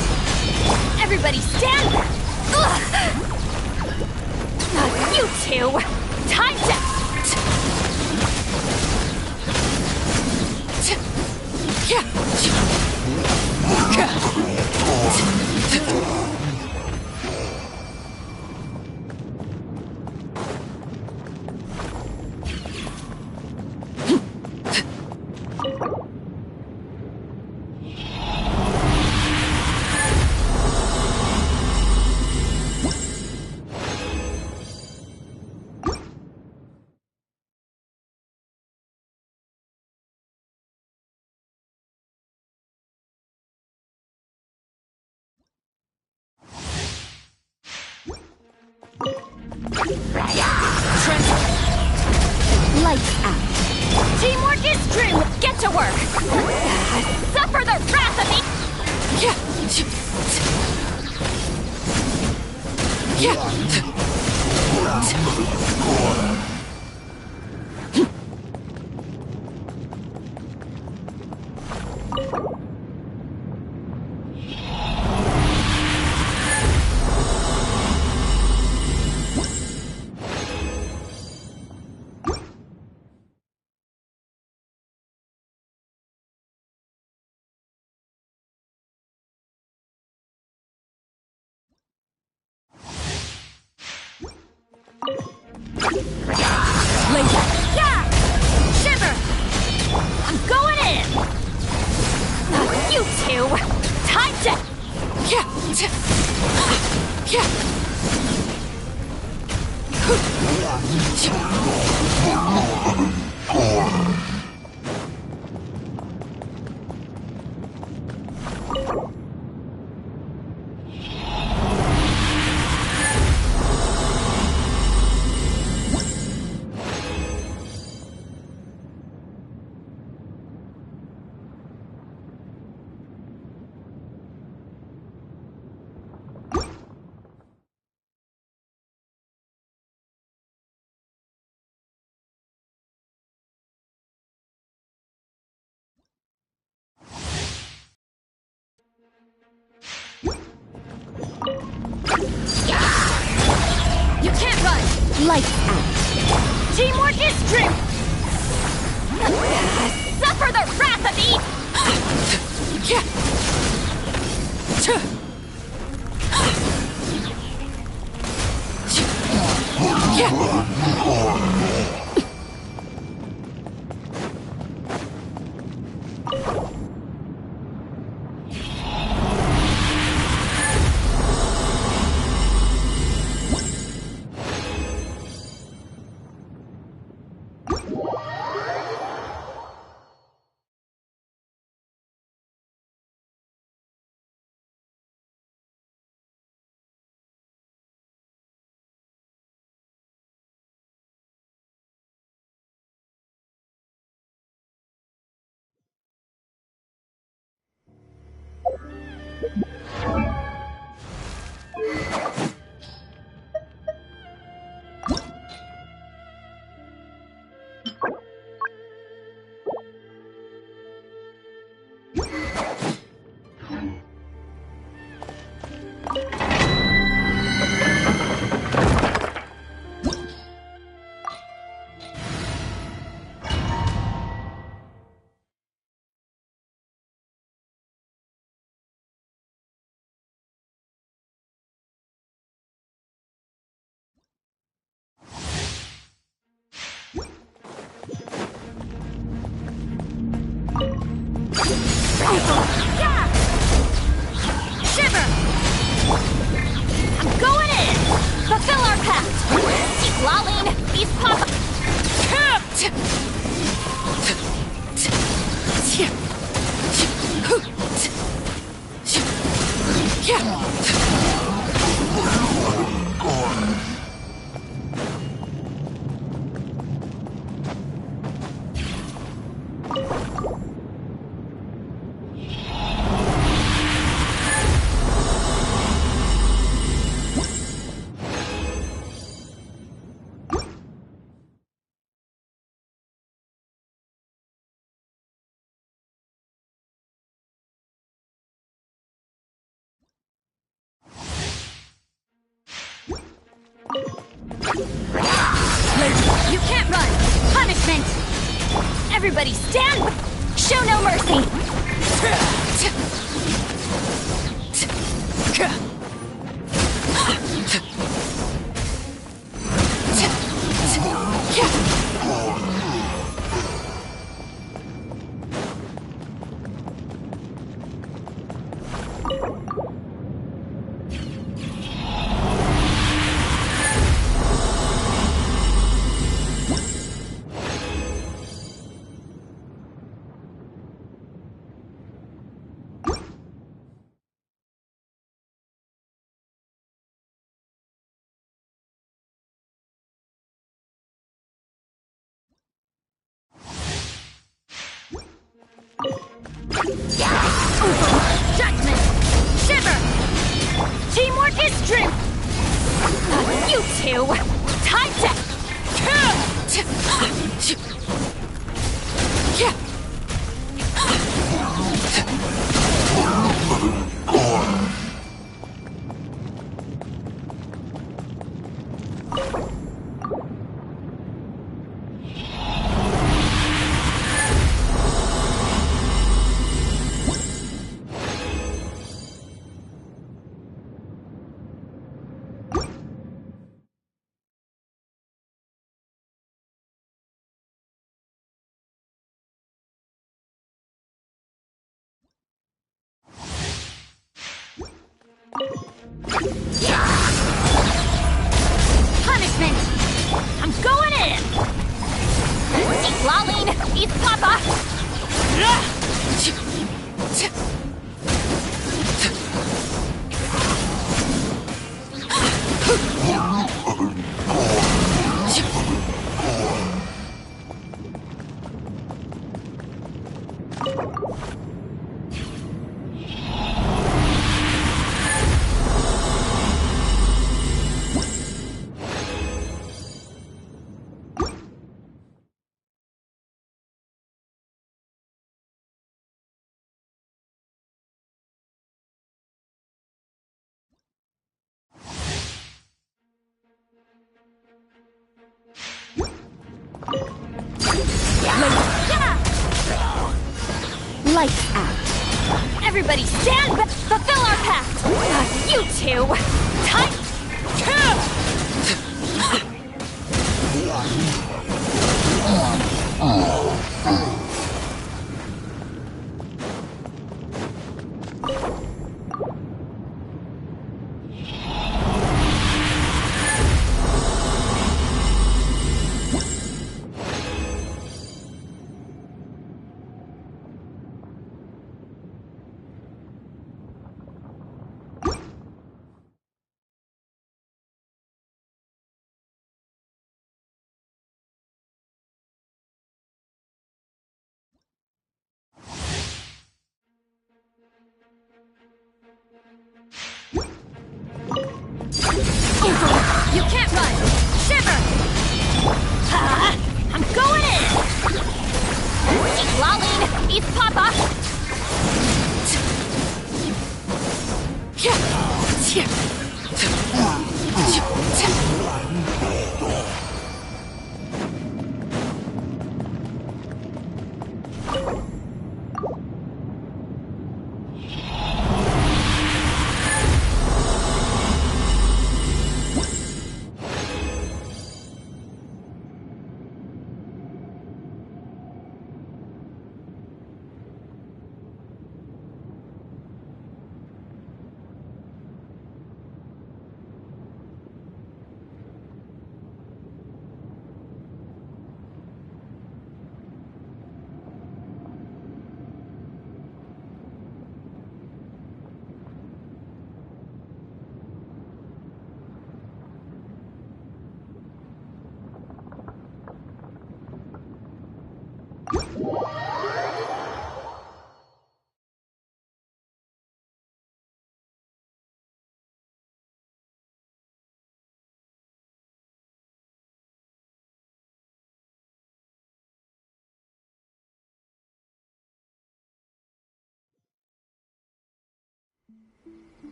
Everybody stand back! You two! Time Lights out. Teamwork is true. Get to work. Suffer the wrath of You can't run! Lights out. Teamwork is strength! Suffer the wrath of Eve! Shiver! I'm going in! Fulfill our pact! Keep lolling! These pop... You can't run! Punishment! Everybody stand! Show no mercy! Judgment! Shiver! Teamwork is strength! You two! Time to... Punishment! I'm going in! Keep lolling! Eat Papa! Lights out. Everybody stand back! Fulfill our pact! You two! Time You can't run! Shiver! I'm going in! Eat Lolline! Eat Papa!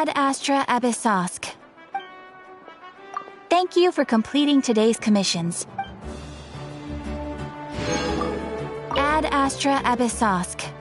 Ad Astra Abyssosk. Thank you for completing today's commissions. Ad Astra Abyssosk.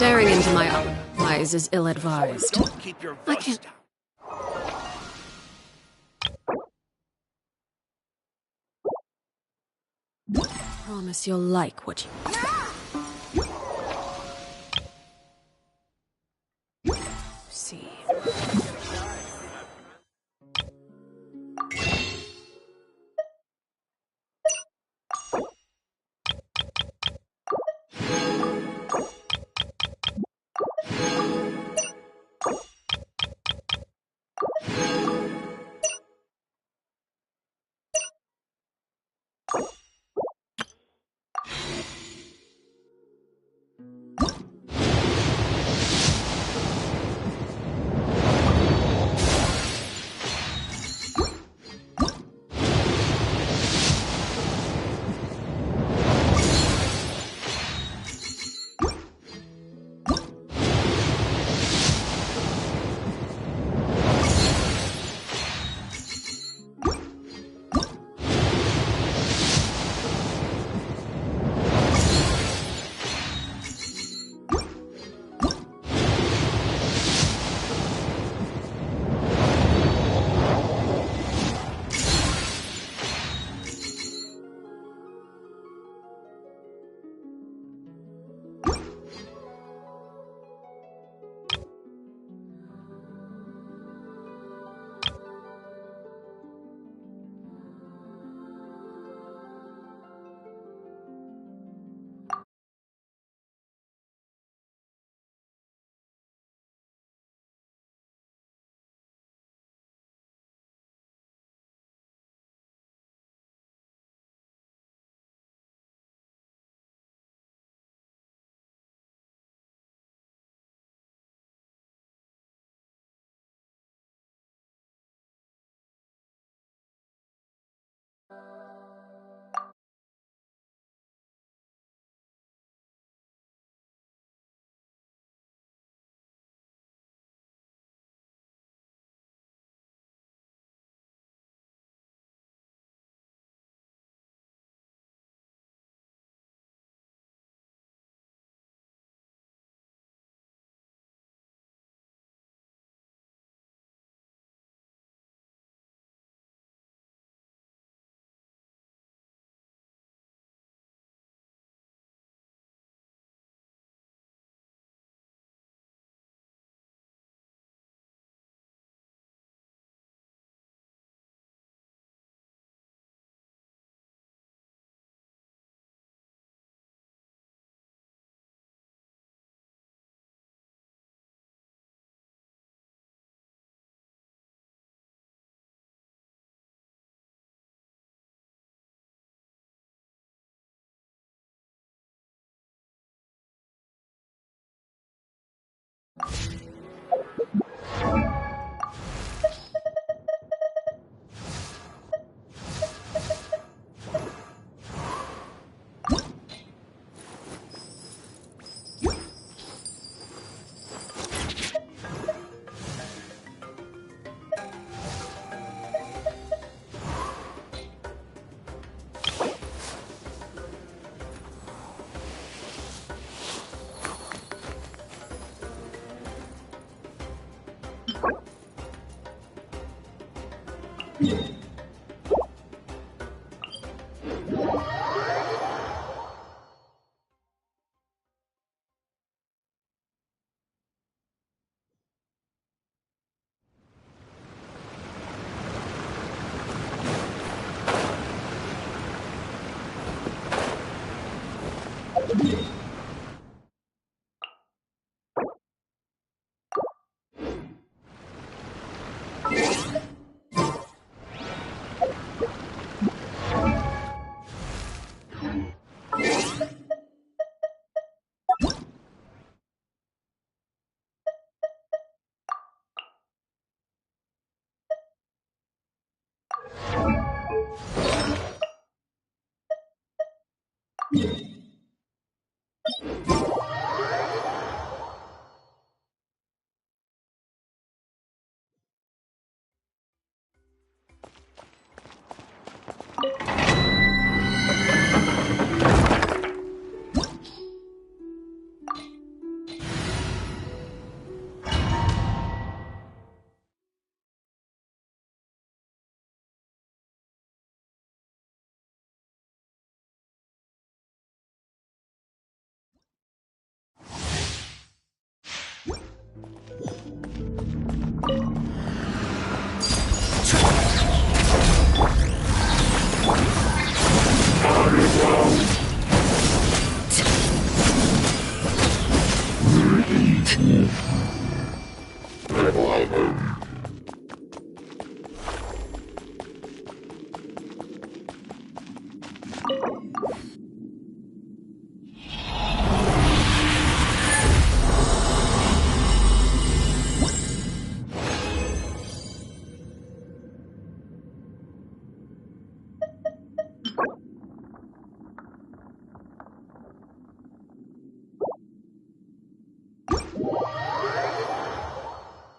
Staring into my eyes is ill-advised. Keep your I voice can't. down. Promise you'll like what you see.